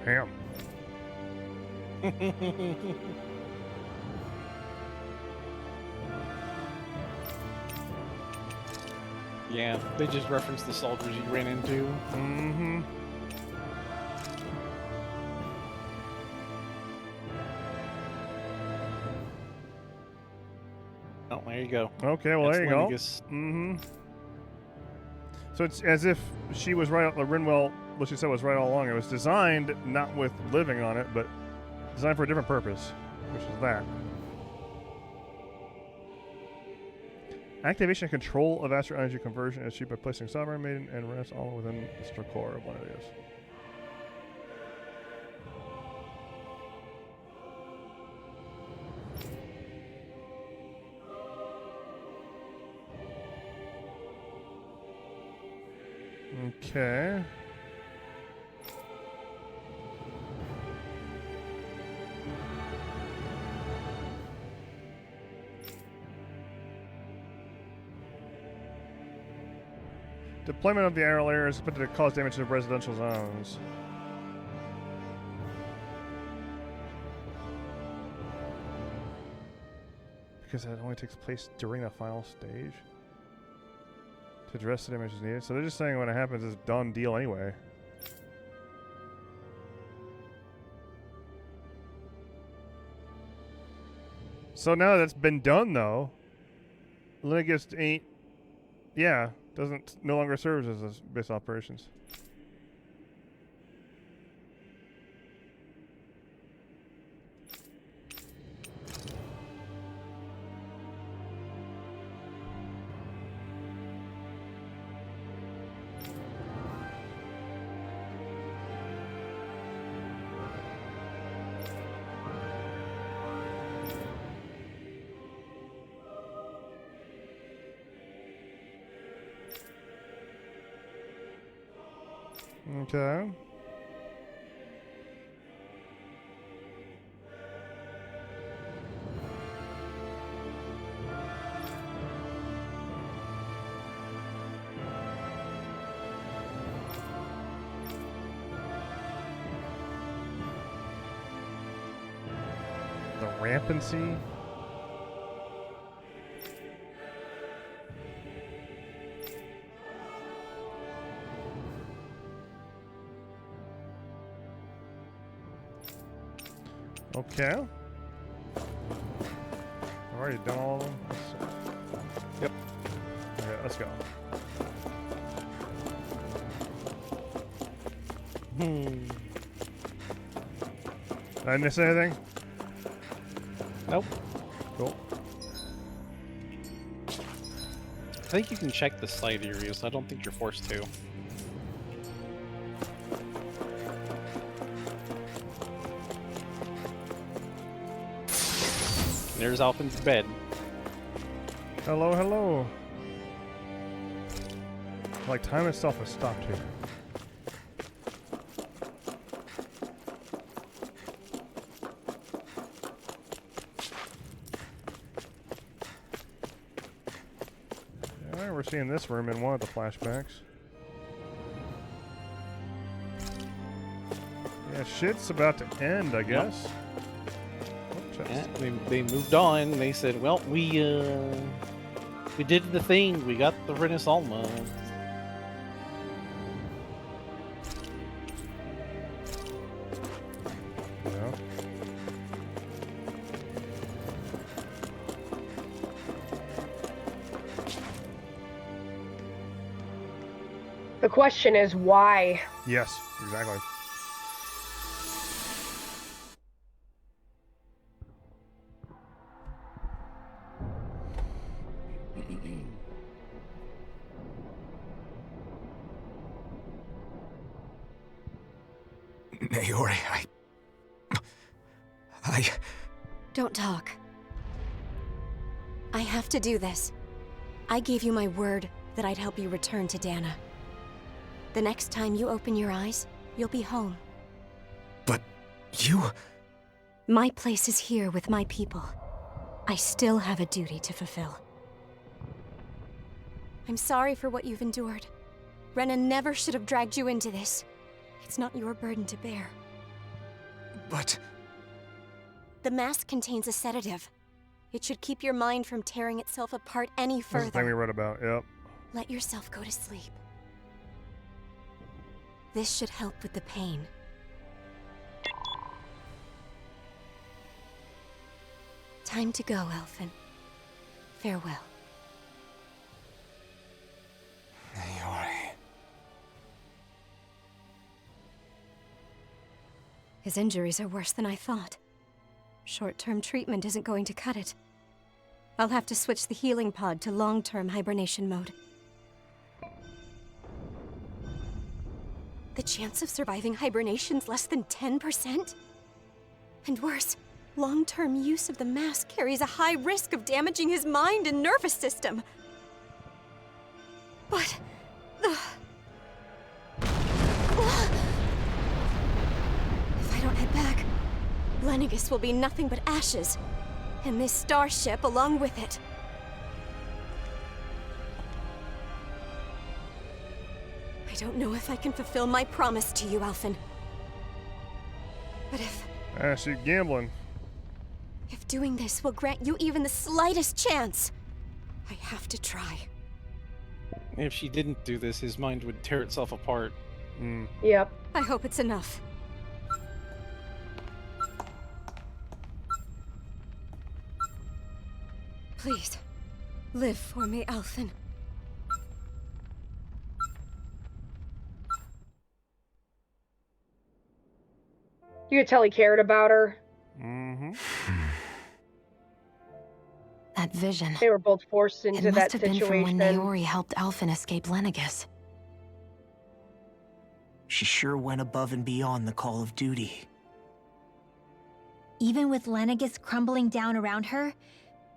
Ham. Yeah, they just referenced the soldiers you ran into. Mm-hmm. Oh, there you go. Okay, well, That's there you go. Lenegis. Mm-hmm. So it's as if she was right, Rinwell, what she said was right all along. It was designed not with living on it, but designed for a different purpose, which is that. Activation and control of astral energy conversion is achieved by placing Sovereign Maiden and rest all within the structure core of one of these. Okay. Deployment of the aerial layer is expected to cause damage to residential zones. because that only takes place during the final stage. To address the damage is needed. So they're just saying when it happens, it's done deal anyway. So now that's been done, though, Lenegis ain't, no longer serves as a base operations. Okay. The rampancy. Okay. Already done all of them? Yep. Okay, let's go. Did I miss anything? Nope. Cool. I think you can check the side areas. I don't think you're forced to. There's Alphin's bed. Hello, hello. Like time itself has stopped here. Alright, we're seeing this room in one of the flashbacks. Yeah, shit's about to end, I guess. Yep. Yeah, they moved on. They said, "Well, we did the thing. We got the Renaissance." Yeah. The question is why? Yes, exactly. Naori, Don't talk. I have to do this. I gave you my word that I'd help you return to Dana. The next time you open your eyes, you'll be home. But you... My place is here with my people. I still have a duty to fulfill. I'm sorry for what you've endured. Rena never should have dragged you into this. It's not your burden to bear. But... The mask contains a sedative. It should keep your mind from tearing itself apart any further. That's the thing we read about, yep. Let yourself go to sleep. This should help with the pain. Time to go, Elfin. Farewell. Naori. His injuries are worse than I thought. Short-term treatment isn't going to cut it. I'll have to switch the healing pod to long-term hibernation mode. The chance of surviving hibernation's less than 10%? And worse, long-term use of the mask carries a high risk of damaging his mind and nervous system. But... If I don't head back, Lenegis will be nothing but ashes, and this starship along with it. I don't know if I can fulfill my promise to you, Alphin. But if... She's gambling. If doing this will grant you even the slightest chance, I have to try. If she didn't do this, his mind would tear itself apart. Yep. I hope it's enough. Please, live for me, Alphen. You could tell he cared about her. Mm-hmm. That vision. They were both forced into It must that have been from when situation. Naori helped Alphen escape Lenegis. She sure went above and beyond the call of duty. Even with Lenegis crumbling down around her,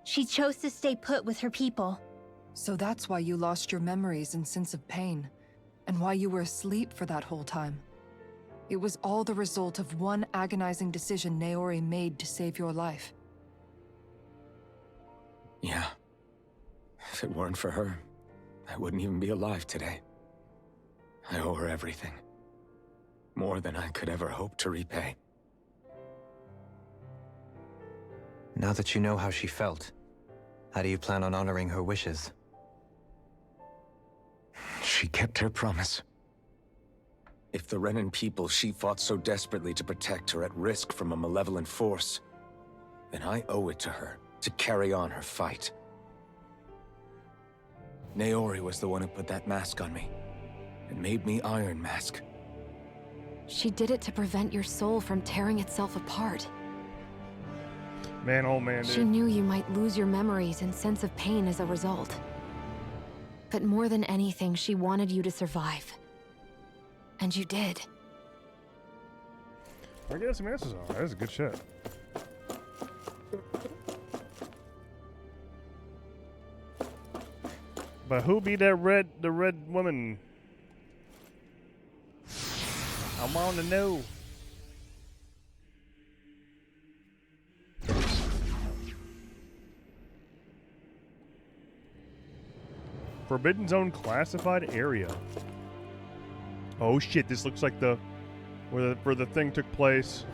she chose to stay put with her people. So that's why you lost your memories and sense of pain, and why you were asleep for that whole time. It was all the result of one agonizing decision Naori made to save your life. Yeah. If it weren't for her, I wouldn't even be alive today. I owe her everything. More than I could ever hope to repay. Now that you know how she felt, how do you plan on honoring her wishes? She kept her promise. If the Renan people she fought so desperately to protect are at risk from a malevolent force, then I owe it to her to carry on her fight. Naori was the one who put that mask on me, and made me Iron Mask. She did it to prevent your soul from tearing itself apart. Man, oh man, dude. She knew you might lose your memories and sense of pain as a result. But more than anything, she wanted you to survive. And you did. I get some answers on. That is good shit. But who be the red woman? I want to know. Forbidden Zone classified area. Oh shit! This looks like where the thing took place.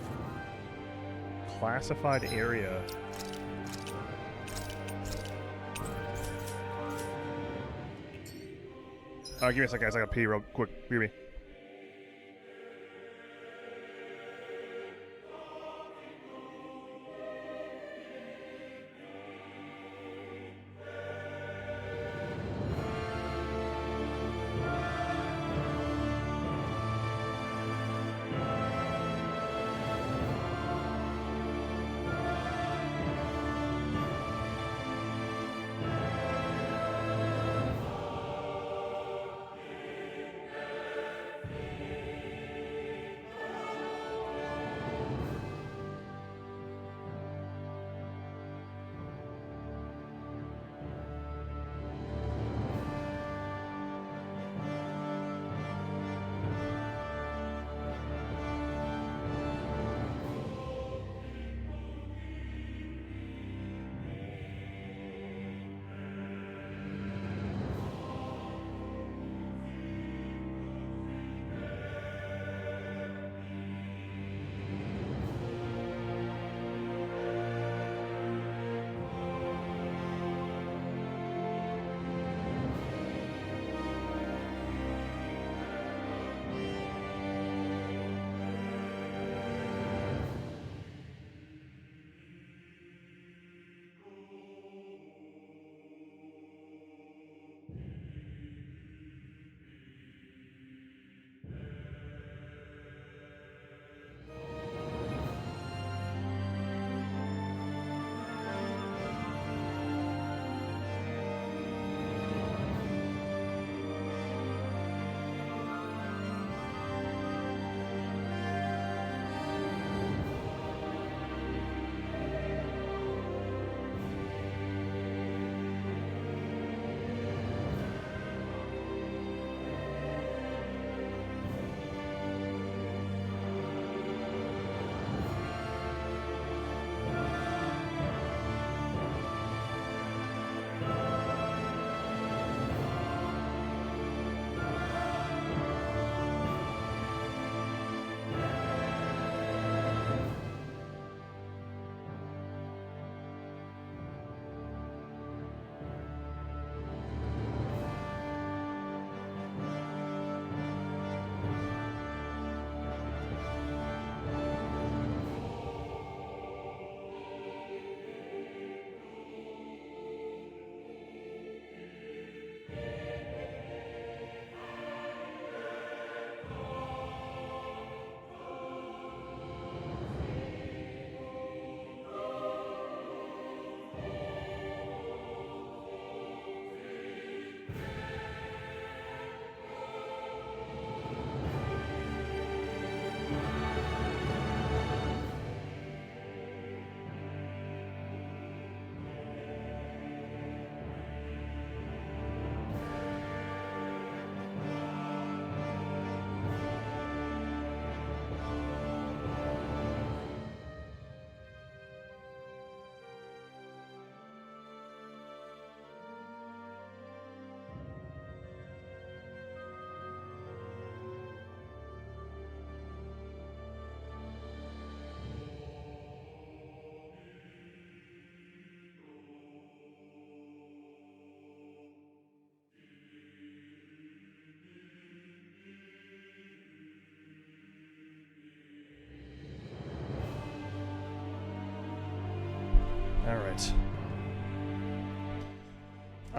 Classified area. Give me a second, guys. I gotta pee real quick. Give me.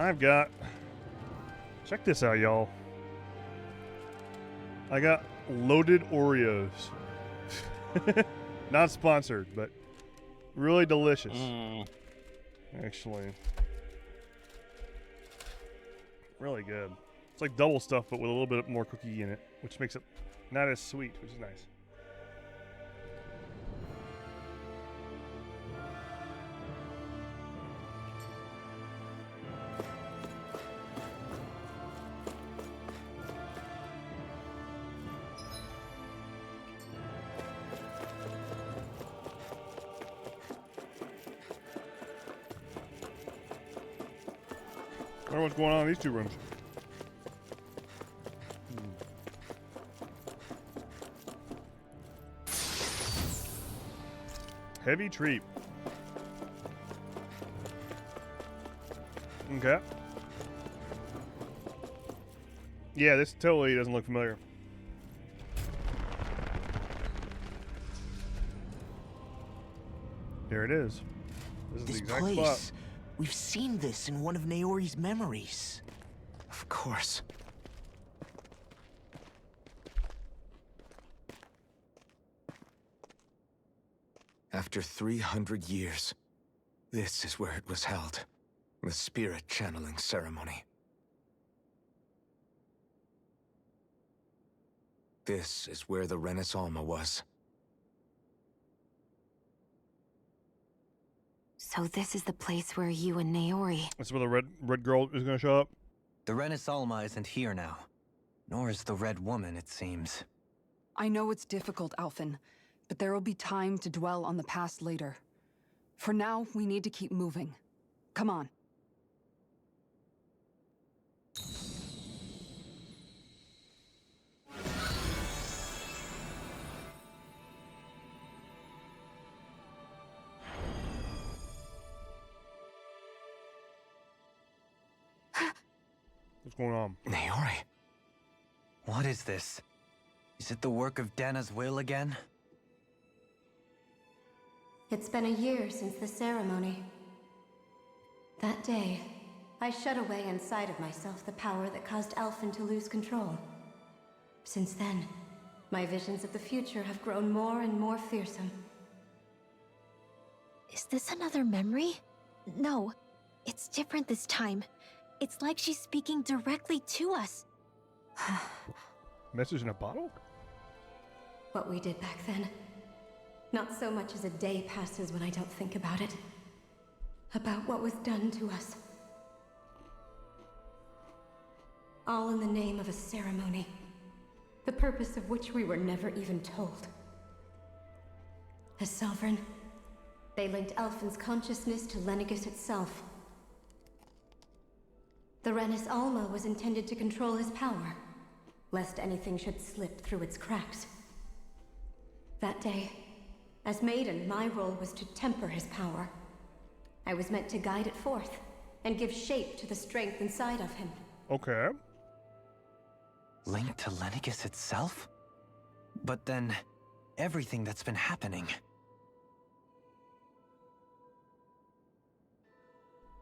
I've got... Check this out, y'all. I got loaded Oreos. Not sponsored, but really delicious. Actually. Really good. It's like double stuff, but with a little bit more cookie in it, which makes it not as sweet, which is nice. I wonder what's going on in these two rooms. Heavy treat. Okay. Yeah, this totally doesn't look familiar. There it is. This is This the exact place. spot. We've seen this in one of Naori's memories. Of course. After 300 years, this is where it was held. The spirit channeling ceremony. This is where the Renis Alma was. So this is the place where you and Naori... That's where the red girl is going to show up? The Renis Alma isn't here now. Nor is the Red Woman, it seems. I know it's difficult, Alphen, but there will be time to dwell on the past later. For now, we need to keep moving. Come on. What's going on? Naori. What is this? Is it the work of Dana's will again? It's been a year since the ceremony. That day, I shut away inside of myself the power that caused Alphen to lose control. Since then, my visions of the future have grown more and more fearsome. Is this another memory? No, it's different this time. It's like she's speaking directly to us. Message in a bottle? What we did back then. Not so much as a day passes when I don't think about it. About what was done to us. All in the name of a ceremony. The purpose of which we were never even told. As Sovereign, they linked Alphen's consciousness to Lenegis itself. The Renis Alma was intended to control his power, lest anything should slip through its cracks. That day, as Maiden, my role was to temper his power. I was meant to guide it forth, and give shape to the strength inside of him. Okay. Linked to Lenegis itself? But then, everything that's been happening.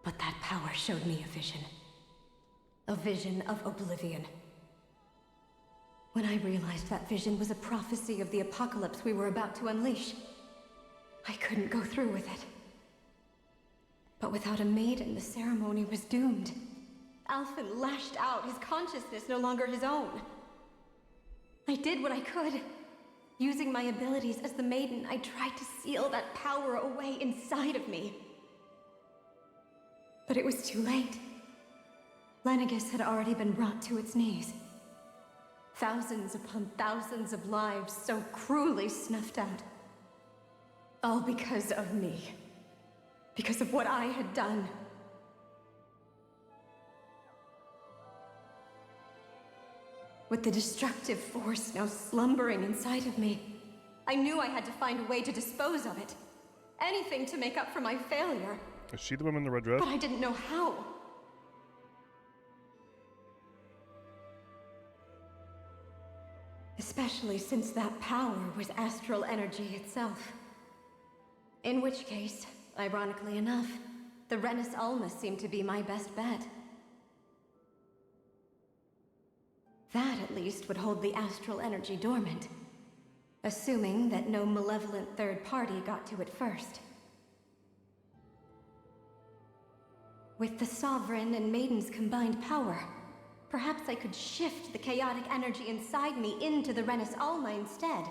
But that power showed me a vision. A vision of oblivion. When I realized that vision was a prophecy of the apocalypse we were about to unleash, I couldn't go through with it. But without a maiden, the ceremony was doomed. Alphen lashed out, his consciousness no longer his own. I did what I could. Using my abilities as the maiden, I tried to seal that power away inside of me. But it was too late. Lenegis had already been brought to its knees. Thousands upon thousands of lives so cruelly snuffed out. All because of me. Because of what I had done. With the destructive force now slumbering inside of me, I knew I had to find a way to dispose of it. Anything to make up for my failure. Is she the woman in the red dress? But I didn't know how. Especially since that power was astral energy itself. In which case, ironically enough, the Renis Alma seemed to be my best bet. That, at least, would hold the astral energy dormant. Assuming that no malevolent third party got to it first. With the Sovereign and Maiden's combined power, perhaps I could shift the chaotic energy inside me into the Renis Alma instead.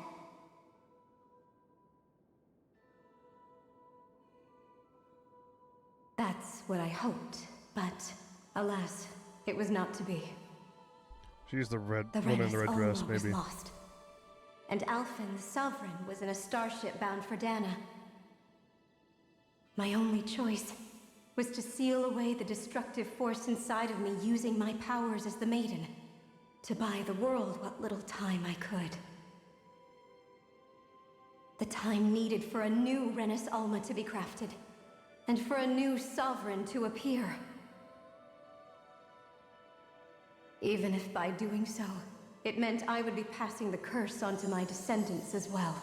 That's what I hoped, but alas, it was not to be. She's the woman in the red dress, Alma was maybe. lost. And Alphen, the Sovereign, was in a starship bound for Dana. My only choice was to seal away the destructive force inside of me using my powers as the Maiden, to buy the world what little time I could. The time needed for a new Renis Alma to be crafted, and for a new Sovereign to appear. Even if by doing so, it meant I would be passing the curse onto my descendants as well.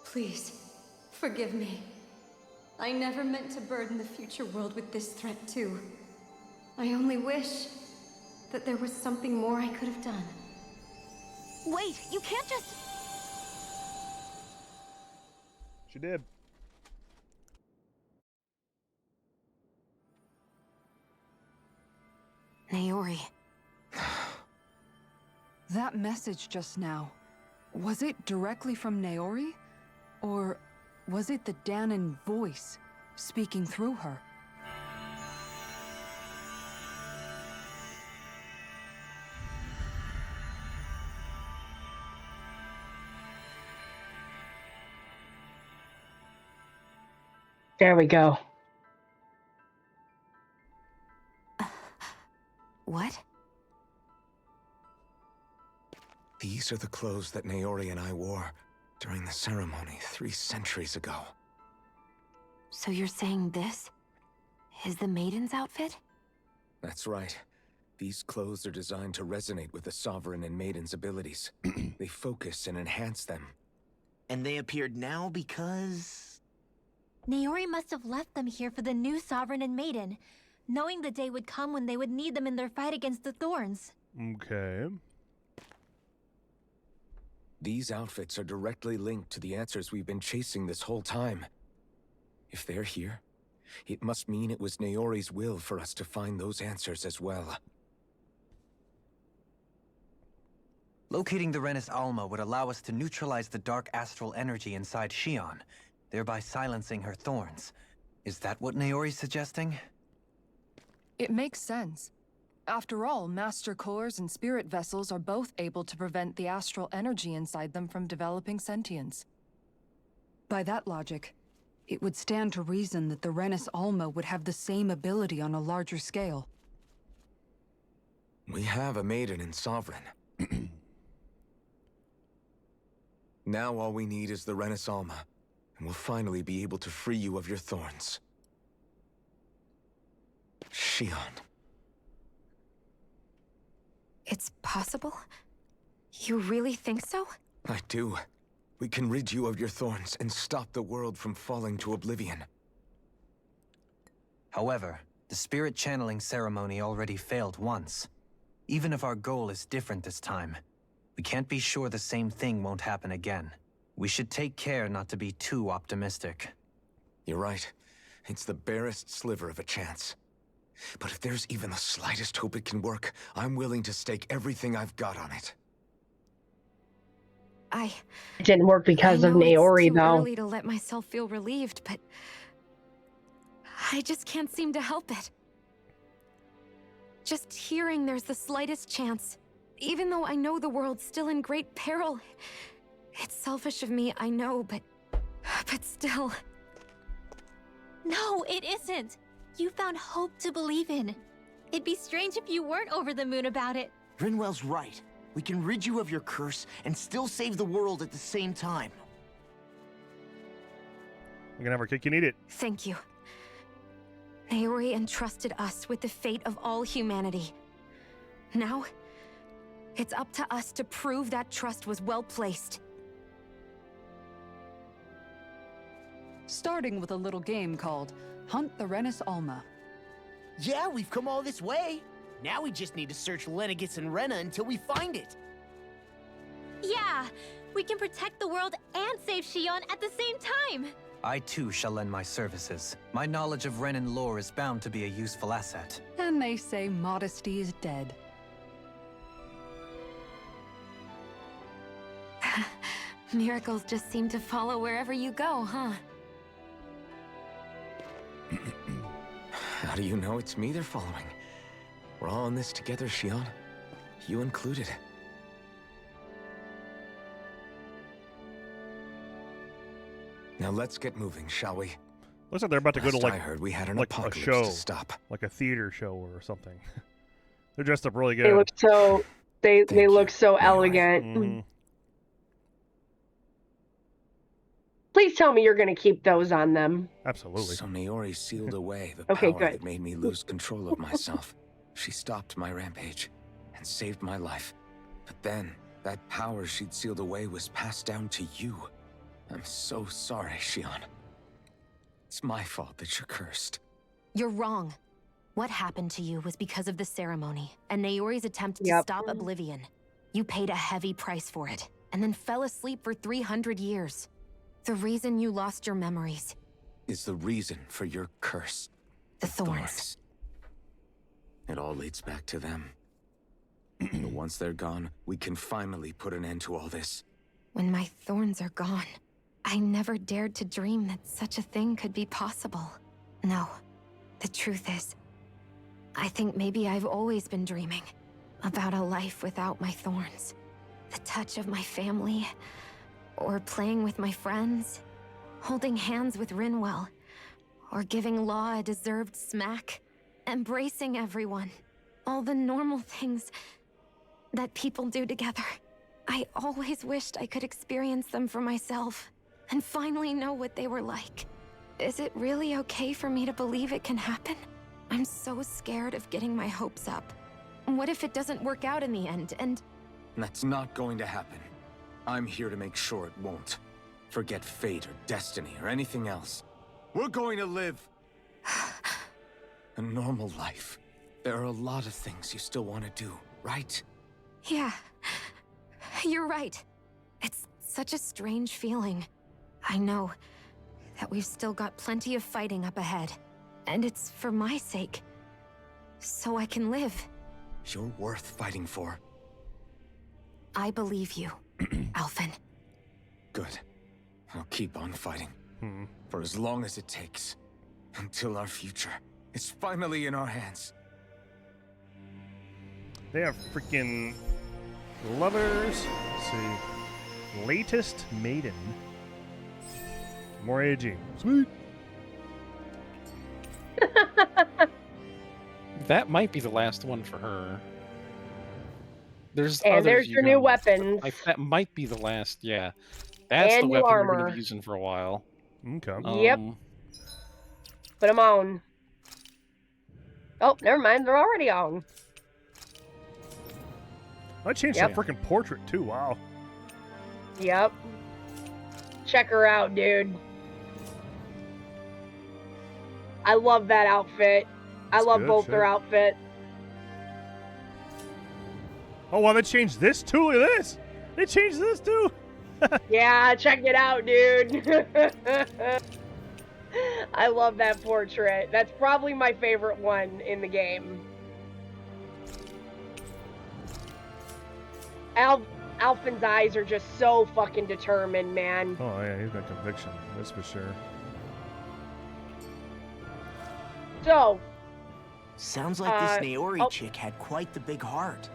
Please, forgive me. I never meant to burden the future world with this threat too. I only wish that there was something more I could have done. Wait, you can't just... She did. Naori. That message just now, was it directly from Naori? Or was it the Danon voice speaking through her? There we go. What? These are the clothes that Naori and I wore during the ceremony 3 centuries ago. So you're saying this is the Maiden's outfit? That's right. These clothes are designed to resonate with the Sovereign and Maiden's abilities. They focus and enhance them. And they appeared now because... Naori must have left them here for the new Sovereign and Maiden, knowing the day would come when they would need them in their fight against the Thorns. Okay. These outfits are directly linked to the answers we've been chasing this whole time. If they're here, it must mean it was Naori's will for us to find those answers as well. Locating the Renis Alma would allow us to neutralize the dark astral energy inside Shion, thereby silencing her thorns. Is that what Naori's suggesting? It makes sense. After all, Master Cores and Spirit Vessels are both able to prevent the astral energy inside them from developing sentience. By that logic, it would stand to reason that the Renis Alma would have the same ability on a larger scale. We have a Maiden and Sovereign. Now all we need is the Renis Alma, and we'll finally be able to free you of your thorns. Shion. It's possible? You really think so? I do. We can rid you of your thorns and stop the world from falling to oblivion. However, the spirit channeling ceremony already failed once. Even if our goal is different this time, we can't be sure the same thing won't happen again. We should take care not to be too optimistic. You're right. It's the barest sliver of a chance. But if there's even the slightest hope it can work, I'm willing to stake everything I've got on it. It didn't work because of Naori, it's too though. early to let myself feel relieved, but I just can't seem to help it. Just hearing there's the slightest chance, even though I know the world's still in great peril. It's selfish of me, I know, but still. No, it isn't. You found hope to believe in. It'd be strange if you weren't over the moon about it. Rinwell's right. We can rid you of your curse and still save the world at the same time. You can have our cake, you need it. Thank you. Naori entrusted us with the fate of all humanity. Now, it's up to us to prove that trust was well placed. Starting with a little game called Hunt the Renis Alma. Yeah, we've come all this way. Now we just need to search Lenegis and Rena until we find it. Yeah, we can protect the world and save Shion at the same time. I too shall lend my services. My knowledge of Renan lore is bound to be a useful asset. And they say modesty is dead. Miracles just seem to follow wherever you go, huh? How do you know it's me they're following? We're all in this together, Shion. You included. Now let's get moving, shall we? Looks like they're about to go to Last I heard we had an like a apocalypse show, to stop. like a theater show or something. They're dressed up really good. They look so they look so elegant. Mhm. Please tell me you're going to keep those on them. Absolutely. So Naori sealed away the Okay, power good. that made me lose control of myself. She stopped my rampage and saved my life. But then, that power she'd sealed away was passed down to you. I'm so sorry, Shion. It's my fault that you're cursed. You're wrong. What happened to you was because of the ceremony and Naori's attempt to Yep. stop Oblivion. You paid a heavy price for it, and then fell asleep for 300 years. The reason you lost your memories. Is the reason for your curse. The thorns. It all leads back to them. But once they're gone, we can finally put an end to all this. When my thorns are gone, I never dared to dream that such a thing could be possible. No, the truth is, I think maybe I've always been dreaming about a life without my thorns. The touch of my family, or playing with my friends, holding hands with Rinwell, or giving Law a deserved smack, embracing everyone. All the normal things that people do together. I always wished I could experience them for myself, and finally know what they were like. Is it really okay for me to believe it can happen? I'm so scared of getting my hopes up. What if it doesn't work out in the end, and... That's not going to happen. I'm here to make sure it won't. Forget fate or destiny or anything else. We're going to live a normal life. There are a lot of things you still want to do, right? Yeah, you're right. It's such a strange feeling. I know that we've still got plenty of fighting up ahead, and it's for my sake, so I can live. You're worth fighting for. I believe you, Alphen. Good. I'll keep on fighting. For as long as it takes. Until our future is finally in our hands. They have freaking lovers. Let's see. Latest maiden. More aging. Sweet. That might be the last one for her. There's And others there's you your new know, weapons. that might be the last, yeah. That's And the new weapon we're going to armor. be using for a while. Okay. Yep. Put them on. Oh, never mind. They're already on. I changed Yep. that freaking portrait too. Wow. Yep. Check her out, dude. I love that outfit. I love good both shit. their outfits. Oh, wow, they changed this too. Look at this. They changed this too. Yeah, check it out, dude. I love that portrait. That's probably my favorite one in the game. Alphen's eyes are just so fucking determined, man. Oh, yeah, he's got conviction. That's for sure. So. Sounds like this Naori chick had quite the big heart.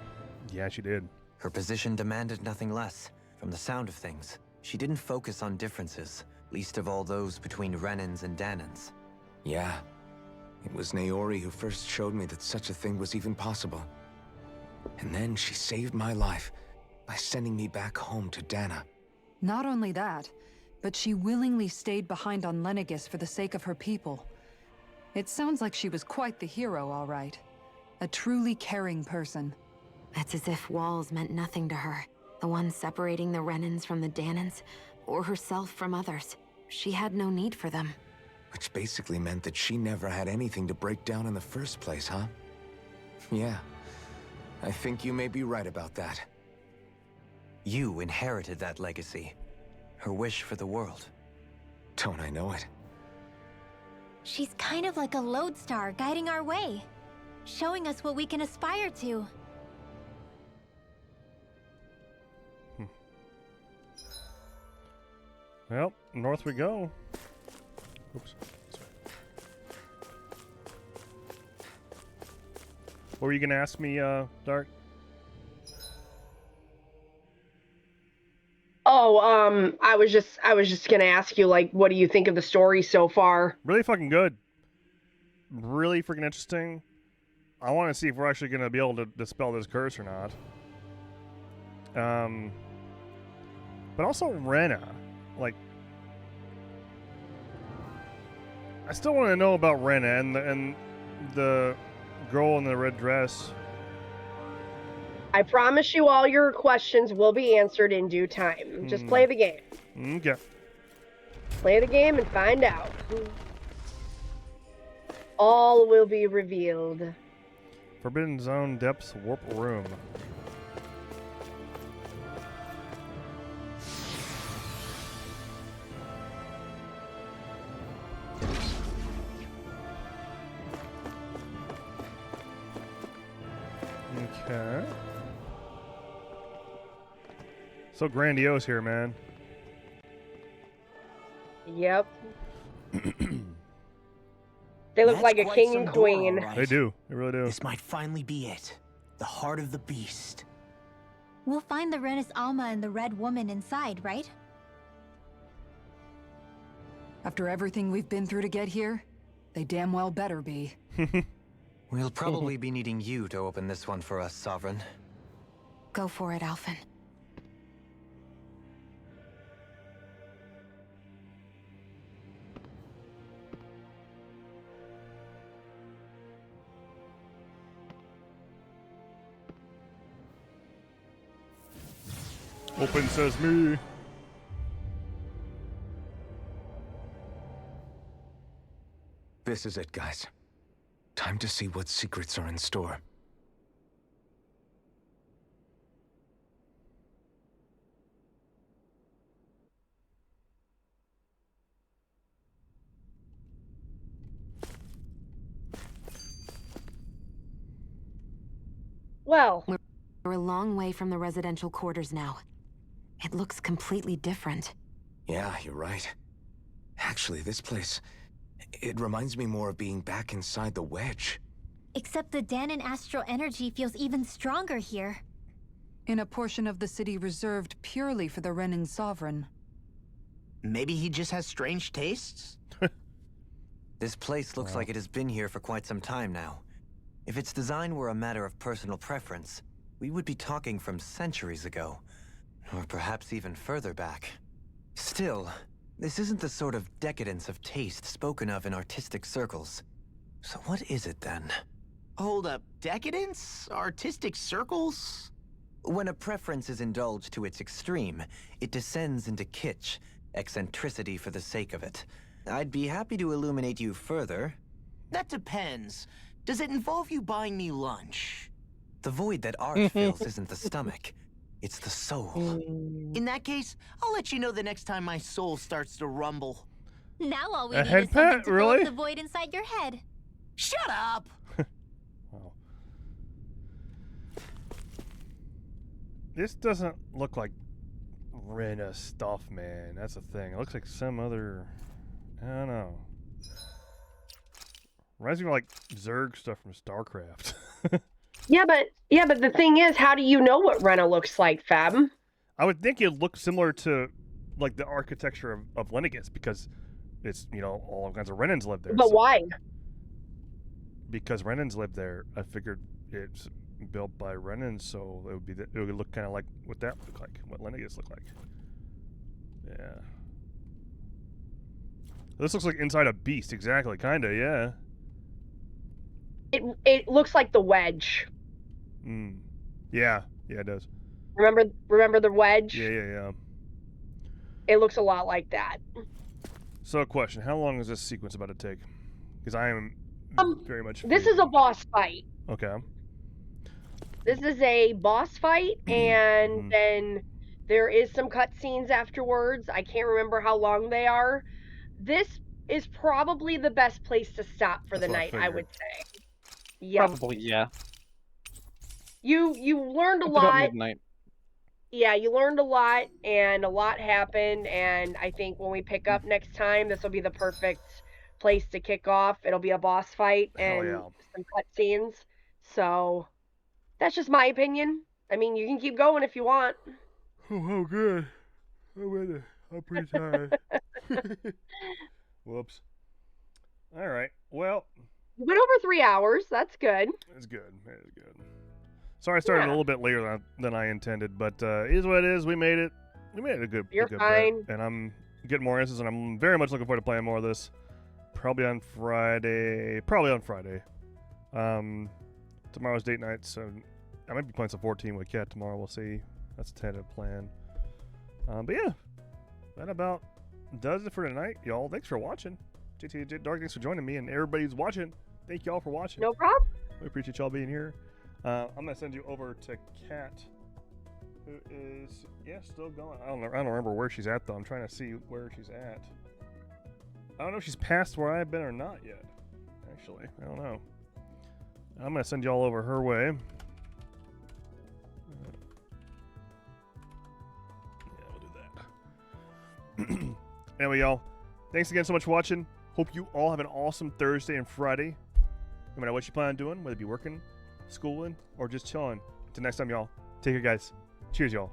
Yeah, she did. Her position demanded nothing less. From the sound of things, she didn't focus on differences, least of all those between Renans and Danans. Yeah. It was Naori who first showed me that such a thing was even possible. And then she saved my life by sending me back home to Dana. Not only that, but she willingly stayed behind on Lenegis for the sake of her people. It sounds like she was quite the hero, all right. A truly caring person. It's as if walls meant nothing to her. The ones separating the Renans from the Danans, or herself from others. She had no need for them. Which basically meant that she never had anything to break down in the first place, huh? Yeah. I think you may be right about that. You inherited that legacy. Her wish for the world. Don't I know it? She's kind of like a lodestar guiding our way, showing us what we can aspire to. Well, north we go. Oops. What were you gonna ask me, Dart? Oh, I was just gonna ask you, like, what do you think of the story so far? Really fucking good. Really freaking interesting. I want to see if we're actually gonna be able to dispel this curse or not. But also Rena, like, I still want to know about Rena and the girl in the red dress. I promise you all your questions will be answered in due time. Just play the game. Okay. Play the game and find out. All will be revealed. Forbidden Zone Depths Warp Room. Okay. So grandiose here, man. Yep. They look like a king and queen. Right. They do. They really do. This might finally be it. The heart of the beast. We'll find the Renis Alma and the Red Woman inside, right? After everything we've been through to get here, they damn well better be. We'll probably be needing you to open this one for us, Sovereign. Go for it, Alphen. Open sesame. This is it, guys. Time to see what secrets are in store. Well, we're a long way from the residential quarters now. It looks completely different. Yeah, you're right. Actually, this place, it reminds me more of being back inside the wedge. Except the Danon astral energy feels even stronger here. In a portion of the city reserved purely for the Renin Sovereign. Maybe he just has strange tastes? This place looks like it has been here for quite some time now. If its design were a matter of personal preference, we would be talking from centuries ago. Or perhaps even further back. Still, this isn't the sort of decadence of taste spoken of in artistic circles. So what is it then? Hold up, decadence? Artistic circles? When a preference is indulged to its extreme, it descends into kitsch, eccentricity for the sake of it. I'd be happy to illuminate you further. That depends. Does it involve you buying me lunch? The void that art fills isn't the stomach. It's the soul. In that case, I'll let you know the next time my soul starts to rumble. Now all we A need head is something pat? to Really? fill up the void inside your head. Shut up! Wow. This doesn't look like Rena stuff, man. That's the thing. It looks like some other... I don't know. Reminds me of like Zerg stuff from StarCraft. yeah, but the thing is, how do you know what Rena looks like, Fab? I would think it'd look similar to like the architecture of Lenegis because it's, you know, all kinds of Renans live there. But why? Because Renans live there. I figured it's built by Renans, so it would be it would look kind of like what that look like, what Lenegis look like. Yeah. This looks like inside a beast, exactly, kinda, yeah. It looks like the wedge. Yeah, it does. Remember the wedge? Yeah. It looks a lot like that. So, a question: how long is this sequence about to take? Because I am very much. This is a boss fight. Okay. This is a boss fight, and then there is some cutscenes afterwards. I can't remember how long they are. This is probably the best place to stop for the night, I would say. Yep. Probably, yeah. You learned a It's about lot. midnight. Yeah, you learned a lot, and a lot happened, and I think when we pick up next time, this will be the perfect place to kick off. It'll be a boss fight and some cutscenes. So that's just my opinion. I mean, you can keep going if you want. Oh, good. I'm pretty tired. Whoops. All right. Well, you went over 3 hours. That's good. It's good. It is good. Sorry, I started a little bit later than I intended, but it is what it is. We made it. We made it a good. You're a good fine. Bet, and I'm getting more answers, and I'm very much looking forward to playing more of this. Probably on Friday. Tomorrow's date night, so I might be playing some 14 with Kat tomorrow. We'll see. That's a tentative plan. But yeah, that about does it for tonight, y'all. Thanks for watching. JT Dark, thanks for joining me, and everybody's watching. Thank y'all for watching. No problem. We appreciate y'all being here. I'm gonna send you over to Kat, who is still going. I don't remember where she's at though. I'm trying to see where she's at. I don't know if she's past where I've been or not yet. Actually, I don't know. I'm gonna send y'all over her way. Yeah, we'll do that. Anyway, y'all, thanks again so much for watching. Hope you all have an awesome Thursday and Friday. No matter what you plan on doing, whether it be working, schooling, or just chilling. Until next time, y'all. Take care, guys. Cheers, y'all.